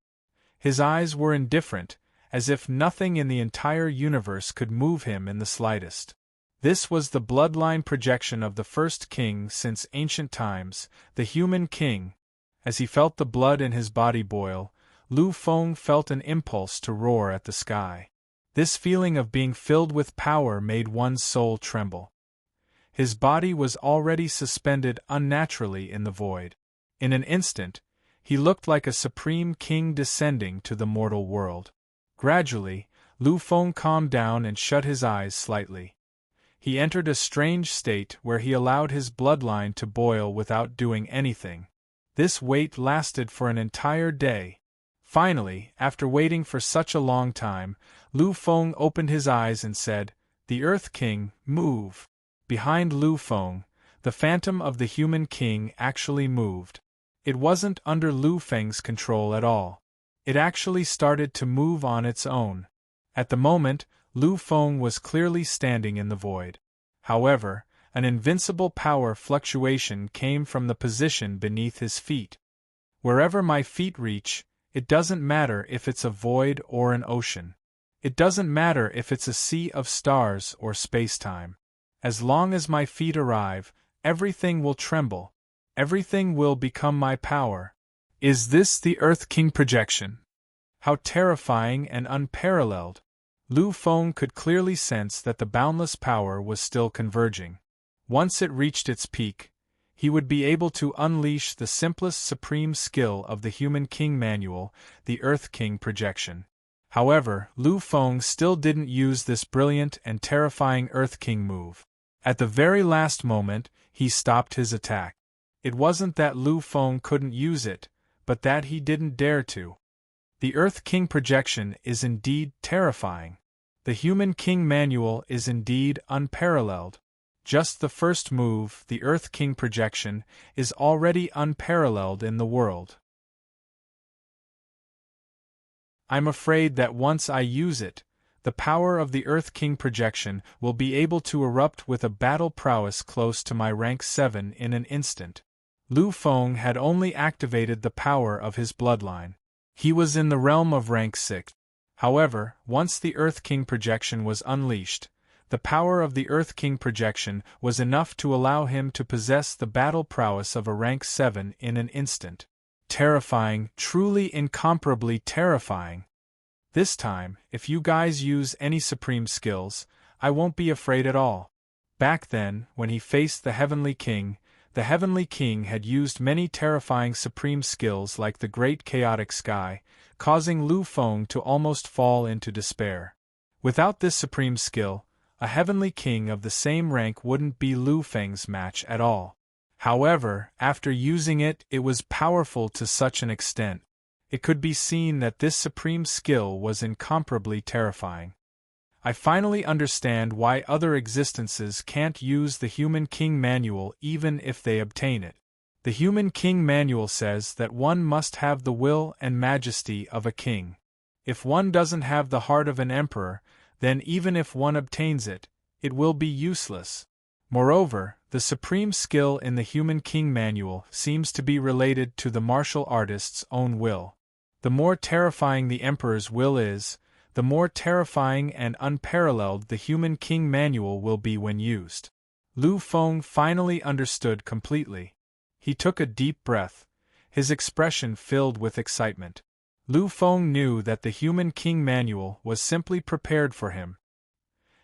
His eyes were indifferent, as if nothing in the entire universe could move him in the slightest. This was the bloodline projection of the first king since ancient times, the human king. As he felt the blood in his body boil, Lu Feng felt an impulse to roar at the sky. This feeling of being filled with power made one's soul tremble. His body was already suspended unnaturally in the void. In an instant, he looked like a supreme king descending to the mortal world. Gradually, Lu Feng calmed down and shut his eyes slightly. He entered a strange state where he allowed his bloodline to boil without doing anything. This wait lasted for an entire day. Finally, after waiting for such a long time, Lu Feng opened his eyes and said, "The Earth King, move." Behind Lu Feng, the phantom of the human king actually moved. It wasn't under Lu Feng's control at all. It actually started to move on its own. At the moment, Lu Feng was clearly standing in the void. However, an invincible power fluctuation came from the position beneath his feet. Wherever my feet reach, it doesn't matter if it's a void or an ocean. It doesn't matter if it's a sea of stars or space-time. As long as my feet arrive, everything will tremble. Everything will become my power. Is this the Earth King projection? How terrifying and unparalleled! Lu Feng could clearly sense that the boundless power was still converging. Once it reached its peak, he would be able to unleash the simplest supreme skill of the human king manual, the Earth King projection. However, Lu Feng still didn't use this brilliant and terrifying Earth King move. At the very last moment, he stopped his attack. It wasn't that Lu Feng couldn't use it, but that he didn't dare to. The Earth King projection is indeed terrifying. The human king manual is indeed unparalleled. Just the first move, the Earth King projection, is already unparalleled in the world. I'm afraid that once I use it, the power of the Earth King projection will be able to erupt with a battle prowess close to my rank 7 in an instant. Lu Feng had only activated the power of his bloodline. He was in the realm of rank 6. However, once the Earth King projection was unleashed, the power of the Earth King projection was enough to allow him to possess the battle prowess of a rank 7 in an instant. Terrifying, truly incomparably terrifying. This time, if you guys use any supreme skills, I won't be afraid at all. Back then, when he faced the Heavenly King had used many terrifying supreme skills like the Great Chaotic Sky, causing Lu Feng to almost fall into despair. Without this supreme skill, a Heavenly King of the same rank wouldn't be Lu Feng's match at all. However, after using it, it was powerful to such an extent. It could be seen that this supreme skill was incomparably terrifying. I finally understand why other existences can't use the Human King Manual even if they obtain it. The Human King Manual says that one must have the will and majesty of a king. If one doesn't have the heart of an emperor, then even if one obtains it, it will be useless. Moreover, the supreme skill in the Human King Manual seems to be related to the martial artist's own will. The more terrifying the emperor's will is, the more terrifying and unparalleled the Human King Manual will be when used. Lu Feng finally understood completely. He took a deep breath, his expression filled with excitement. Lu Feng knew that the Human King Manual was simply prepared for him.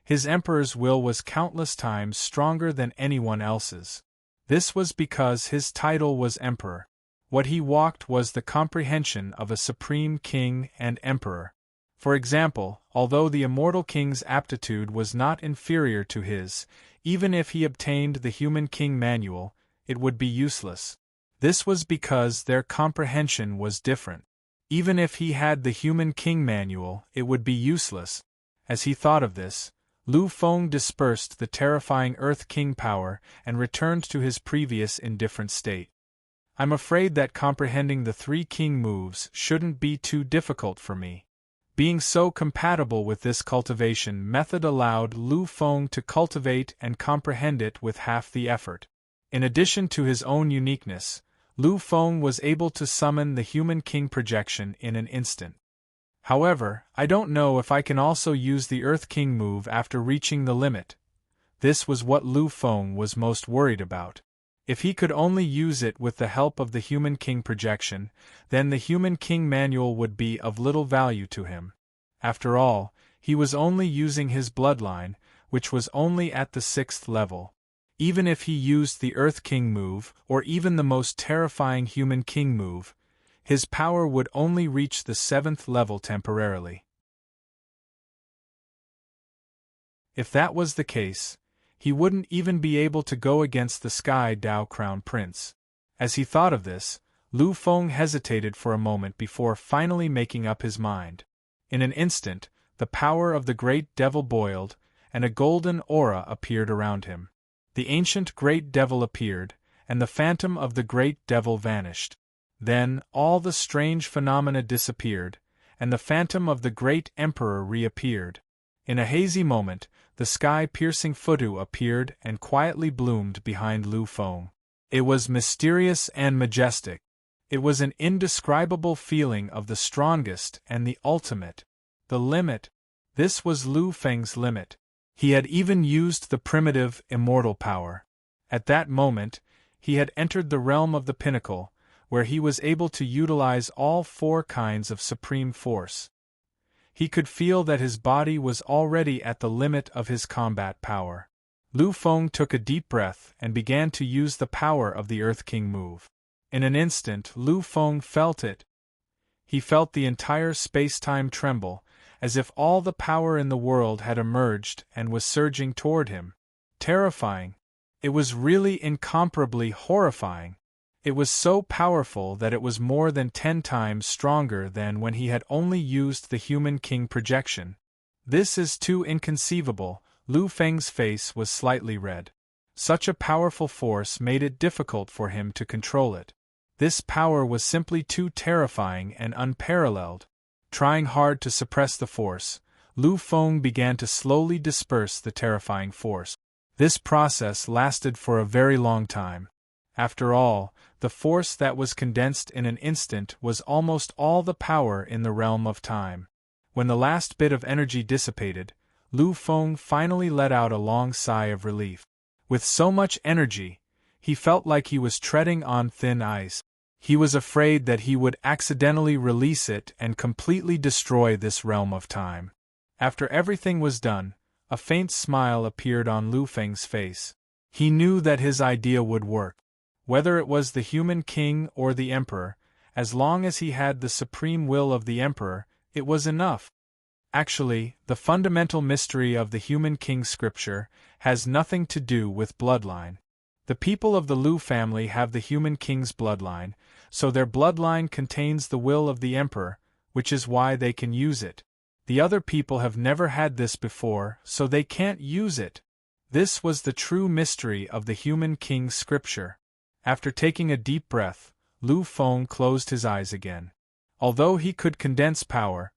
His emperor's will was countless times stronger than anyone else's. This was because his title was emperor. What he walked was the comprehension of a supreme king and emperor. For example, although the immortal king's aptitude was not inferior to his, even if he obtained the Human King Manual, it would be useless. This was because their comprehension was different. Even if he had the Human King Manual, it would be useless. As he thought of this, Lu Feng dispersed the terrifying Earth King power and returned to his previous indifferent state. I'm afraid that comprehending the 3 king moves shouldn't be too difficult for me. Being so compatible with this cultivation method allowed Lu Feng to cultivate and comprehend it with half the effort. In addition to his own uniqueness, Lu Feng was able to summon the Human King projection in an instant. However, I don't know if I can also use the Earth King move after reaching the limit. This was what Lu Feng was most worried about. If he could only use it with the help of the Human King projection, then the Human King Manual would be of little value to him. After all, he was only using his bloodline, which was only at the 6th level. Even if he used the Earth King move, or even the most terrifying Human King move, his power would only reach the 7th level temporarily. If that was the case, he wouldn't even be able to go against the Sky Dao Crown Prince. As he thought of this, Lu Feng hesitated for a moment before finally making up his mind. In an instant, the power of the Great Devil boiled, and a golden aura appeared around him. The ancient Great Devil appeared, and the phantom of the Great Devil vanished. Then, all the strange phenomena disappeared, and the phantom of the Great Emperor reappeared. In a hazy moment, the sky-piercing Futu appeared and quietly bloomed behind Lu Feng. It was mysterious and majestic. It was an indescribable feeling of the strongest and the ultimate. The limit. This was Lu Feng's limit. He had even used the primitive, immortal power. At that moment, he had entered the realm of the pinnacle, where he was able to utilize all 4 kinds of supreme force. He could feel that his body was already at the limit of his combat power. Lu Feng took a deep breath and began to use the power of the Earth King move. In an instant, Lu Feng felt it. He felt the entire space-time tremble, as if all the power in the world had emerged and was surging toward him. Terrifying. It was really incomparably horrifying. It was so powerful that it was more than 10 times stronger than when he had only used the Human King projection. This is too inconceivable. Lu Feng's face was slightly red. Such a powerful force made it difficult for him to control it. This power was simply too terrifying and unparalleled. Trying hard to suppress the force, Lu Feng began to slowly disperse the terrifying force. This process lasted for a very long time. After all, the force that was condensed in an instant was almost all the power in the realm of time. When the last bit of energy dissipated, Lu Feng finally let out a long sigh of relief. With so much energy, he felt like he was treading on thin ice. He was afraid that he would accidentally release it and completely destroy this realm of time. After everything was done, a faint smile appeared on Lu Feng's face. He knew that his idea would work. Whether it was the human king or the emperor, as long as he had the supreme will of the emperor, it was enough. Actually, the fundamental mystery of the human king scripture has nothing to do with bloodline. The people of the Lu family have the human king's bloodline, so their bloodline contains the will of the emperor, which is why they can use it. The other people have never had this before, so they can't use it. This was the true mystery of the human king's scripture. After taking a deep breath, Lu Feng closed his eyes again. Although he could condense power,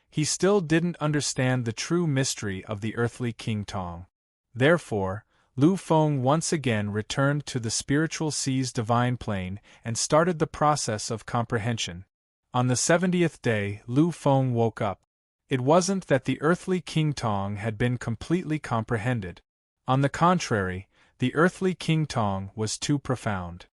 he still didn't understand the true mystery of the earthly King Tong. Therefore, Lu Feng once again returned to the spiritual sea's divine plane and started the process of comprehension. On the 70th day, Lu Feng woke up. It wasn't that the earthly King Tong had been completely comprehended. On the contrary, the earthly King Tong was too profound.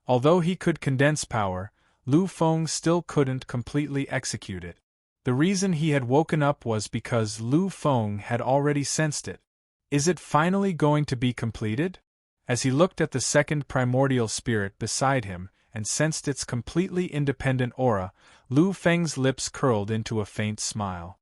Although he could condense power, Lu Feng still couldn't completely execute it. The reason he had woken up was because Lu Feng had already sensed it. Is it finally going to be completed? As he looked at the second primordial spirit beside him and sensed its completely independent aura, Lu Feng's lips curled into a faint smile.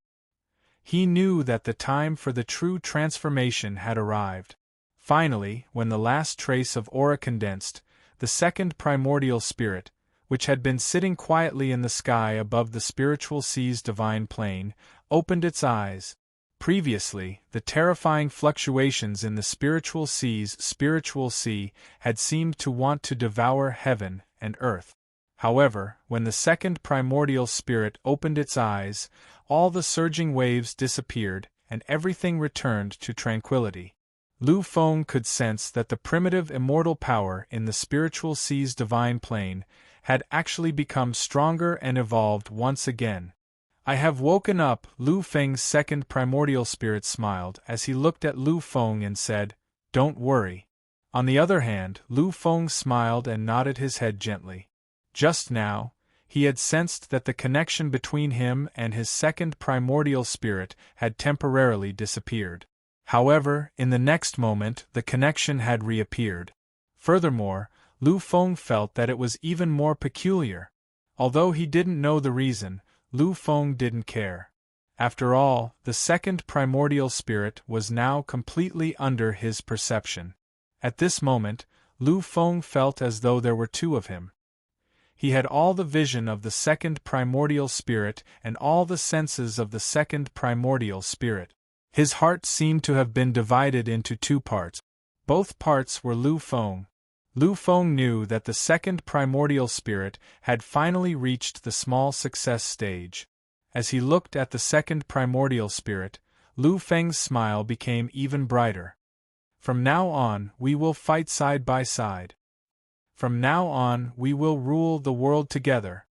He knew that the time for the true transformation had arrived. Finally, when the last trace of aura condensed, the second primordial spirit, which had been sitting quietly in the sky above the spiritual sea's divine plane, opened its eyes. Previously, the terrifying fluctuations in the spiritual sea's spiritual sea had seemed to want to devour heaven and earth. However, when the second primordial spirit opened its eyes, all the surging waves disappeared and everything returned to tranquility. Lu Feng could sense that the primitive immortal power in the spiritual sea's divine plane had actually become stronger and evolved once again. I have woken up, Lu Feng's second primordial spirit smiled as he looked at Lu Feng and said, "Don't worry." On the other hand, Lu Feng smiled and nodded his head gently. Just now, he had sensed that the connection between him and his second primordial spirit had temporarily disappeared. However, in the next moment, the connection had reappeared. Furthermore, Lu Feng felt that it was even more peculiar. Although he didn't know the reason, Lu Feng didn't care. After all, the second primordial spirit was now completely under his perception. At this moment, Lu Feng felt as though there were two of him. He had all the vision of the second primordial spirit and all the senses of the second primordial spirit. His heart seemed to have been divided into two parts. Both parts were Lu Feng. Lu Feng knew that the second primordial spirit had finally reached the small success stage. As he looked at the second primordial spirit, Lu Feng's smile became even brighter. From now on, we will fight side by side. From now on, we will rule the world together.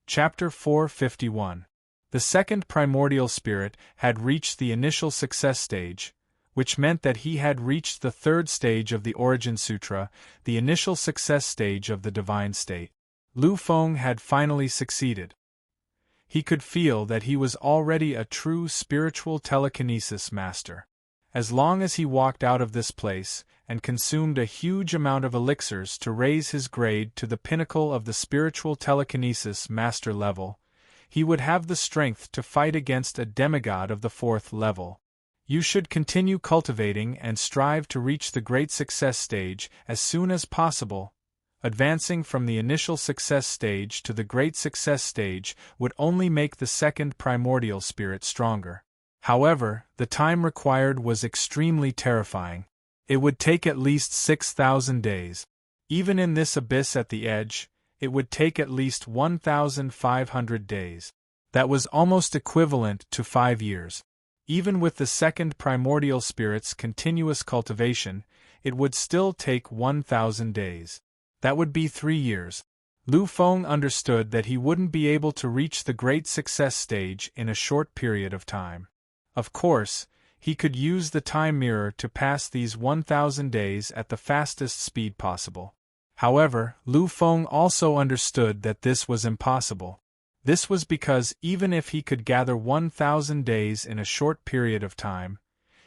Chapter 451. The second primordial spirit had reached the initial success stage, which meant that he had reached the third stage of the Origin Sutra, the initial success stage of the divine state. Lu Feng had finally succeeded. He could feel that he was already a true spiritual telekinesis master. As long as he walked out of this place and consumed a huge amount of elixirs to raise his grade to the pinnacle of the spiritual telekinesis master level, he would have the strength to fight against a demigod of the fourth level. You should continue cultivating and strive to reach the great success stage as soon as possible. Advancing from the initial success stage to the great success stage would only make the second primordial spirit stronger. However, the time required was extremely terrifying. It would take at least 6,000 days. Even in this abyss at the edge, it would take at least 1,500 days. That was almost equivalent to 5 years. Even with the second primordial spirit's continuous cultivation, it would still take 1,000 days. That would be 3 years. Lu Feng understood that he wouldn't be able to reach the great success stage in a short period of time. Of course, he could use the time mirror to pass these 1,000 days at the fastest speed possible. However, Lu Feng also understood that this was impossible. This was because even if he could gather 1,000 days in a short period of time,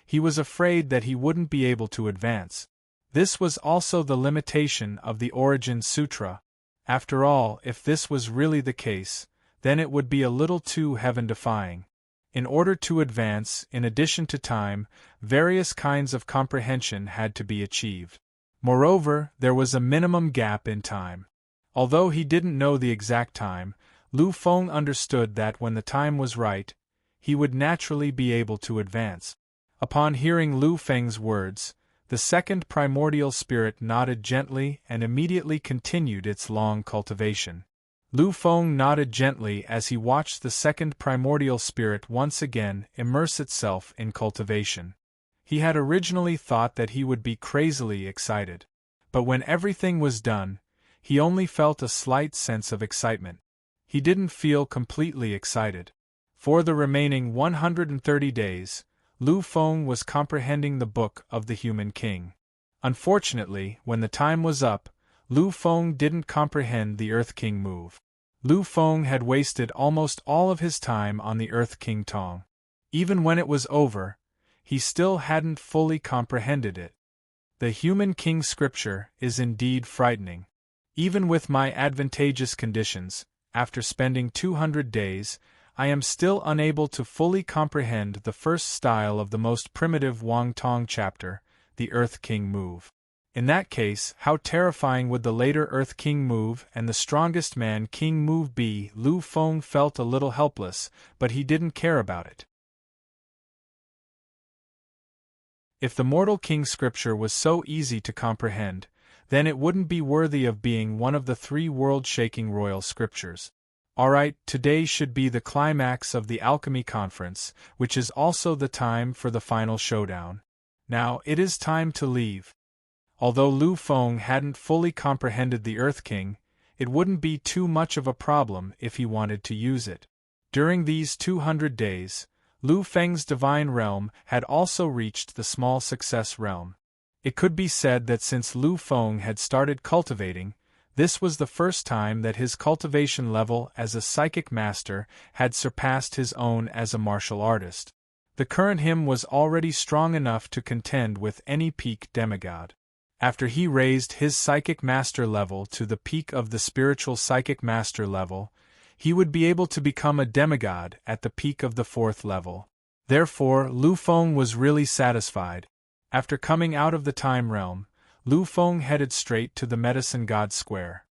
he was afraid that he wouldn't be able to advance. This was also the limitation of the Origin Sutra. After all, if this was really the case, then it would be a little too heaven-defying. In order to advance, in addition to time, various kinds of comprehension had to be achieved. Moreover, there was a minimum gap in time. Although he didn't know the exact time, Lu Feng understood that when the time was right, he would naturally be able to advance. Upon hearing Lu Feng's words, the second primordial spirit nodded gently and immediately continued its long cultivation. Lu Feng nodded gently as he watched the second primordial spirit once again immerse itself in cultivation. He had originally thought that he would be crazily excited. But when everything was done, he only felt a slight sense of excitement. He didn't feel completely excited. For the remaining 130 days, Lu Feng was comprehending the Book of the Human King. Unfortunately, when the time was up, Lu Feng didn't comprehend the Earth King move. Lu Feng had wasted almost all of his time on the Earth King Tong. Even when it was over, he still hadn't fully comprehended it. The Human King scripture is indeed frightening. Even with my advantageous conditions, after spending 200 days, I am still unable to fully comprehend the first style of the most primitive Wang Tong chapter, the Earth King move. In that case, how terrifying would the later Earth King move and the strongest man King move be? Lu Feng felt a little helpless, but he didn't care about it. If the Mortal King scripture was so easy to comprehend, then it wouldn't be worthy of being one of the 3 world-shaking royal scriptures. Alright, today should be the climax of the Alchemy Conference, which is also the time for the final showdown. Now, it is time to leave. Although Lu Feng hadn't fully comprehended the Earth King, it wouldn't be too much of a problem if he wanted to use it. During these 200 days, Lu Feng's divine realm had also reached the small success realm. It could be said that since Lu Feng had started cultivating, this was the first time that his cultivation level as a psychic master had surpassed his own as a martial artist. The current him was already strong enough to contend with any peak demigod. After he raised his psychic master level to the peak of the spiritual psychic master level, he would be able to become a demigod at the peak of the 4th level. Therefore, Lu Feng was really satisfied. After coming out of the time realm, Lu Feng headed straight to the Medicine God Square.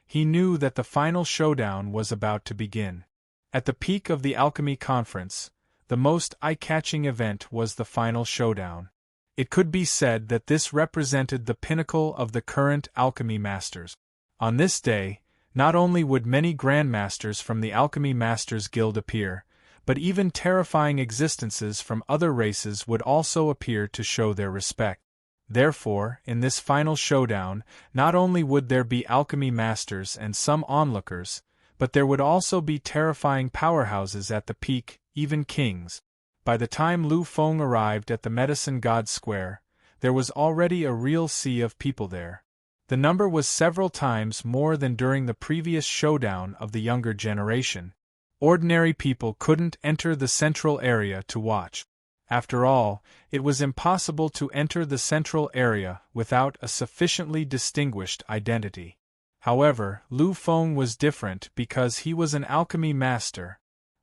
He knew that the final showdown was about to begin. At the peak of the Alchemy Conference, the most eye-catching event was the final showdown. It could be said that this represented the pinnacle of the current alchemy masters. On this day, not only would many grandmasters from the Alchemy Masters Guild appear, but even terrifying existences from other races would also appear to show their respect. Therefore, in this final showdown, not only would there be alchemy masters and some onlookers, but there would also be terrifying powerhouses at the peak, even kings. By the time Lu Feng arrived at the Medicine God Square, there was already a real sea of people there. The number was several times more than during the previous showdown of the younger generation. Ordinary people couldn't enter the central area to watch. After all, it was impossible to enter the central area without a sufficiently distinguished identity. However, Lu Feng was different because he was an alchemy master.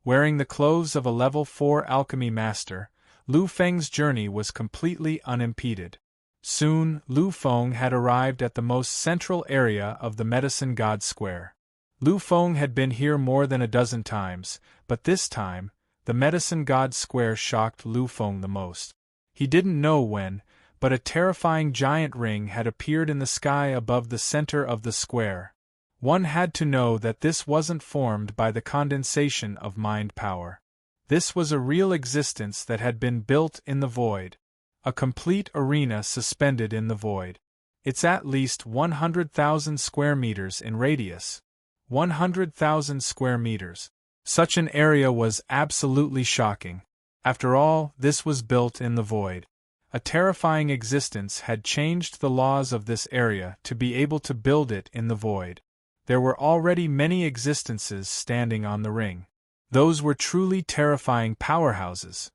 Wearing the clothes of a level 4 alchemy master, Lu Feng's journey was completely unimpeded. Soon, Lu Feng had arrived at the most central area of the Medicine God Square. Lu Feng had been here more than a dozen times, but this time, the Medicine God Square shocked Lu Feng the most. He didn't know when, but a terrifying giant ring had appeared in the sky above the center of the square. One had to know that this wasn't formed by the condensation of mind power. This was a real existence that had been built in the void. A complete arena suspended in the void. It's at least 100,000 square meters in radius. 100,000 square meters. Such an area was absolutely shocking. After all, this was built in the void. A terrifying existence had changed the laws of this area to be able to build it in the void. There were already many existences standing on the ring. Those were truly terrifying powerhouses.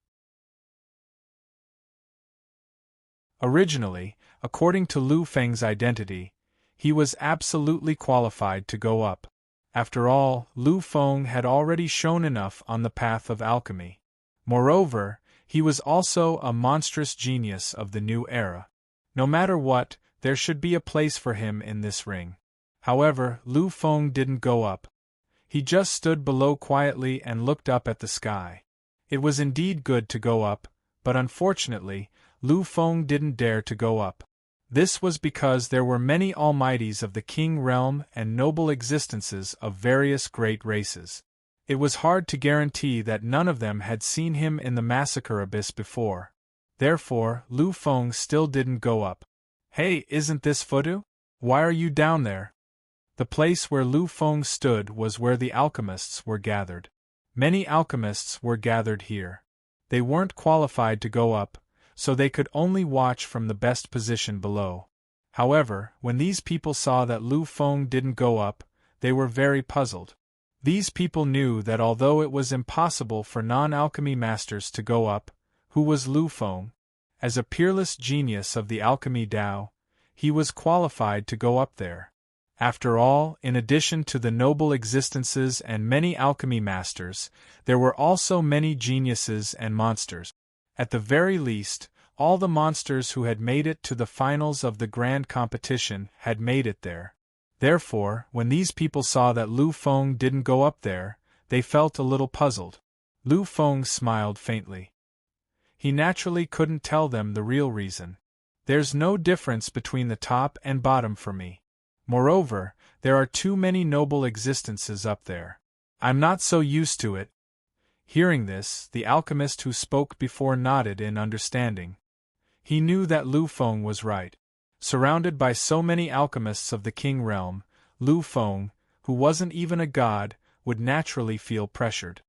Originally, according to Lu Feng's identity, he was absolutely qualified to go up. After all, Lu Feng had already shown enough on the path of alchemy. Moreover, he was also a monstrous genius of the new era. No matter what, there should be a place for him in this ring. However, Lu Feng didn't go up. He just stood below quietly and looked up at the sky. It was indeed good to go up, but unfortunately, Lu Feng didn't dare to go up. This was because there were many almighties of the king realm and noble existences of various great races. It was hard to guarantee that none of them had seen him in the massacre abyss before. Therefore, Lu Feng still didn't go up. "Hey, isn't this Fudu? Why are you down there?" The place where Lu Feng stood was where the alchemists were gathered. Many alchemists were gathered here. They weren't qualified to go up, so they could only watch from the best position below. However, when these people saw that Lu Feng didn't go up, they were very puzzled. These people knew that although it was impossible for non-alchemy masters to go up, who was Lu Feng? As a peerless genius of the alchemy Tao, he was qualified to go up there. After all, in addition to the noble existences and many alchemy masters, there were also many geniuses and monsters. At the very least, all the monsters who had made it to the finals of the grand competition had made it there. Therefore, when these people saw that Lu Feng didn't go up there, they felt a little puzzled. Lu Feng smiled faintly. He naturally couldn't tell them the real reason. "There's no difference between the top and bottom for me. Moreover, there are too many noble existences up there. I'm not so used to it." Hearing this, the alchemist who spoke before nodded in understanding. He knew that Lu Feng was right. Surrounded by so many alchemists of the king realm, Lu Feng, who wasn't even a god, would naturally feel pressured.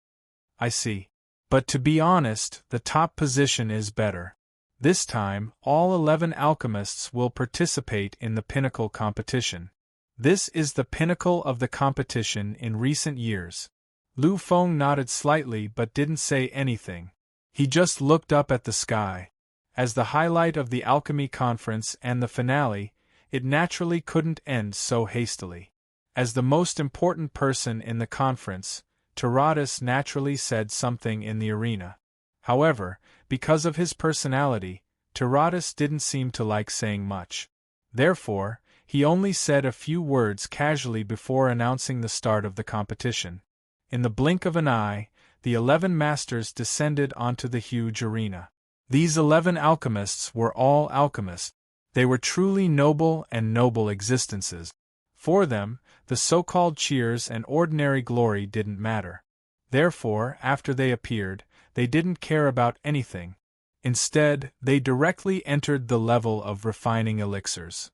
"I see. But to be honest, the top position is better. This time, all 11 alchemists will participate in the pinnacle competition. This is the pinnacle of the competition in recent years." Lu Feng nodded slightly but didn't say anything. He just looked up at the sky. As the highlight of the alchemy conference and the finale, it naturally couldn't end so hastily. As the most important person in the conference, Taratus naturally said something in the arena. However, because of his personality, Taratus didn't seem to like saying much. Therefore, he only said a few words casually before announcing the start of the competition. In the blink of an eye, the 11 masters descended onto the huge arena. These 11 alchemists were all alchemists. They were truly noble and noble existences. For them, the so-called cheers and ordinary glory didn't matter. Therefore, after they appeared, they didn't care about anything. Instead, they directly entered the level of refining elixirs.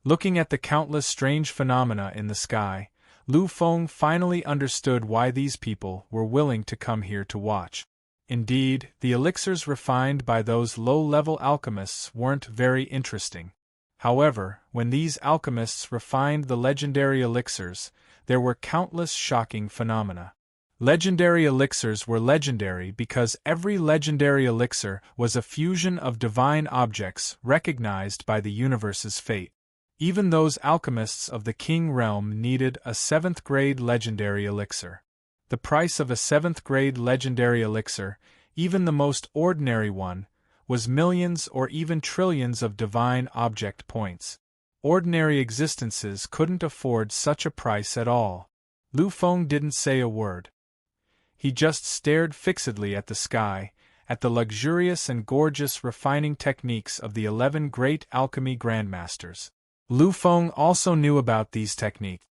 Looking at the countless strange phenomena in the sky, Lu Feng finally understood why these people were willing to come here to watch. Indeed, the elixirs refined by those low-level alchemists weren't very interesting. However, when these alchemists refined the legendary elixirs, there were countless shocking phenomena. Legendary elixirs were legendary because every legendary elixir was a fusion of divine objects recognized by the universe's fate. Even those alchemists of the king realm needed a 7th-grade legendary elixir. The price of a 7th-grade legendary elixir, even the most ordinary one, was millions or even trillions of divine object points. Ordinary existences couldn't afford such a price at all. Lu Feng didn't say a word. He just stared fixedly at the sky, at the luxurious and gorgeous refining techniques of the 11 great alchemy grandmasters. Lu Feng also knew about these techniques.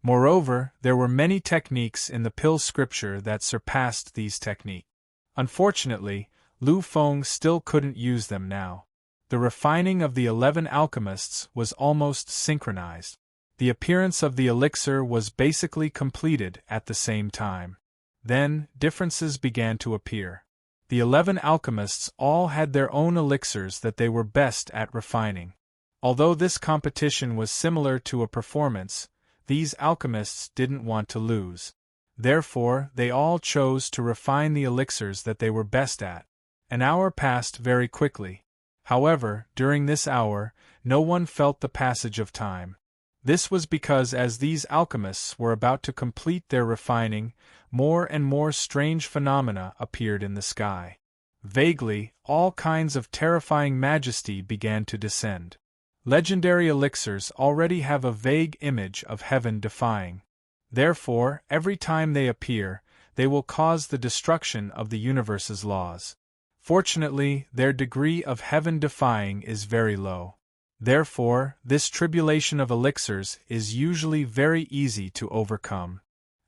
Moreover, there were many techniques in the pill scripture that surpassed these techniques. Unfortunately, Lu Feng still couldn't use them now. The refining of the 11 alchemists was almost synchronized. The appearance of the elixir was basically completed at the same time. Then, differences began to appear. The 11 alchemists all had their own elixirs that they were best at refining. Although this competition was similar to a performance, these alchemists didn't want to lose. Therefore, they all chose to refine the elixirs that they were best at. An hour passed very quickly. However, during this hour, no one felt the passage of time. This was because as these alchemists were about to complete their refining, more and more strange phenomena appeared in the sky. Vaguely, all kinds of terrifying majesty began to descend. Legendary elixirs already have a vague image of heaven defying. Therefore, every time they appear, they will cause the destruction of the universe's laws. Fortunately, their degree of heaven defying is very low. Therefore, this tribulation of elixirs is usually very easy to overcome.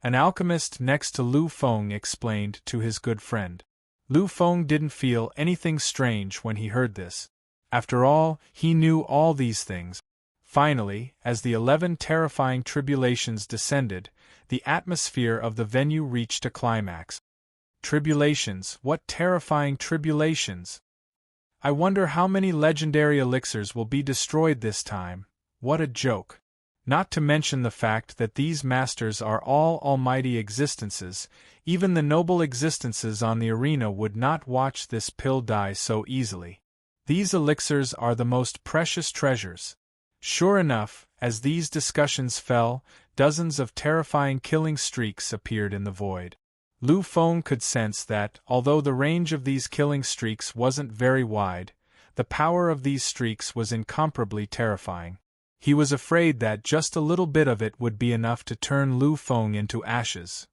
An alchemist next to Lu Feng explained to his good friend. Lu Feng didn't feel anything strange when he heard this. After all, he knew all these things. Finally, as the 11 terrifying tribulations descended, the atmosphere of the venue reached a climax. Tribulations, what terrifying tribulations! I wonder how many legendary elixirs will be destroyed this time. What a joke! Not to mention the fact that these masters are all almighty existences, even the noble existences on the arena would not watch this pill die so easily. These elixirs are the most precious treasures. Sure enough, as these discussions fell, dozens of terrifying killing streaks appeared in the void. Lu Feng could sense that, although the range of these killing streaks wasn't very wide, the power of these streaks was incomparably terrifying. He was afraid that just a little bit of it would be enough to turn Lu Feng into ashes.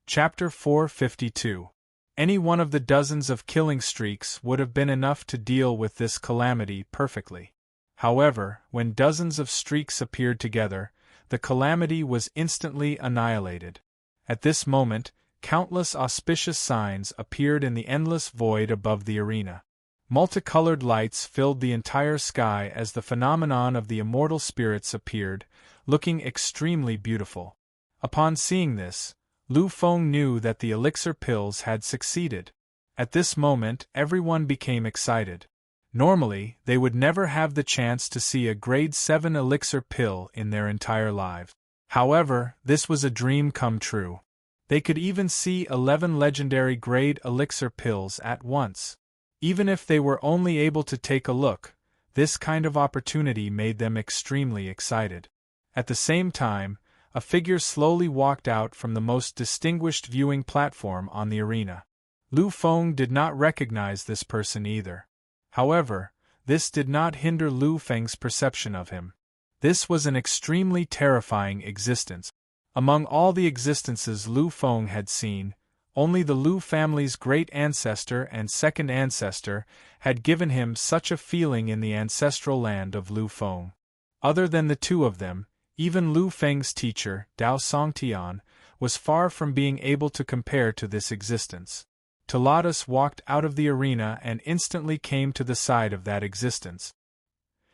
Chapter 452. Any one of the dozens of killing streaks would have been enough to deal with this calamity perfectly. However, when dozens of streaks appeared together, the calamity was instantly annihilated. At this moment, countless auspicious signs appeared in the endless void above the arena. Multicolored lights filled the entire sky as the phenomenon of the immortal spirits appeared, looking extremely beautiful. Upon seeing this, Lu Feng knew that the elixir pills had succeeded. At this moment, everyone became excited. Normally, they would never have the chance to see a grade 7 elixir pill in their entire lives. However, this was a dream come true. They could even see 11 legendary grade elixir pills at once. Even if they were only able to take a look, this kind of opportunity made them extremely excited. At the same time, a figure slowly walked out from the most distinguished viewing platform on the arena. Lu Feng did not recognize this person either. However, this did not hinder Lu Feng's perception of him. This was an extremely terrifying existence. Among all the existences Lu Feng had seen, only the Lu family's great ancestor and second ancestor had given him such a feeling in the ancestral land of Lu Feng. Other than the two of them, even Lu Feng's teacher, Dao Songtian, was far from being able to compare to this existence. Talatus walked out of the arena and instantly came to the side of that existence.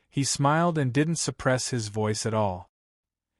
He smiled and didn't suppress his voice at all.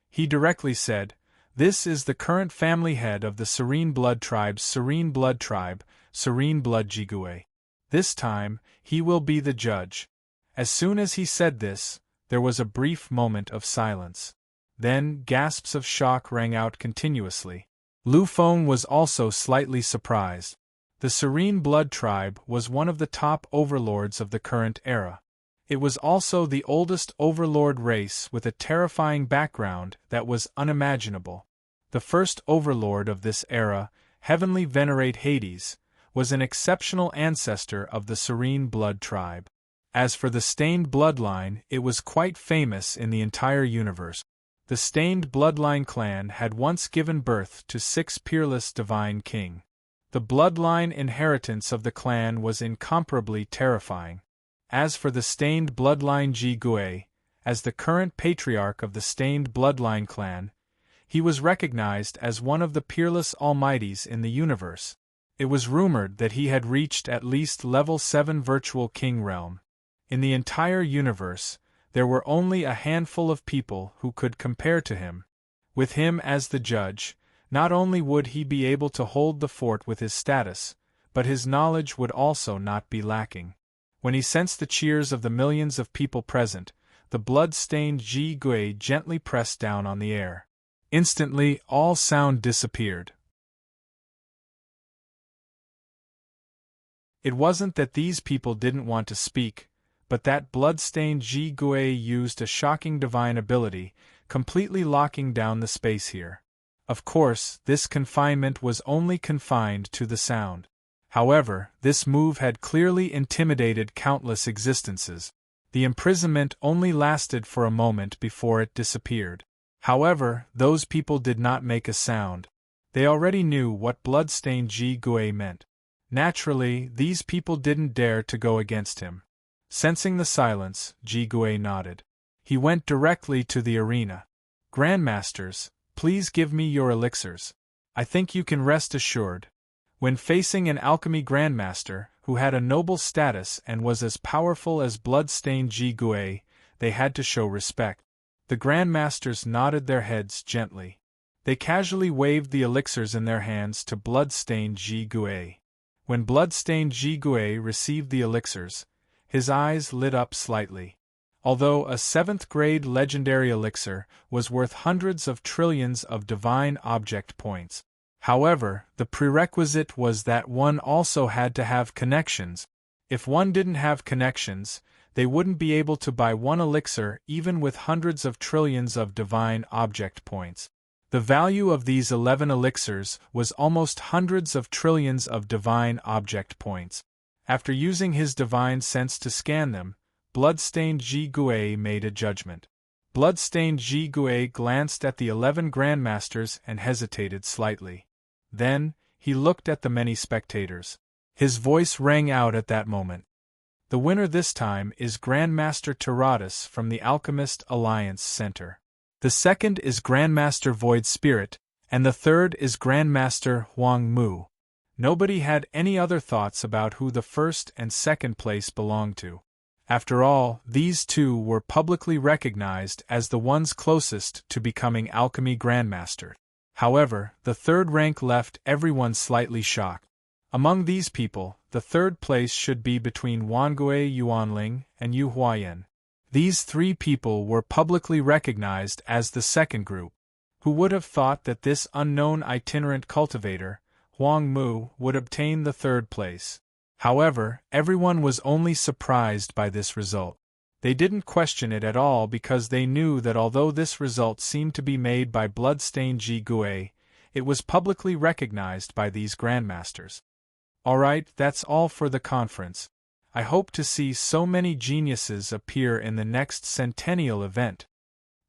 He directly said, "This is the current family head of the Serene Blood Tribe's Serene Blood Tribe, Serene Blood Jigue. This time, he will be the judge." As soon as he said this, there was a brief moment of silence. Then, gasps of shock rang out continuously. Lu Feng was also slightly surprised. The Serene Blood Tribe was one of the top overlords of the current era. It was also the oldest overlord race with a terrifying background that was unimaginable. The first overlord of this era, Heavenly Venerate Hades, was an exceptional ancestor of the Serene Blood Tribe. As for the Stained Bloodline, it was quite famous in the entire universe. The Stained Bloodline clan had once given birth to 6 peerless divine king. The bloodline inheritance of the clan was incomparably terrifying. As for the stained bloodline Ji Gui, as the current patriarch of the stained bloodline clan, he was recognized as one of the peerless almighties in the universe. It was rumored that he had reached at least level 7 virtual king realm. In the entire universe, there were only a handful of people who could compare to him. With him as the judge, not only would he be able to hold the fort with his status, but his knowledge would also not be lacking. When he sensed the cheers of the millions of people present, the blood-stained Ji Gui gently pressed down on the air. Instantly, all sound disappeared. It wasn't that these people didn't want to speak, but that blood-stained Ji Gui used a shocking divine ability, completely locking down the space here. Of course, this confinement was only confined to the sound. However, this move had clearly intimidated countless existences. The imprisonment only lasted for a moment before it disappeared. However, those people did not make a sound. They already knew what blood-stained Ji Gui meant. Naturally, these people didn't dare to go against him. Sensing the silence, Ji Gui nodded. He went directly to the arena. Grandmasters, please give me your elixirs. I think you can rest assured. When facing an alchemy grandmaster, who had a noble status and was as powerful as blood-stained Ji Gui, they had to show respect. The grandmasters nodded their heads gently. They casually waved the elixirs in their hands to blood-stained Ji Gui. When blood-stained Ji Gui received the elixirs, his eyes lit up slightly. Although a 7th-grade legendary elixir was worth hundreds of trillions of divine object points. However, the prerequisite was that one also had to have connections. If one didn't have connections, they wouldn't be able to buy one elixir even with hundreds of trillions of divine object points. The value of these 11 elixirs was almost hundreds of trillions of divine object points. After using his divine sense to scan them, blood-stained Ji Gui made a judgment. Blood-stained Ji Gui glanced at the 11 grandmasters and hesitated slightly. Then, he looked at the many spectators. His voice rang out at that moment. The winner this time is Grandmaster Taratus from the Alchemist Alliance Center. The second is Grandmaster Void Spirit, and the third is Grandmaster Huang Mu. Nobody had any other thoughts about who the first and second place belonged to. After all, these two were publicly recognized as the ones closest to becoming Alchemy Grandmaster. However, the third rank left everyone slightly shocked. Among these people, the third place should be between Wangui Yuanling and Yu Huayan. These three people were publicly recognized as the second group. Who would have thought that this unknown itinerant cultivator, Huang Mu, would obtain the third place? However, everyone was only surprised by this result. They didn't question it at all because they knew that although this result seemed to be made by blood-stained Ji Gui, it was publicly recognized by these grandmasters. Alright, that's all for the conference. I hope to see so many geniuses appear in the next centennial event.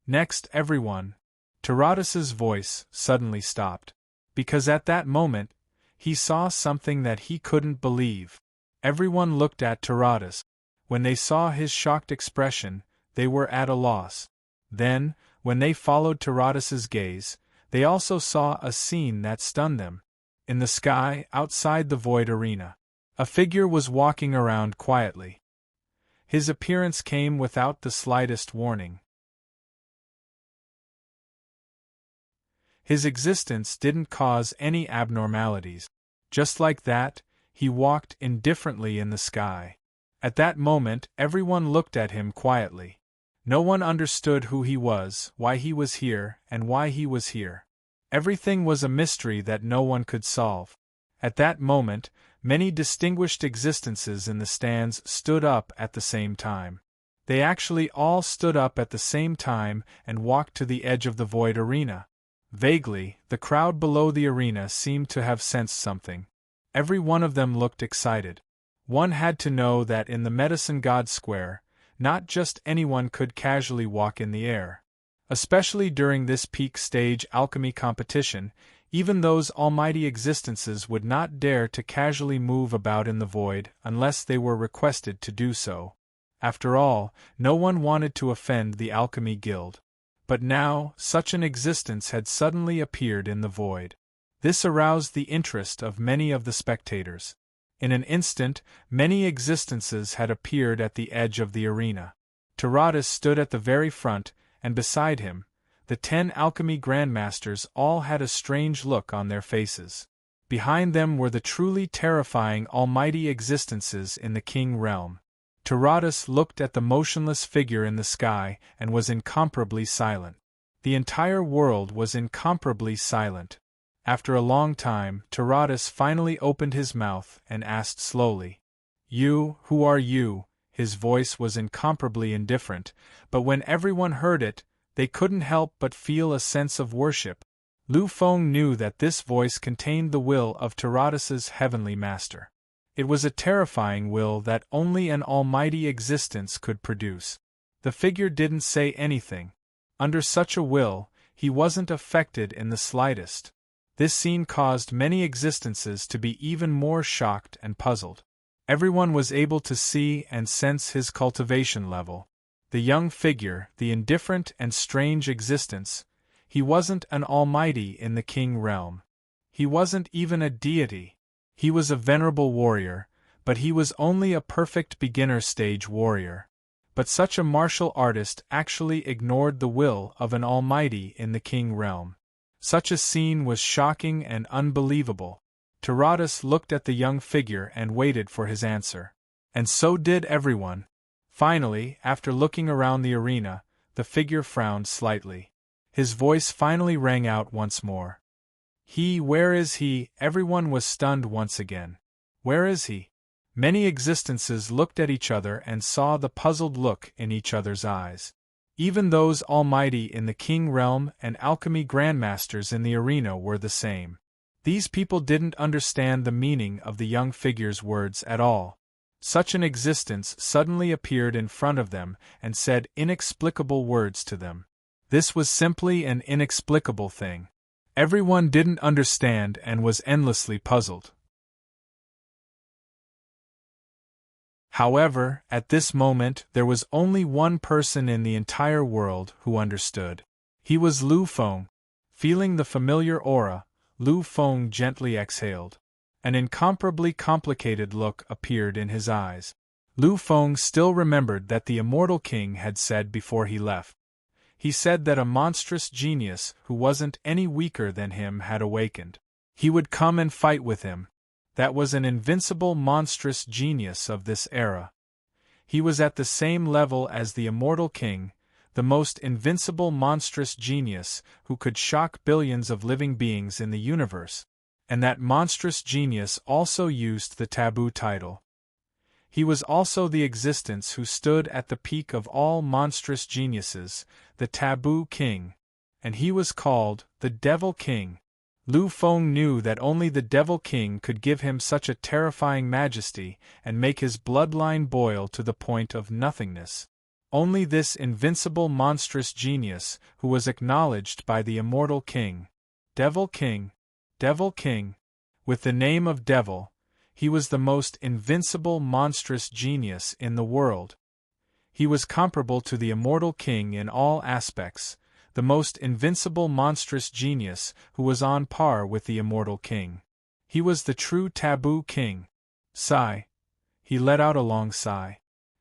Next, everyone. Taratus's voice suddenly stopped. Because at that moment, he saw something that he couldn't believe. Everyone looked at Taratus. When they saw his shocked expression, they were at a loss. Then, when they followed Taratus's gaze, they also saw a scene that stunned them. In the sky, outside the void arena, a figure was walking around quietly. His appearance came without the slightest warning. His existence didn't cause any abnormalities. Just like that, he walked indifferently in the sky. At that moment, everyone looked at him quietly. No one understood who he was, why he was here, and why he was here. Everything was a mystery that no one could solve. At that moment, many distinguished existences in the stands stood up at the same time. They actually all stood up at the same time and walked to the edge of the void arena. Vaguely, the crowd below the arena seemed to have sensed something. Every one of them looked excited. One had to know that in the Medicine God Square, not just anyone could casually walk in the air. Especially during this peak stage alchemy competition, even those almighty existences would not dare to casually move about in the void unless they were requested to do so. After all, no one wanted to offend the Alchemy Guild. But now, such an existence had suddenly appeared in the void. This aroused the interest of many of the spectators. In an instant, many existences had appeared at the edge of the arena. Taratus stood at the very front, and beside him, the 10 alchemy grandmasters all had a strange look on their faces. Behind them were the truly terrifying almighty existences in the King realm. Taratus looked at the motionless figure in the sky and was incomparably silent. The entire world was incomparably silent. After a long time, Taratus finally opened his mouth and asked slowly, "You, who are you?" His voice was incomparably indifferent, but when everyone heard it, they couldn't help but feel a sense of worship. Lu Feng knew that this voice contained the will of Taratus's heavenly master. It was a terrifying will that only an almighty existence could produce. The figure didn't say anything. Under such a will, he wasn't affected in the slightest. This scene caused many existences to be even more shocked and puzzled. Everyone was able to see and sense his cultivation level. The young figure, the indifferent and strange existence, he wasn't an almighty in the King realm. He wasn't even a deity. He was a venerable warrior, but he was only a perfect beginner-stage warrior. But such a martial artist actually ignored the will of an almighty in the King realm. Such a scene was shocking and unbelievable. Taratus looked at the young figure and waited for his answer. And so did everyone. Finally, after looking around the arena, the figure frowned slightly. His voice finally rang out once more. Where is he? Everyone was stunned once again. Where is he? Many existences looked at each other and saw the puzzled look in each other's eyes. Even those almighty in the King realm and alchemy grandmasters in the arena were the same. These people didn't understand the meaning of the young figure's words at all. Such an existence suddenly appeared in front of them and said inexplicable words to them. This was simply an inexplicable thing. Everyone didn't understand and was endlessly puzzled. However, at this moment there was only one person in the entire world who understood. He was Lu Feng. Feeling the familiar aura, Lu Feng gently exhaled. An incomparably complicated look appeared in his eyes. Lu Feng still remembered that the immortal king had said before he left. He said that a monstrous genius who wasn't any weaker than him had awakened. He would come and fight with him. That was an invincible monstrous genius of this era. He was at the same level as the immortal king, the most invincible monstrous genius who could shock billions of living beings in the universe, and that monstrous genius also used the taboo title. He was also the existence who stood at the peak of all monstrous geniuses, the Taboo King, and he was called the Devil King. Lu Feng knew that only the Devil King could give him such a terrifying majesty and make his bloodline boil to the point of nothingness. Only this invincible monstrous genius who was acknowledged by the immortal king. Devil King, Devil King. With the name of Devil, he was the most invincible monstrous genius in the world. He was comparable to the immortal king in all aspects, the most invincible monstrous genius who was on par with the immortal king. He was the true Taboo King. Sigh. He let out a long sigh.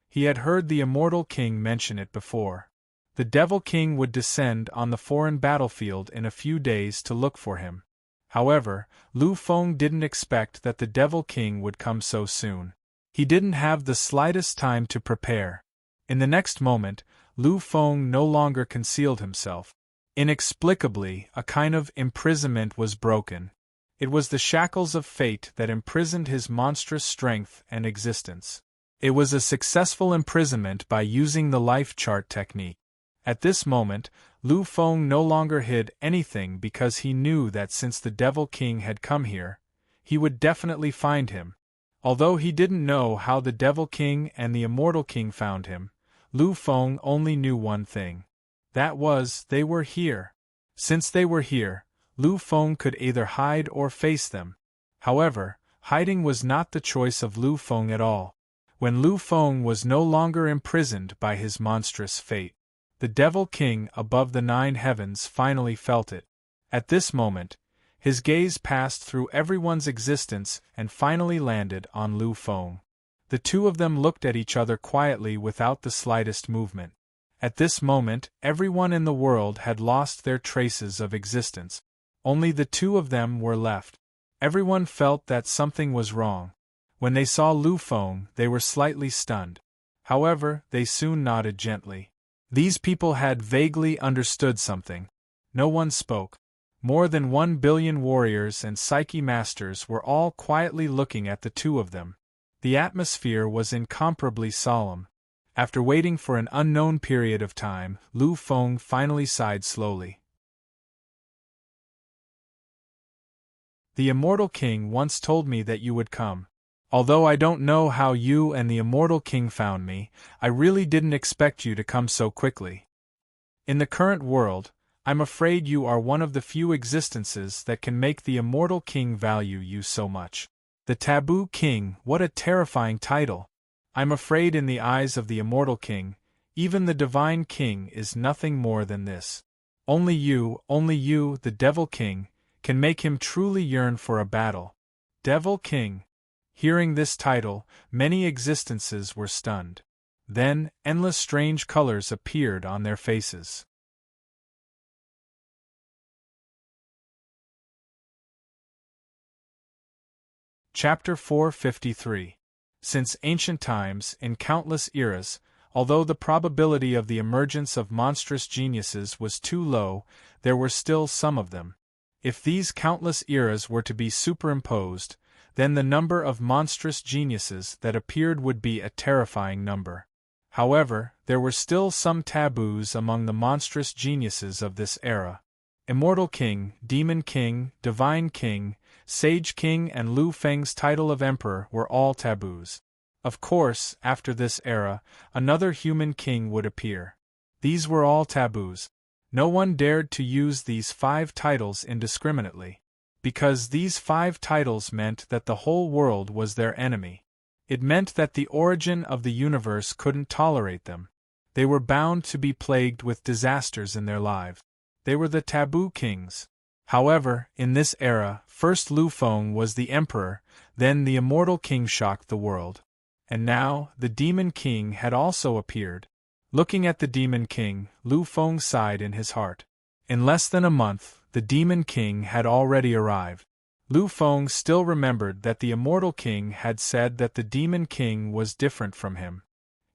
He had heard the immortal king mention it before. The Devil King would descend on the foreign battlefield in a few days to look for him. However, Lu Feng didn't expect that the Devil King would come so soon. He didn't have the slightest time to prepare. In the next moment, Lu Feng no longer concealed himself. Inexplicably, a kind of imprisonment was broken. It was the shackles of fate that imprisoned his monstrous strength and existence. It was a successful imprisonment by using the life chart technique. At this moment, Lu Feng no longer hid anything because he knew that since the Devil King had come here, he would definitely find him. Although he didn't know how the Devil King and the Immortal King found him, Lu Feng only knew one thing. That was, they were here. Since they were here, Lu Feng could either hide or face them. However, hiding was not the choice of Lu Feng at all. when Lu Feng was no longer imprisoned by his monstrous fate. The Devil King above the 9 heavens finally felt it. At this moment, his gaze passed through everyone's existence and finally landed on Lu Feng. The two of them looked at each other quietly without the slightest movement. At this moment, everyone in the world had lost their traces of existence. Only the two of them were left. Everyone felt that something was wrong. When they saw Lu Feng, they were slightly stunned. However, they soon nodded gently. These people had vaguely understood something. No one spoke. More than 1 billion warriors and psyche masters were all quietly looking at the two of them. The atmosphere was incomparably solemn. After waiting for an unknown period of time, Lu Feng finally sighed slowly. The Immortal King once told me that you would come. Although I don't know how you and the Immortal King found me, I really didn't expect you to come so quickly. In the current world, I'm afraid you are one of the few existences that can make the Immortal King value you so much. The Taboo King, what a terrifying title! I'm afraid in the eyes of the Immortal King, even the Divine King is nothing more than this. Only you, the Devil King, can make him truly yearn for a battle. Devil King. Hearing this title, many existences were stunned. Then, endless strange colors appeared on their faces. Chapter 453. Since ancient times, in countless eras, although the probability of the emergence of monstrous geniuses was too low, there were still some of them. If these countless eras were to be superimposed, then the number of monstrous geniuses that appeared would be a terrifying number. However, there were still some taboos among the monstrous geniuses of this era. Immortal King, Demon King, Divine King, Sage King and Lu Feng's title of Emperor were all taboos. Of course, after this era, another human king would appear. These were all taboos. No one dared to use these 5 titles indiscriminately. Because these 5 titles meant that the whole world was their enemy. It meant that the origin of the universe couldn't tolerate them. They were bound to be plagued with disasters in their lives. They were the Taboo Kings. However, in this era, first Lu Feng was the Emperor, then the Immortal King shocked the world. And now, the Demon King had also appeared. Looking at the Demon King, Lu Feng sighed in his heart. In less than a month, the Demon King had already arrived. Lu Feng still remembered that the Immortal King had said that the Demon King was different from him.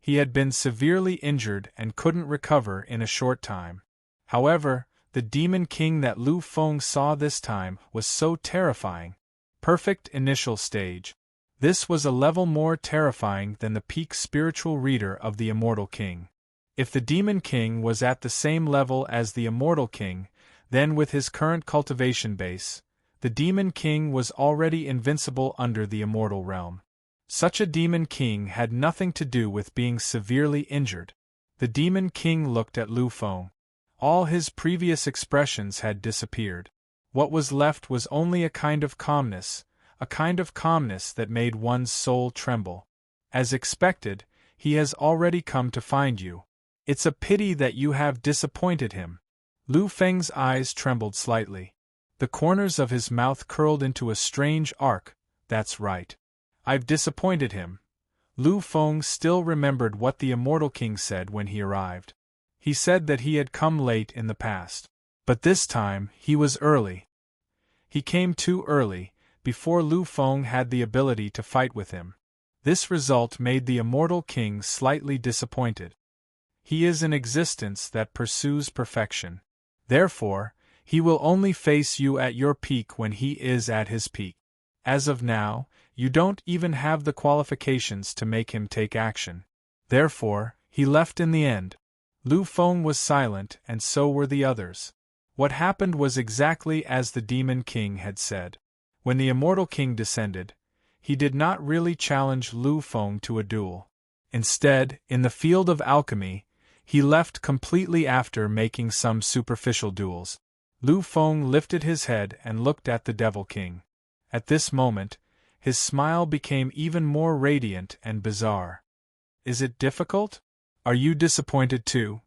He had been severely injured and couldn't recover in a short time. However, the Demon King that Lu Feng saw this time was so terrifying. Perfect initial stage. This was a level more terrifying than the peak spiritual reader of the Immortal King. If the Demon King was at the same level as the Immortal King, then with his current cultivation base, the Demon King was already invincible under the immortal realm. Such a Demon King had nothing to do with being severely injured. The Demon King looked at Lu Feng. All his previous expressions had disappeared. What was left was only a kind of calmness that made one's soul tremble. As expected, he has already come to find you. It's a pity that you have disappointed him. Lu Feng's eyes trembled slightly. The corners of his mouth curled into a strange arc. That's right. I've disappointed him. Lu Feng still remembered what the Immortal King said when he arrived. He said that he had come late in the past. But this time, he was early. He came too early, before Lu Feng had the ability to fight with him. This result made the Immortal King slightly disappointed. He is an existence that pursues perfection. Therefore, he will only face you at your peak when he is at his peak. As of now, you don't even have the qualifications to make him take action. Therefore, he left in the end. Lu Feng was silent, and so were the others. What happened was exactly as the Demon King had said. When the Immortal King descended, he did not really challenge Lu Feng to a duel. Instead, in the field of alchemy, he left completely after making some superficial duels. Lu Feng lifted his head and looked at the Devil King. At this moment, His smile became even more radiant and bizarre. Is it difficult? Are you disappointed too?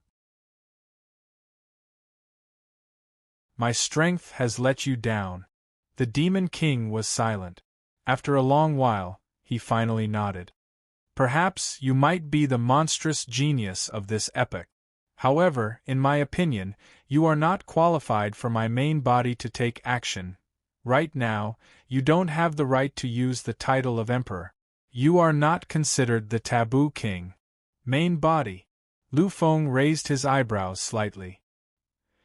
My strength has let you down. The Demon King was silent. After a long while, he finally nodded. Perhaps you might be the monstrous genius of this epoch. However, in my opinion, you are not qualified for my main body to take action. Right now, you don't have the right to use the title of Emperor. You are not considered the Taboo King. Main body. Lu Feng raised his eyebrows slightly.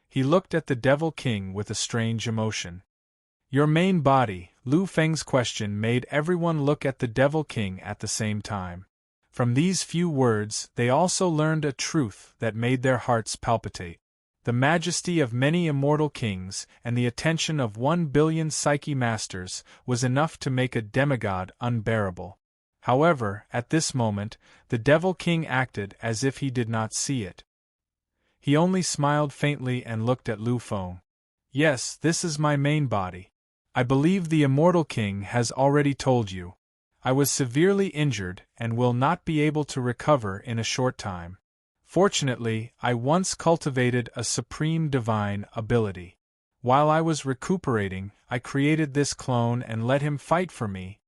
He looked at the Devil King with a strange emotion. Your main body, Lu Feng's question made everyone look at the Devil King at the same time. From these few words, they also learned a truth that made their hearts palpitate. The majesty of many immortal kings and the attention of 1 billion psyche masters was enough to make a demigod unbearable. However, at this moment, the Devil King acted as if he did not see it. He only smiled faintly and looked at Lu Feng. Yes, this is my main body. I believe the Immortal King has already told you. I was severely injured and will not be able to recover in a short time. Fortunately, I once cultivated a supreme divine ability. While I was recuperating, I created this clone and let him fight for me.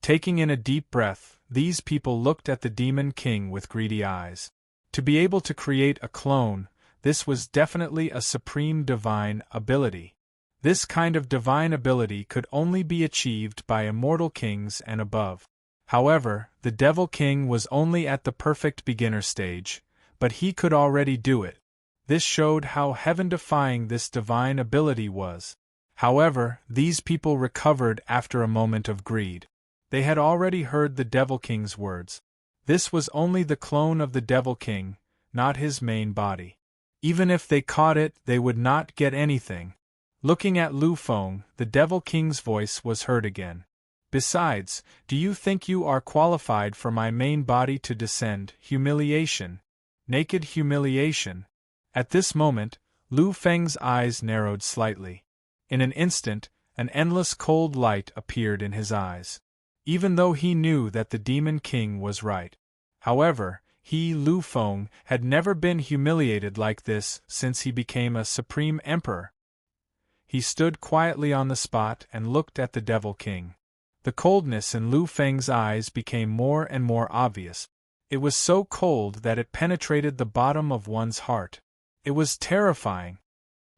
Taking in a deep breath, these people looked at the Demon King with greedy eyes. To be able to create a clone, this was definitely a supreme divine ability. This kind of divine ability could only be achieved by immortal kings and above. However, the Devil King was only at the perfect beginner stage, but he could already do it. This showed how heaven-defying this divine ability was. However, these people recovered after a moment of greed. They had already heard the Devil King's words. This was only the clone of the Devil King, not his main body. Even if they caught it, they would not get anything. Looking at Lu Feng, the Devil King's voice was heard again. Besides, do you think you are qualified for my main body to descend? Humiliation. Naked humiliation. At this moment, Lu Feng's eyes narrowed slightly. In an instant, an endless cold light appeared in his eyes. Even though he knew that the Demon King was right. However, he, Lu Feng, had never been humiliated like this since he became a supreme emperor. He stood quietly on the spot and looked at the Devil King. The coldness in Lu Feng's eyes became more and more obvious. It was so cold that it penetrated the bottom of one's heart. It was terrifying.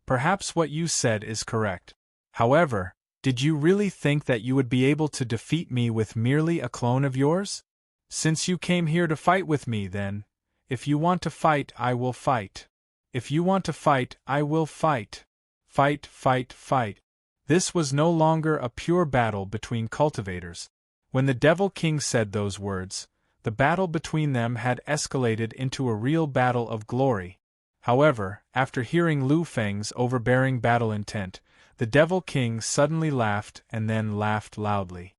Perhaps what you said is correct. However, did you really think that you would be able to defeat me with merely a clone of yours? Since you came here to fight with me, then, if you want to fight, I will fight. If you want to fight, I will fight. Fight, fight, fight. This was no longer a pure battle between cultivators. When the Devil King said those words, the battle between them had escalated into a real battle of glory. However, after hearing Lu Feng's overbearing battle intent, the Devil King suddenly laughed and then laughed loudly.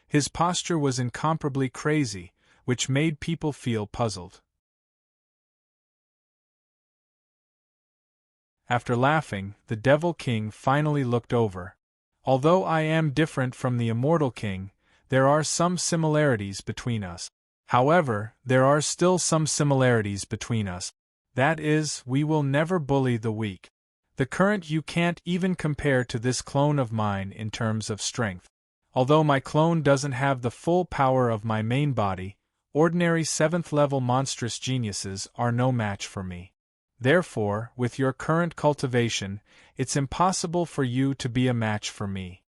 His posture was incomparably crazy, which made people feel puzzled. After laughing, the Devil King finally looked over. Although I am different from the Immortal King, there are some similarities between us. However, there are still some similarities between us. That is, we will never bully the weak. The current you can't even compare to this clone of mine in terms of strength. Although my clone doesn't have the full power of my main body, ordinary 7th-level monstrous geniuses are no match for me. Therefore, with your current cultivation, it's impossible for you to be a match for me.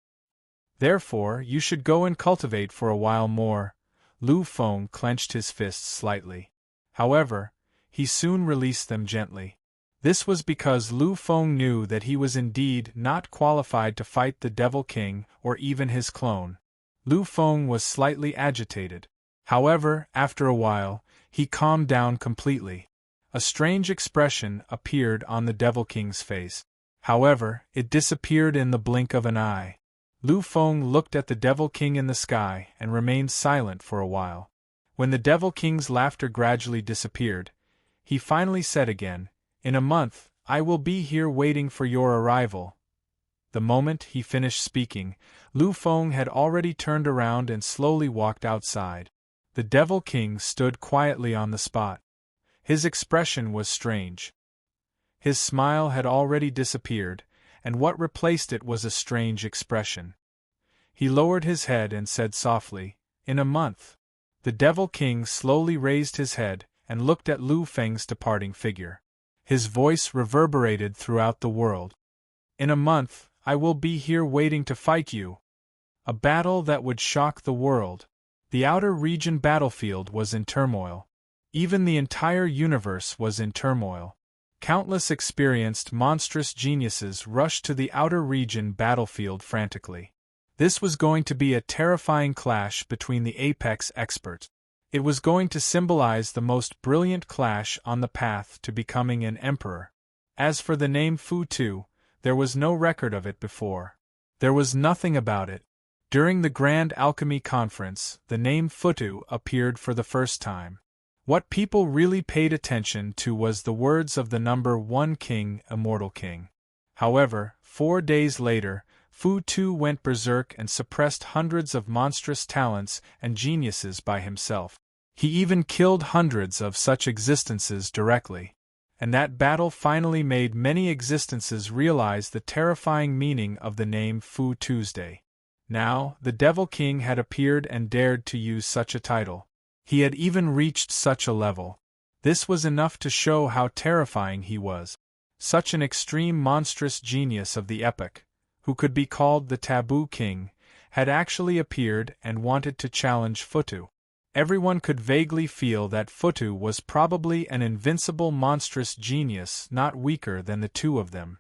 Therefore, you should go and cultivate for a while more. Lu Feng clenched his fists slightly. However, he soon released them gently. This was because Lu Feng knew that he was indeed not qualified to fight the Devil King or even his clone. Lu Feng was slightly agitated. However, after a while, he calmed down completely. A strange expression appeared on the Devil King's face. However, it disappeared in the blink of an eye. Lu Feng looked at the Devil King in the sky and remained silent for a while. When the Devil King's laughter gradually disappeared, he finally said again, "In a month, I will be here waiting for your arrival." The moment he finished speaking, Lu Feng had already turned around and slowly walked outside. The Devil King stood quietly on the spot. His expression was strange. His smile had already disappeared, and what replaced it was a strange expression. He lowered his head and said softly, "In a month." The Devil King slowly raised his head and looked at Lu Feng's departing figure. His voice reverberated throughout the world. "In a month, I will be here waiting to fight you. A battle that would shock the world." The outer region battlefield was in turmoil. Even the entire universe was in turmoil. Countless experienced monstrous geniuses rushed to the outer region battlefield frantically. This was going to be a terrifying clash between the apex experts. It was going to symbolize the most brilliant clash on the path to becoming an emperor. As for the name Fu Tu, there was no record of it before. There was nothing about it. During the Grand Alchemy Conference, the name Futu appeared for the first time. What people really paid attention to was the words of the number 1 king, Immortal King. However, 4 days later, Fu Tu went berserk and suppressed hundreds of monstrous talents and geniuses by himself. He even killed hundreds of such existences directly. And that battle finally made many existences realize the terrifying meaning of the name Fu Tuesday. Now, the Devil King had appeared and dared to use such a title. He had even reached such a level. This was enough to show how terrifying he was. Such an extreme monstrous genius of the epoch, who could be called the Taboo King, had actually appeared and wanted to challenge Futu. Everyone could vaguely feel that Futu was probably an invincible monstrous genius not weaker than the two of them.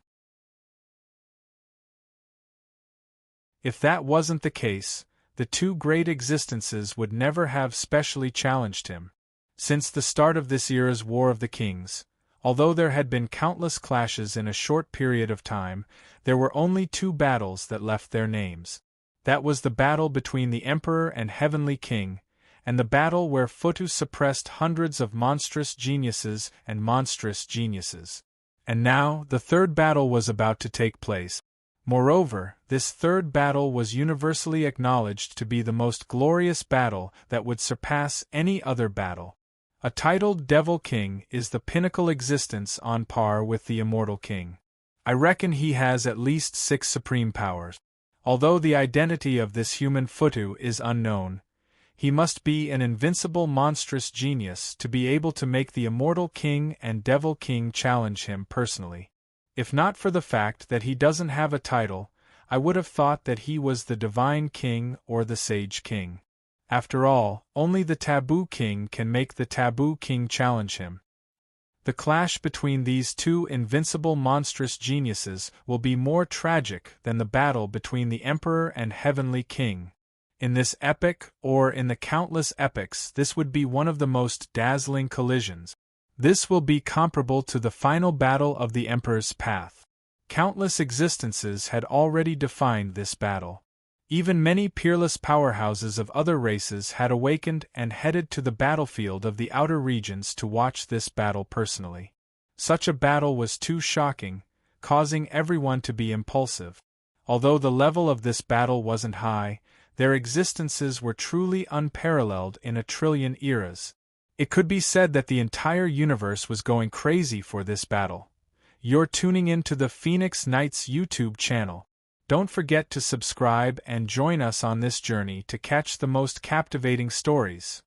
If that wasn't the case, the two great existences would never have specially challenged him. Since the start of this era's War of the Kings, although there had been countless clashes in a short period of time, there were only 2 battles that left their names. That was the battle between the Emperor and Heavenly King, and the battle where Futu suppressed hundreds of monstrous geniuses and monstrous geniuses. And now, the third battle was about to take place. Moreover, this third battle was universally acknowledged to be the most glorious battle that would surpass any other battle. A titled Devil King is the pinnacle existence on par with the Immortal King. I reckon he has at least 6 supreme powers. Although the identity of this human Futu is unknown, he must be an invincible monstrous genius to be able to make the Immortal King and Devil King challenge him personally. If not for the fact that he doesn't have a title, I would have thought that he was the Divine King or the Sage King. After all, only the Taboo King can make the Taboo King challenge him. The clash between these 2 invincible monstrous geniuses will be more tragic than the battle between the Emperor and Heavenly King. In this epic, or in the countless epics, this would be one of the most dazzling collisions. This will be comparable to the final battle of the Emperor's Path. Countless existences had already defined this battle. Even many peerless powerhouses of other races had awakened and headed to the battlefield of the outer regions to watch this battle personally. Such a battle was too shocking, causing everyone to be impulsive. Although the level of this battle wasn't high, their existences were truly unparalleled in a trillion eras. It could be said that the entire universe was going crazy for this battle. You're tuning in to the Phoenix Knights YouTube channel. Don't forget to subscribe and join us on this journey to catch the most captivating stories.